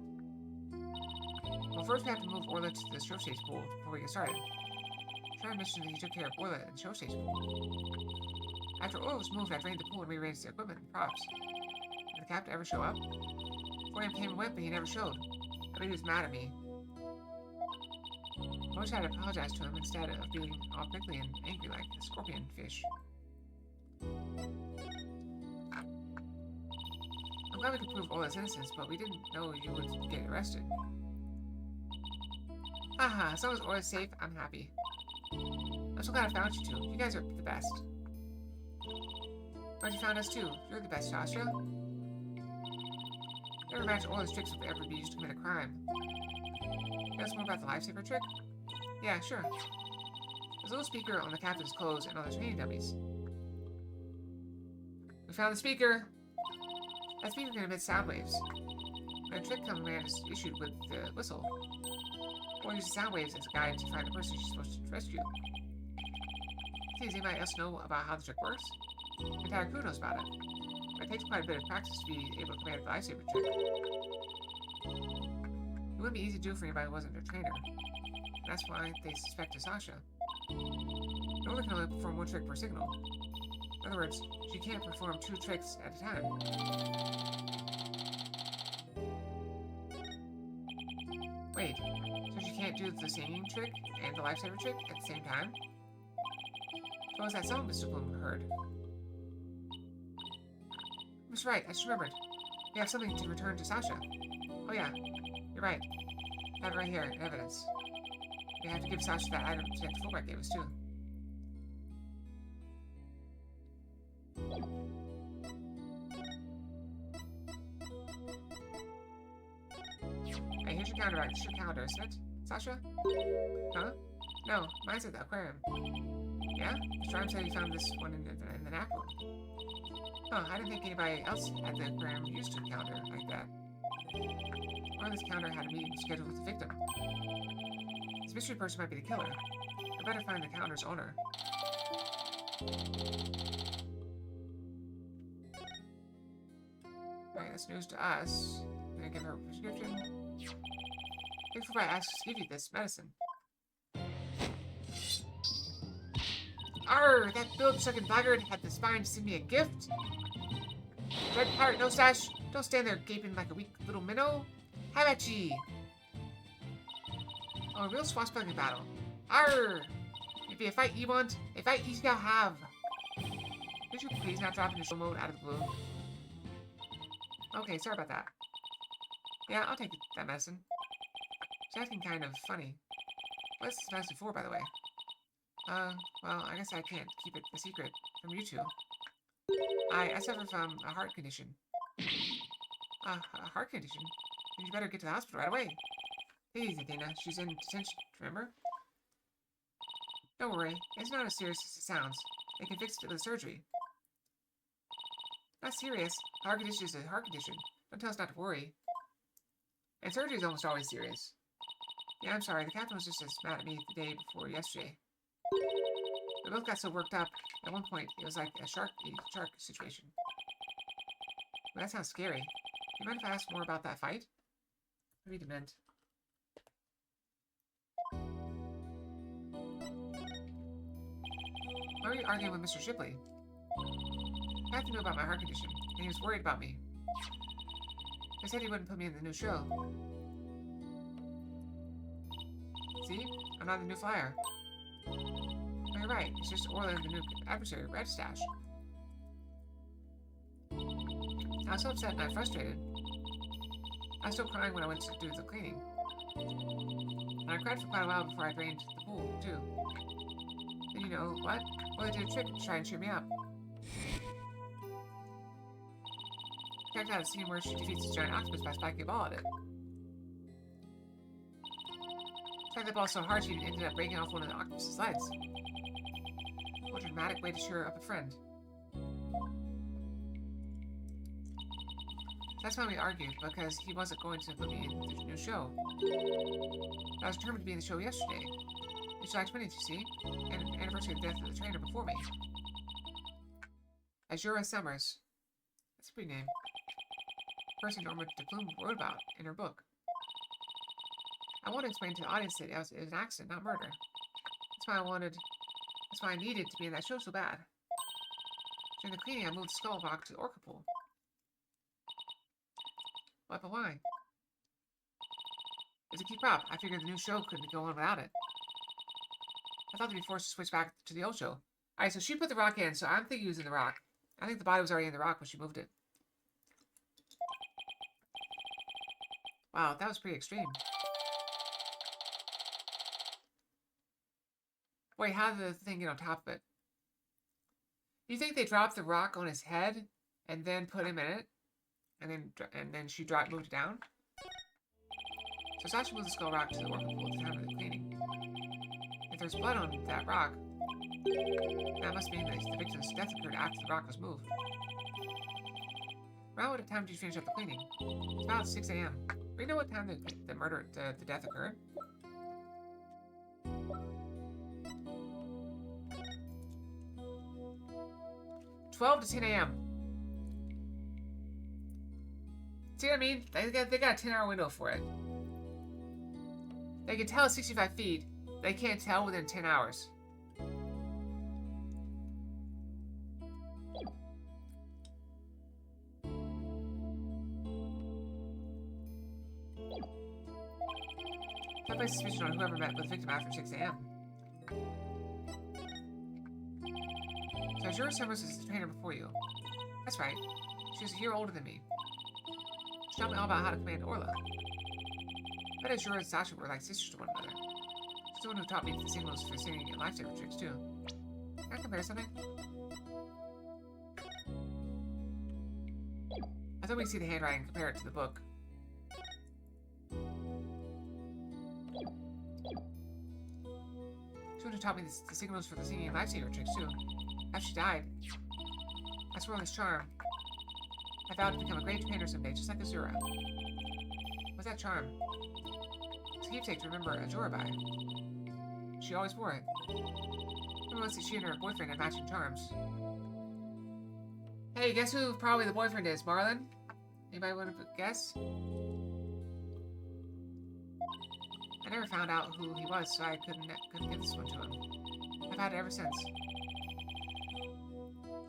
Speaker 1: Well, first we have to move Orla to the show stage pool before we get started. Sharon mentioned that he took care of Orla in the show stage pool. After Orla was moved, I drained the pool and rearranged the equipment and props. Did the captain ever show up? 4 a.m. came and went, but he never showed. I bet he was mad at me. I wish I had apologized to him instead of being all prickly and angry like a scorpion fish. I'm glad we could prove Orla's innocence, but we didn't know you would get arrested. Haha, as long as Orla's safe, I'm happy. I'm so glad I found you two. You guys are the best. Glad you found us too. You're the best, Sasha. Never match Orla's tricks would ever be used to commit a crime. Tell us more about the lifesaver trick? Yeah, sure. There's a little speaker on the captain's clothes and on the training dummies. We found the speaker! That speaker can emit sound waves. When a trick command is issued with the whistle, or uses sound waves as a guide to find the person she's supposed to rescue. Does anybody else know about how the trick works? The entire crew knows about it. But it takes quite a bit of practice to be able to command the lifesaver trick. It wouldn't be easy to do for anybody who wasn't a trainer. That's why they suspected Sasha. Norla can only perform one trick per signal. In other words, she can't perform 2 tricks at a time. Wait, so she can't do the singing trick and the lifesaver trick at the same time? What was that song Mr. Bloom heard? That's right, I just remembered. We have something to return to Sasha. Oh yeah, you're right. I have it right here, in evidence. We have to give Sasha that item Detective Fulbright gave us, too. Hey, here's your calendar back. This is your calendar, isn't it, Sasha? Huh? No, mine's at the aquarium. Yeah? Strime said he found this one in the nap room. Huh, I didn't think anybody else at the aquarium used a calendar like that. Or this calendar had a meeting scheduled with the victim. This mystery person might be the killer. I better find the calendar's owner. Alright, that's news to us. Gonna give her a prescription. Thanks for asking to give you this medicine. Arr! That bilge-sucking blackguard had the spine to send me a gift? Red Pirate No Stash, don't stand there gaping like a weak little minnow. Have at ye! Oh, a real swashbuckling battle. Arr! If be a fight you want, a fight you shall have. Could you please not drop into show mode out of the blue? Okay, sorry about that. Yeah, I'll take that medicine. She's acting kind of funny. What's this medicine for, by the way? Well, I guess I can't keep it a secret from you two. I suffer from a heart condition. A heart condition? Then you better get to the hospital right away. Take it easy, Dana. She's in detention, remember? Don't worry. It's not as serious as it sounds. They can fix it with surgery. Not serious. A heart condition is a heart condition. Don't tell us not to worry. And surgery is almost always serious. Yeah, I'm sorry. The captain was just as mad at me the day before yesterday. We both got so worked up. At one point, it was like a shark situation. Well, that sounds scary. Do you mind if I ask more about that fight? What do you meant? Why were you arguing with Mr. Shipley? Captain knew about my heart condition, and he was worried about me. He said he wouldn't put me in the new show. See? I'm not the new flyer. Oh, you're right. It's just Orland, the new adversary, Red Stash. I was so upset and frustrated. I was still crying when I went to do the cleaning. And I cried for quite a while before I drained the pool, too. And you know what? Well, they did a trick to try and cheer me up. Checked out a scene where she defeats a giant octopus by spiking a ball at it. Struck the ball so hard she ended up breaking off one of the octopus's legs. What a dramatic way to cheer up a friend. That's why we argued, because he wasn't going to put me in the new show. I was determined to be in the show yesterday. It's July 20th, you see, and the anniversary of the death of the trainer before me. Azura Summers. That's a pretty name. Person Norma DePlume wrote about in her book. I want to explain to the audience that it was an accident, not murder. That's why I needed to be in that show so bad. During the cleaning, I moved the skull rock to the orca pool. What, but why? It's a key prop. I figured the new show couldn't go on without it. I thought they'd be forced to switch back to the old show. Alright, so she put the rock in, so I'm thinking it was in the rock. I think the body was already in the rock when she moved it. Wow, that was pretty extreme. Wait, how did the thing get on top of it? Do you think they dropped the rock on his head and then put him in it? And then she moved it down? So Sasha moved the skull rock to the orca pool at the time of the cleaning. If there's blood on that rock, that must mean that the victim's death occurred after the rock was moved. Around what time did you finish up the cleaning? It's about 6 a.m. Do you know what time the death occurred? "12 to 10 a.m. See what I mean? They got a 10-hour window for it. They can tell it's 65 feet. They can't tell within 10 hours. I place suspicion on whoever met with the victim after 6 a.m. So Azura Summers is the trainer before you. That's right. She was a year older than me. She taught me all about how to command Orla. I bet Azura and Sasha were like sisters to one another. She's the one who taught me the signals for singing and lifesaver tricks, too. Can I compare something? I thought we'd see the handwriting and compare it to the book. She's the one who taught me the signals for the singing and lifesaver tricks, too. After she died, I swore on this charm. I vowed to become a great trainer someday, just like Azura. What's that charm? It's a keepsake to remember Azura by. She always wore it. Everyone wants to she and her boyfriend had matching charms. Hey, guess who probably the boyfriend is, Marlon? Anybody want to guess? I never found out who he was, so I couldn't give this one to him. I've had it ever since.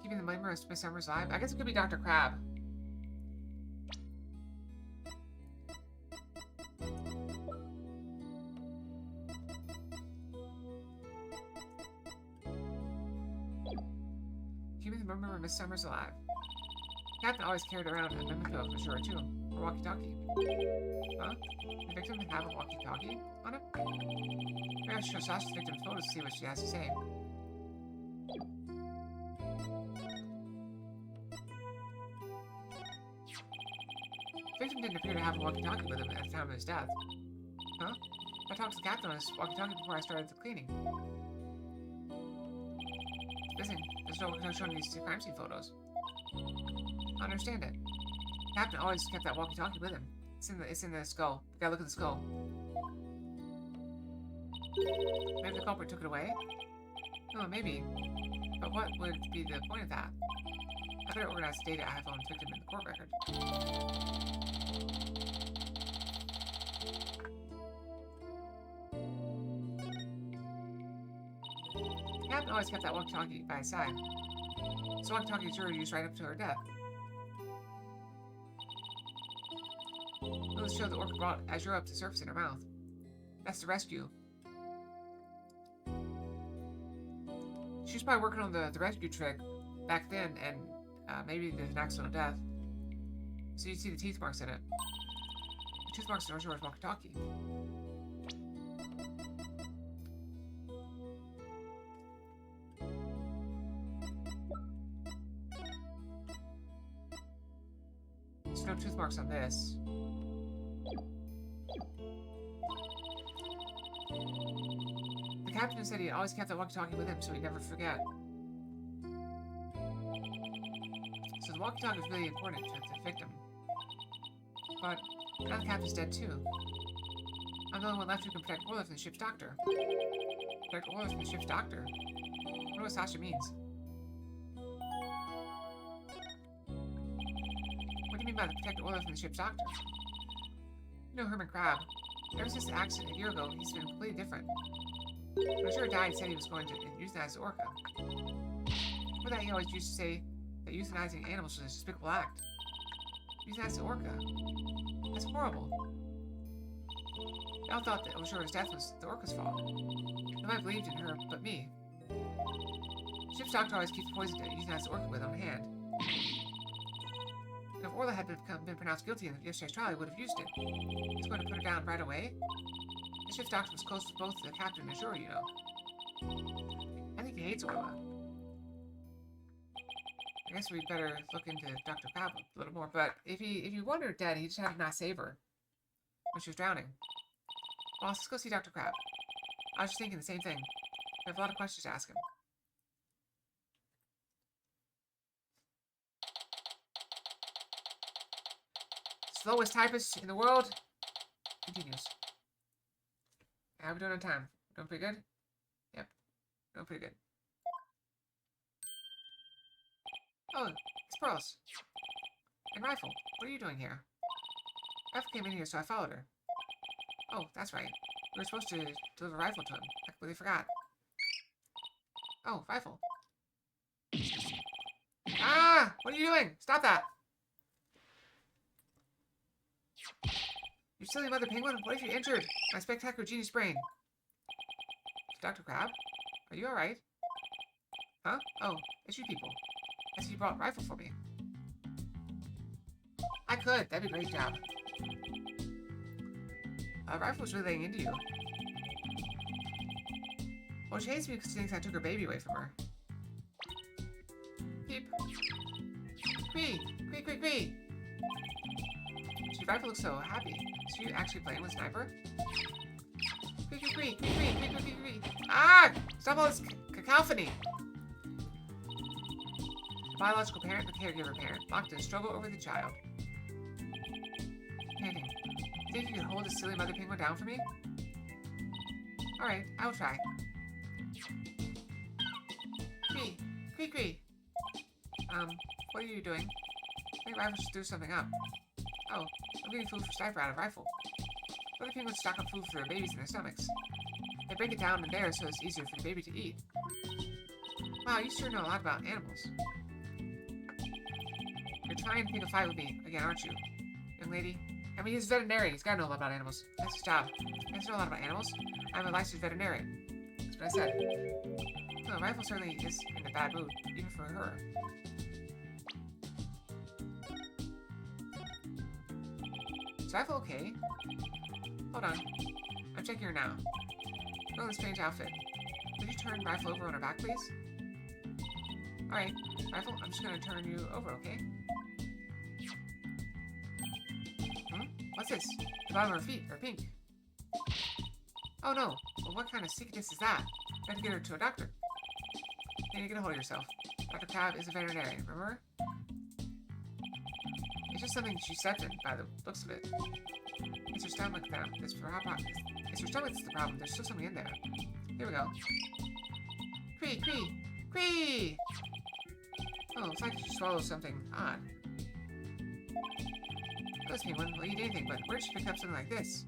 Speaker 1: Keeping the memory of Miss Summers alive? I guess it could be Dr. Crab. Keeping the memory of Miss Summers alive. Captain always carried around a memento for sure, too. Or walkie-talkie. Huh? The victim didn't have a walkie-talkie on it? Maybe I should show Sasha the victim's photos to see what she has to say. The victim didn't appear to have a walkie-talkie with him at the time of his death. Huh? I talked to the captain on his walkie-talkie before I started the cleaning. It's missing. There's no showing these crime scene photos. I understand it. The captain always kept that walkie-talkie with him. It's in the skull. We gotta look at the skull. Maybe the culprit took it away? Oh, maybe. But what would be the point of that? I better organize the data I have on the victim in the court record. Captain always kept that walkie-talkie by his side. So walkie-talkie Azure used right up to her death. Those show the orca brought Azure up to the surface in her mouth. That's the rescue. She was probably working on the rescue trick back then, and maybe there's an accidental death. So you see the teeth marks in it. The tooth marks in Azure's walkie-talkie. There's no tooth marks on this. The captain said he always kept that walkie-talkie with him so he'd never forget. So the walkie-talkie was really important to the victim. But now the captain's dead too. I'm the only one left who can protect Orla from the ship's doctor. Protect Orla from the ship's doctor? I wonder what Sasha means. What do you mean by protect Orla from the ship's doctor? You know Herman Crab. Ever since the accident a year ago, he's been completely different. When Azure died, he said he was going to euthanize the orca. For that, he always used to say that euthanizing animals was a despicable act. Euthanize the orca? That's horrible. They all thought that Azure's death was the orca's fault. Nobody believed in her but me. The ship's doctor always keeps poison to euthanize the orca with on hand. And if Orla had been pronounced guilty in yesterday's trial, he would have used it. He's going to put her down right away. The ship's doctor was close with both the captain and Azure, you know. I think he hates Orla. I guess we'd better look into Dr. Crab a little more, but if he wanted her dead, he just had to not save her when she was drowning. Well, let's go see Dr. Crab. I was just thinking the same thing. I have a lot of questions to ask him. Slowest typist in the world. Continues. How are we doing on time? Doing pretty good? Yep. Doing pretty good. Oh, it's Pearls. And Rifle, what are you doing here? Rifle came in here, so I followed her. Oh, that's right. We were supposed to deliver Rifle to him. I completely forgot. Oh, Rifle. Ah! What are you doing? Stop that! You silly mother penguin, what if you injured my spectacular genius brain? Dr. Crab? Are you alright? Huh? Oh, it's you people. I see you brought Rifle for me. I could. That'd be a great job. Rifle was really laying into you. Well, she hates me because she thinks I took her baby away from her. Peep. Quee! Quee, quee, quee! Gee, Rifle looks so happy. Is she actually playing with Sniper? Quee, quee, quee, quee, quee, quee, quee, quee, quee. Ah! Stop all this cacophony! The biological parent and the caregiver parent locked in a struggle over the child. Panting. Think you could hold this silly mother penguin down for me? Alright, I will try. Quee! Quee, quee! What are you doing? I think Rifle should do something up. Oh, I'm getting food for Sniper out of Rifle. Other penguins stock on food for their babies in their stomachs. They break it down in there so it's easier for the baby to eat. Wow, you sure know a lot about animals. You're trying to pick a fight with me again, aren't you, young lady? I mean, he's a veterinarian. He's got to know a lot about animals. That's his job. He has to know a lot about animals. I'm a licensed veterinarian. That's what I said. No, Rifle certainly is in a bad mood, even for her. Is Rifle okay? Hold on. I'm checking her now. Oh, the strange outfit. Could you turn Rifle over on her back, please? Alright, Rifle, I'm just gonna turn you over, okay? What's this? The bottom of her feet are pink. Oh no. Well, what kind of sickness is that? You have to get her to a doctor. You need to get a hold of yourself. Dr. Crab is a veterinarian, remember? It's just something she stepped in, by the looks of it. It's her stomach now. It's her stomach that's the problem. There's still something in there. Here we go. Cree! Cree! Cree! Oh, it's like she swallowed something odd. This penguin will eat anything, but where'd she pick up something like this?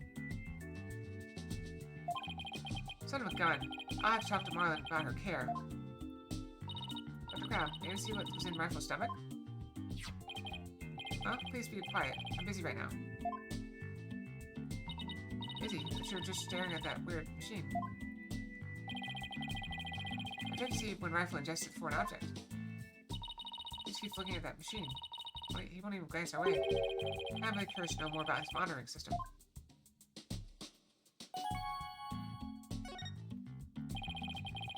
Speaker 1: Son of a gun. I'll have to talk to Marlon about her care. Dr. Crab, may I see what was in Rifle's stomach? Huh? Please be quiet. I'm busy right now. Busy? But you're just staring at that weird machine. I checked to see when Rifle ingested a foreign object. He just keeps looking at that machine. Wait, he won't even glance our way. I'm really curious to know more about his monitoring system.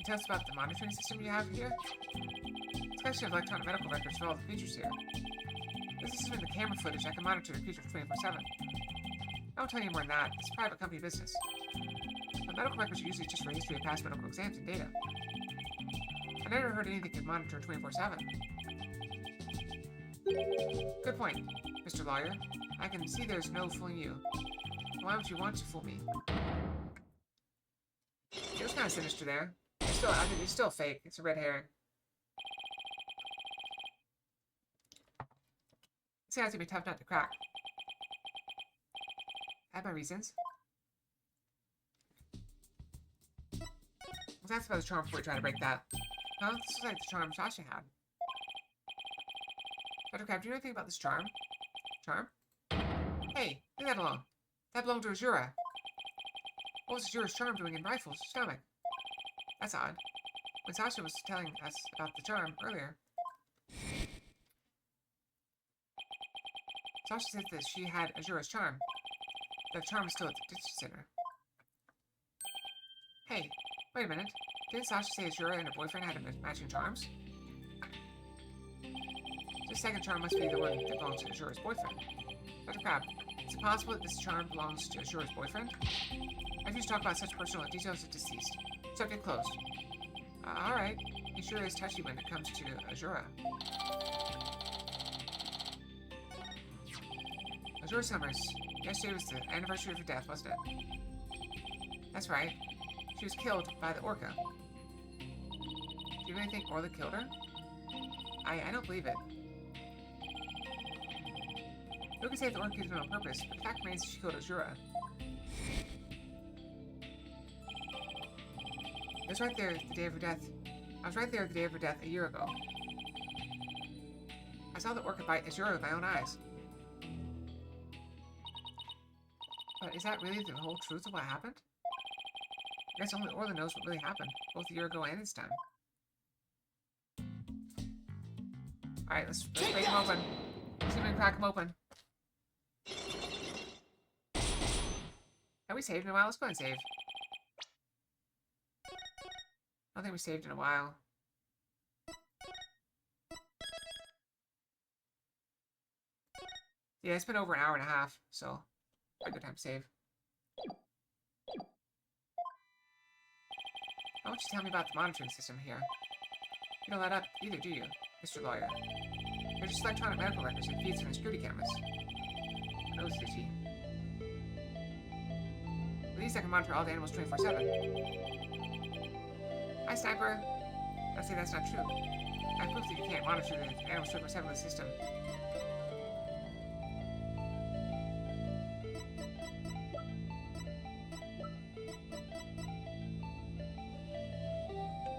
Speaker 1: Can you tell us about the monitoring system you have here? It's a collection of electronic medical records for all the creatures here. This is from the camera footage. I can monitor the creatures 24/7. I won't tell you more than that. It's private company business. But medical records are usually just for history of past medical exams and data. I never heard anything could monitor 24/7. Good point, Mr. Lawyer. I can see there's no fooling you. Why would you want to fool me? It was kind of sinister there. I think it's still fake. It's a red herring. This guy's gonna be a tough nut to crack. I have my reasons. Let's ask about the charm before we try to break that. Huh? This is like the charm Sasha had. Dr. Crab, do you know anything about this charm? Charm? Hey, leave that alone. That belonged to Azura. What was Azura's charm doing in Rifle's stomach? That's odd. When Sasha was telling us about the charm earlier, Sasha said that she had Azura's charm. The charm is still at the Ditch Center. Hey, wait a minute. Didn't Sasha say Azura and her boyfriend had matching charms? This second charm must be the one that belongs to Azura's boyfriend. Dr. Crab, is it possible that this charm belongs to Azura's boyfriend? I refuse to talk about such personal details of deceased. Subject closed. Alright. He sure is touchy when it comes to Azura. Azura Summers. Yesterday was the anniversary of her death, wasn't it? That's right. She was killed by the Orca. Do you really think Orla killed her? I don't believe it. Who can say the Orca did it on purpose, but the fact remains she killed Azura. I was right there the day of her death. I was right there the day of her death a year ago. I saw the Orca bite Azura with my own eyes. But is that really the whole truth of what happened? I guess only Orla knows what really happened, both a year ago and this time. Alright, let's break him open. See if we can crack him open. Have we saved in a while? Let's go ahead and save. I don't think we saved in a while. Yeah, it's been over an hour and a half, so a good time to save. Why don't you tell me about the monitoring system here? You don't let up either, do you, Mr. Lawyer? They're just electronic medical records and feeds from the security cameras. Nose itchy. At least I can monitor all the animals 24/7. Hi, Sniper. I'd say that's not true. I have proof that you can't monitor the animals 24/7 with the system.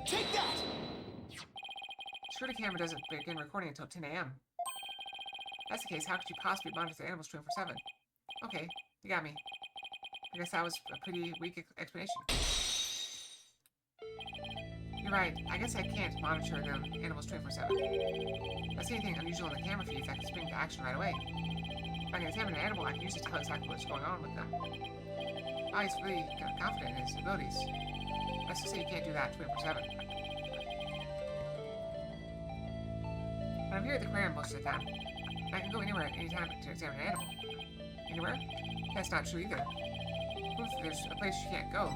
Speaker 2: Take that!
Speaker 1: Security camera doesn't begin recording until 10 a.m. That's the case, how could you possibly monitor the animals 24/7? Okay, you got me. I guess that was a pretty weak explanation. You're right, I guess I can't monitor the animals 24/7. If I see anything unusual in the camera feeds, I can spring to action right away. If I can examine an animal, I can usually tell exactly what's going on with them. Oh, he's really confident in his abilities. Let's just say you can't do that 24/7. But I'm here at the aquarium most of the time. And I can go anywhere at any time to examine an animal. Anywhere? That's not true either. Proof that there's a place you can't go.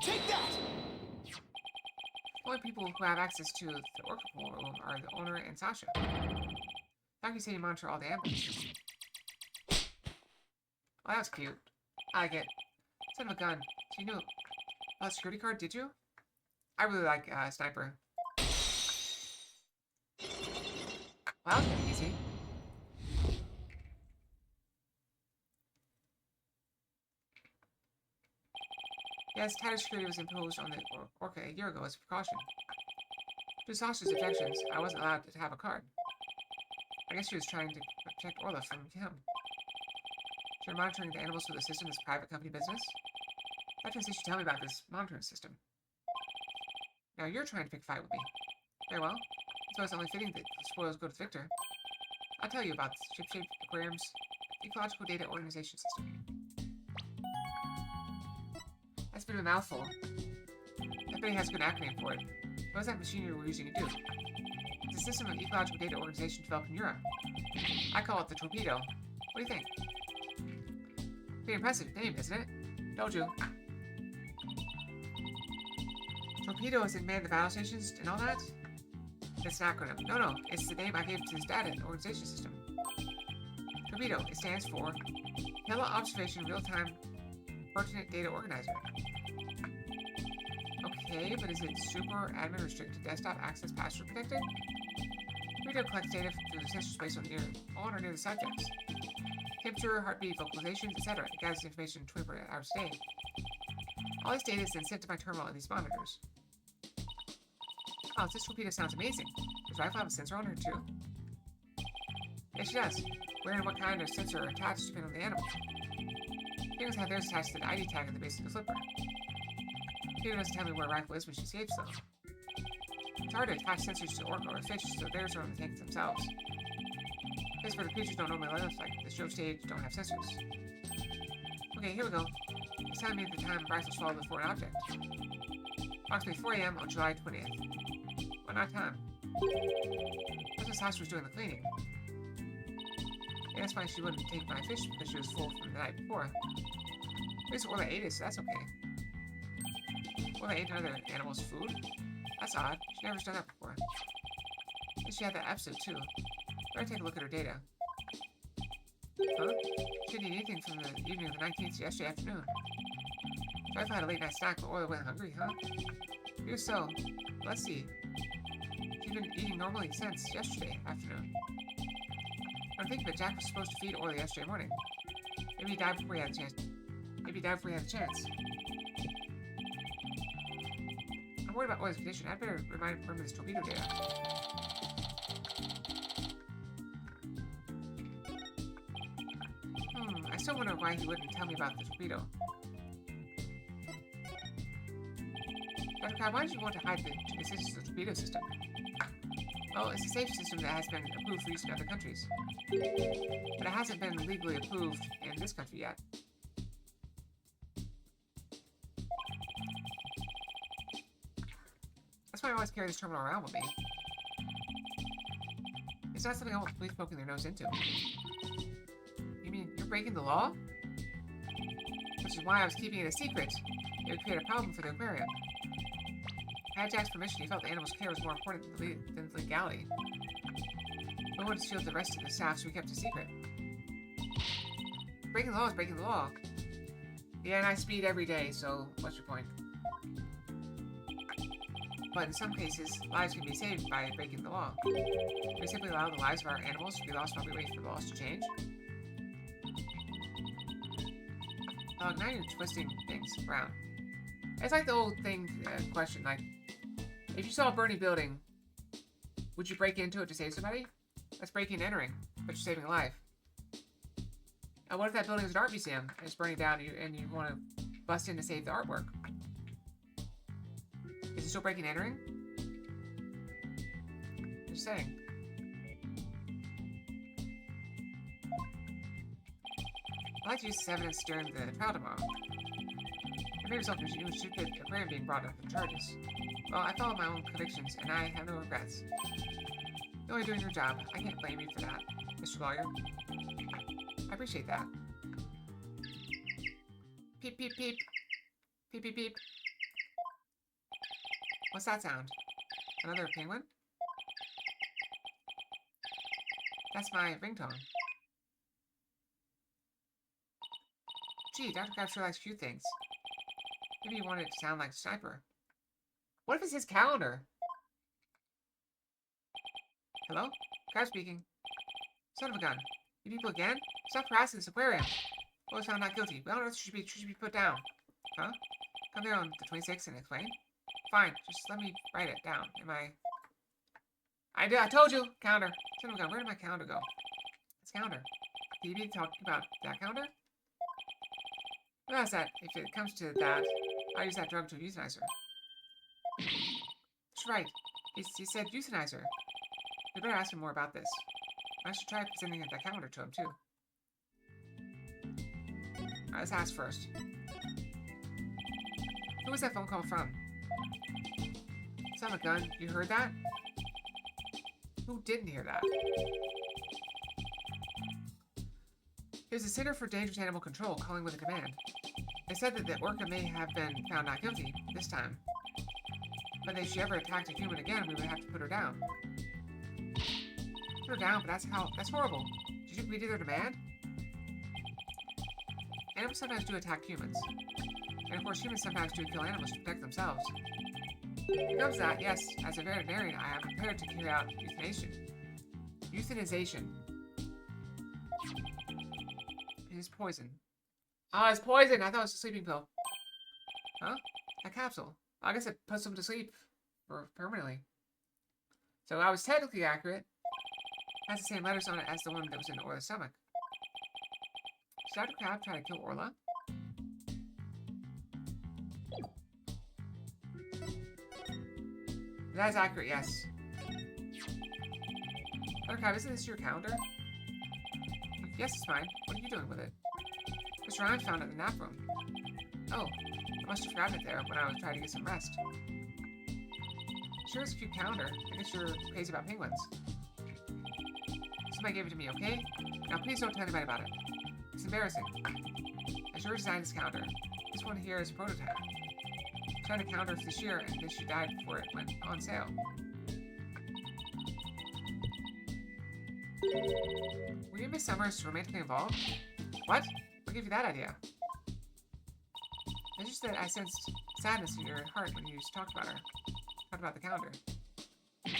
Speaker 2: Take that!
Speaker 1: The only people who have access to the Orca pool room are the owner and Sasha. How can you say you monitor all the animals? Oh, that was cute. I like it. Son of a gun. So you knew about the security card, did you? I really like Sniper. Well, that was pretty easy. Yes, tighter security was imposed on the orca a year ago as a precaution. Due to Sasha's objections, I wasn't allowed to have a card. I guess she was trying to protect Orla from him. So you're monitoring the animals for the system as private company business? That means you should tell me about this monitoring system. Now you're trying to pick a fight with me. Very well. So it's only fitting that the spoils go to the victor. I'll tell you about the Ship-Shape Aquarium's Ecological Data Organization System. That's a bit of a mouthful. Everybody has a good acronym for it. What does that machinery we're using to do? It's a system of ecological data organization developed in Europe. I call it the Torpedo. What do you think? Pretty impressive name, isn't it? Told you. Torpedo is in man the battle stations and all that? It's an acronym. No, it's the name I gave to this data organization system. Torpedo, it stands for Teleobservation Real-Time Pertinent Data Organizer. Okay, but is it super admin restricted desktop access password protected? Torpedo collects data through the sensor space on or near the subjects. Temperature, heartbeat, vocalizations, etc. It gathers information 24 hours a day. All this data is then sent to my terminal in these monitors. Oh, this torpedo sounds amazing. Does Rifle have a sensor on her too? Yes, she does. Where and what kind of sensor are attached depending on the animal. Females have theirs attached to the ID tag at the base of the flipper. Torpedo doesn't tell me where Rifle is when she escapes though. It's hard to attach sensors to orca or fish, so theirs are on the tank themselves. Place where the creatures don't normally live, like the show stage, don't have sensors. Okay, here we go. It's telling me the time Rifle swallowed before an object. Approximately 4 a.m. on July 20th. What not time? That's when Sasha was doing the cleaning. Yeah, that's why she wouldn't take my fish because she was full from the night before. At least Orla ate it, so that's okay. Orla ate another animal's food? That's odd. She never's done that before. At least she had that episode too. Better take a look at her data. Huh? She didn't eat anything from the evening of the 19th to yesterday afternoon. Rifle had a late night snack, but Orla went hungry, huh? Maybe so. Let's see. She's been eating normally since yesterday afternoon. I'm thinking that Jack was supposed to feed Orla yesterday morning. Maybe he died before he had a chance. I'm worried about Orla's condition. I'd better remind him of this torpedo data. I still wonder why he wouldn't tell me about the torpedo. Dr. Crab, why did you want to hide the existence of the torpedo system? Well, it's a safe system that has been approved for use in other countries. But it hasn't been legally approved in this country yet. That's why I always carry this terminal around with me. It's not something I want the police poking their nose into. You mean you're breaking the law? Which is why I was keeping it a secret. It would create a problem for the aquarium. I had Jack's permission. He felt the animal's care was more important than legality. No one to shield the rest of the staff, so we kept it a secret. Breaking the law is breaking the law. Yeah, and I speed every day, so what's your point? But in some cases, lives can be saved by breaking the law. We simply allow the lives of our animals to be lost while we wait for the laws to change. Now you're twisting things around. It's like the old thing question, like, if you saw a burning building, would you break into it to save somebody? That's breaking and entering, but you're saving a life. Now, what if that building is an art museum and it's burning down and you want to bust in to save the artwork? Is it still breaking and entering? Just saying. I'd like to use this evidence during the trial tomorrow. It may result in a stupid aquarium being brought up for charges. Well, I follow my own convictions, and I have no regrets. You're only doing your job. I can't blame you for that, Mr. Lawyer. I appreciate that. Peep, peep, peep. Peep, peep, peep. What's that sound? Another penguin? That's my ringtone. Gee, Dr. Crab sure likes cute things. Maybe you want it to sound like Sniper. What if it's his calendar? Hello? Crab speaking. Son of a gun. You people again? Stop harassing this aquarium. Boys found not guilty. Well, on earth should be put down. Huh? Come there on the 26th and explain. Fine, just let me write it down. I told you! Counter. Son of a gun, where did my calendar go? It's counter. Do you need to talk about that counter? Well, that's that. If it comes to that, I'll use that drug to euthanize her. That's right. He said euthanize her. We better ask him more about this. I should try presenting that calendar to him, too. Alright, let's ask first. Who was that phone call from? Son of a gun, you heard that? Who didn't hear that? It was the Center for Dangerous Animal Control calling with a command. They said that the orca may have been found not guilty this time. But if she ever attacked a human again, we would have to put her down. Put her down, but that's horrible. Did you agree to their demand? Animals sometimes do attack humans. And of course, humans sometimes do kill animals to protect themselves. When it comes to that, yes, as a veterinarian, I am prepared to carry out euthanization. It is poison. Oh, it's poison! I thought it was a sleeping pill. Huh? A capsule. I guess it puts them to sleep permanently. So I was technically accurate. It has the same letters on it as the one that was in Orla's stomach. Did Dr. Crab try to kill Orla? That is accurate, yes. Dr. Crab, isn't this your calendar? Yes, it's mine. What are you doing with it? Mr. Ryan found it in the nap room. Oh, I must have forgotten it there when I was trying to get some rest. Sure is a cute calendar. I guess you're crazy about penguins. Somebody gave it to me, okay? Now please don't tell anybody about it. It's embarrassing. I sure designed this calendar. This one here is a prototype. I tried a calendar for this year, and this she died before it went on sale. Were you and Miss Summers romantically involved? What? What gave you that idea? It's just that I sensed sadness in your heart when you talked about her. Talked about the calendar. Of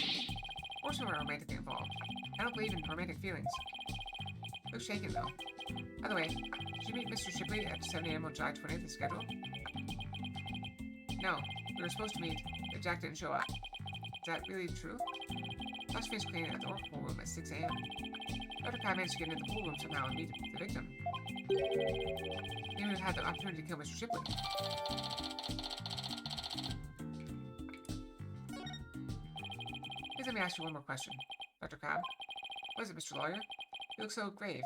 Speaker 1: course we were romantically involved. I don't believe in romantic feelings. Looks shaken, though. By the way, did you meet Mr. Shipley at 7 a.m. on July 20th as scheduled? No, we were supposed to meet, but Jack didn't show up. Is that really true? I was finished cleaning at the Oracle room at 6 a.m. Dr. Kai managed to get into the pool room somehow and meet the victim. He would have had the opportunity to kill Mr. Shipley. Please let me ask you one more question, Dr. Crab. What is it, Mr. Lawyer? You look so grave.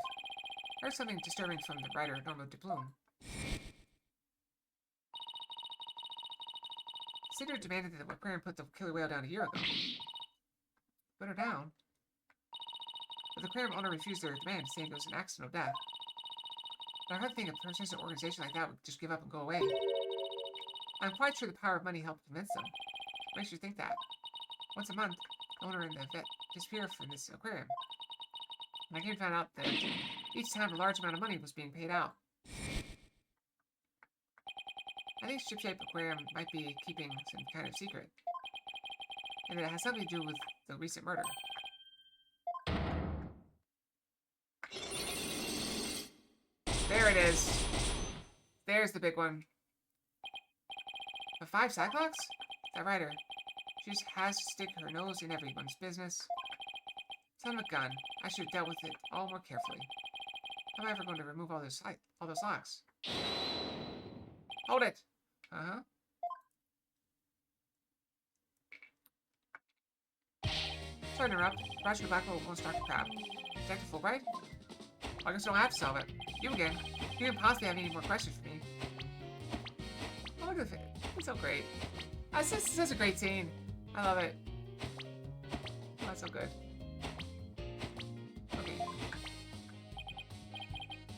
Speaker 1: I heard something disturbing from the writer, Norma DePlume. Cinder demanded that the aquarium put the killer whale down a year ago. Put her down? But the aquarium owner refused their demand, saying it was an accidental death. But I hardly think a persistent organization like that would just give up and go away. I'm quite sure the power of money helped convince them. What makes you think that? Once a month, the owner and the vet disappear from this aquarium. And I came to find out that each time a large amount of money was being paid out. I think Ship-Shape Aquarium might be keeping some kind of secret. And that it has something to do with the recent murder. There it is. There's the big one. The 5 Cyclops? That writer. She just has to stick her nose in everyone's business. Son of a gun. I should have dealt with it all more carefully. How am I ever going to remove all those locks? Hold it! Uh-huh. Sorry to interrupt. Roger Blackwell wants Dr. Crab. Detective Fulbright? I guess I don't have to solve it. You again. You didn't possibly have any more questions for me. Oh, look at the it's so great. This is such a great scene. I love it. Oh, that's so good. Okay.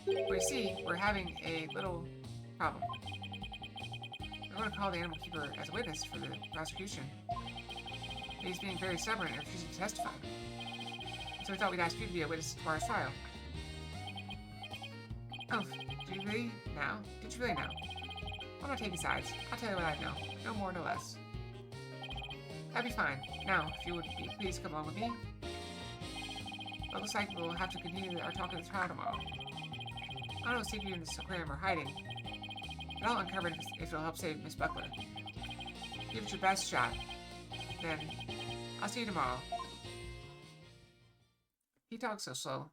Speaker 1: Well, you see, we're having a little problem. We're going to call the animal keeper as a witness for the prosecution. He's being very stubborn and refusing to testify. So we thought we'd ask you to be a witness to our trial. Oh, do you really now? Did you really know? I'm not taking sides. I'll tell you what I know. No more, no less. That'd be fine. Now, if you would please come along with me. Well, looks like we'll have to continue our talk at the trial tomorrow. I don't see if you in this aquarium are hiding. But I'll uncover it if it'll help save Miss Buckler. Give it your best shot. Then, I'll see you tomorrow. He talks so slow.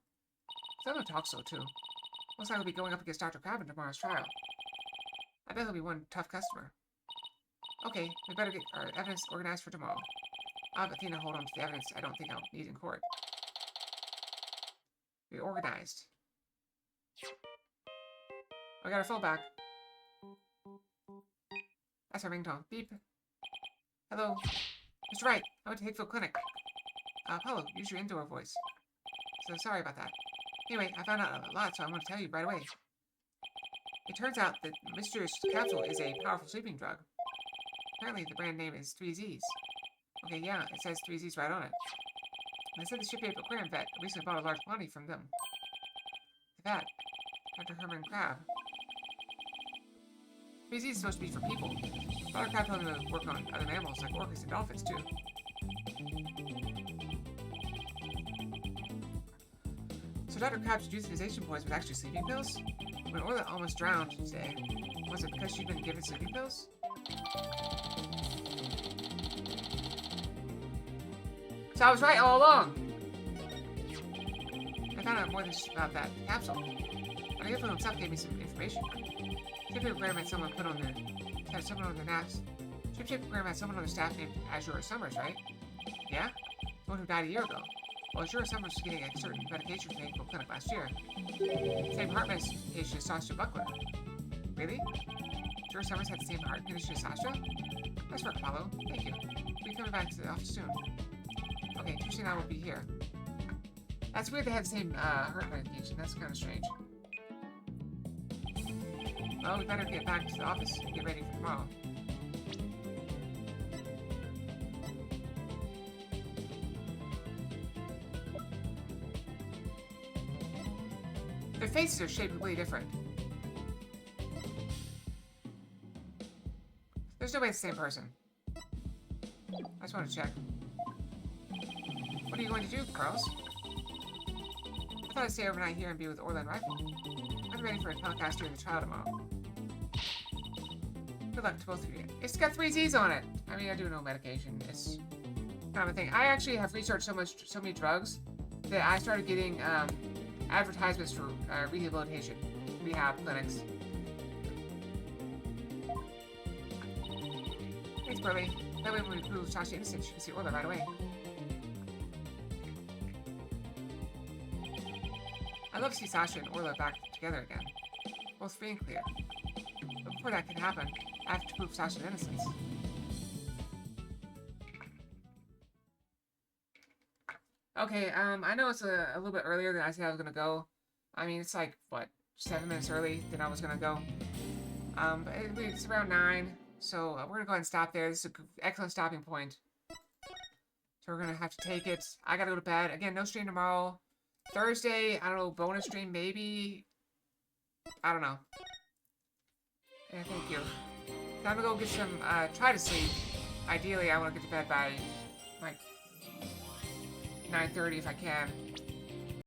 Speaker 1: Someone talks slow, too. Looks like he'll be going up against Dr. Crab in tomorrow's trial. I bet he'll be one tough customer. Okay, we better get our evidence organized for tomorrow. I'll have Athena hold on to the evidence I don't think I'll need in court. Be organized. I got our phone back. That's our ringtone. Beep. Hello. Mr. Wright, I went to Hickville Clinic. Hello, use your indoor voice. So sorry about that. Anyway, I found out a lot, so I want to tell you right away. It turns out that Mr. Capsule is a powerful sleeping drug. Apparently, the brand name is 3Z's. Okay, yeah, it says 3Z's right on it. And they said the Shipyard Aquarium vet recently bought a large quantity from them. The vet, Dr. Herman Crab. 3Z is supposed to be for people. Dr. Crab told him to work on other mammals like orcas and dolphins, too. So Dr. Crab's euthanization poison was actually sleeping pills? When Orla almost drowned today, was it because she'd been given sleeping pills? So I was right all along! I found out more than just about that capsule. But Hickville himself gave me some information. Shipyard Aquarium had someone put on their... had someone on their NAS. Shipyard Aquarium had someone on their staff named Azure Summers, right? Yeah? The one who died a year ago. Well, Azure Summers was getting a certain medication from Hickville Clinic last year. Same heart medication as Sasha Buckler. Really? Azure Summers had the same heart condition as Sasha? Nice work, Apollo. Thank you. We'll be coming back to the office soon. Okay, Tuesday and I will be here. That's weird they had the same heart medication. That's kind of strange. Well, we better get back to the office and get ready for tomorrow. Their faces are shaped completely different. There's no way it's the same person. I just want to check. What are you going to do, Carlos? I thought I'd stay overnight here and be with Orla and Rifle. I'm ready for a telecast during the trial tomorrow. Good luck to both of you. It's got 3Z's on it. I mean, I do know medication. It's kind of a thing. I actually have researched so many drugs that I started getting advertisements for rehabilitation, rehab clinics. Thanks, Burley. That way when we prove Sasha innocent, you can see Orla right away. I'd love to see Sasha and Orla back together again. Both free and clear. But before that can happen, I have to prove Sasha's innocence. Okay, I know it's a little bit earlier than I said I was gonna go. I mean, it's like, what, 7 minutes early than I was gonna go. But it's around 9, so we're gonna go ahead and stop there. This is an excellent stopping point. So we're gonna have to take it. I gotta go to bed. Again, no stream tomorrow. Thursday, I don't know, bonus stream maybe? I don't know. Yeah, thank you. So I'm gonna go get some, try to sleep. Ideally, I want to get to bed by, like, 9:30 if I can.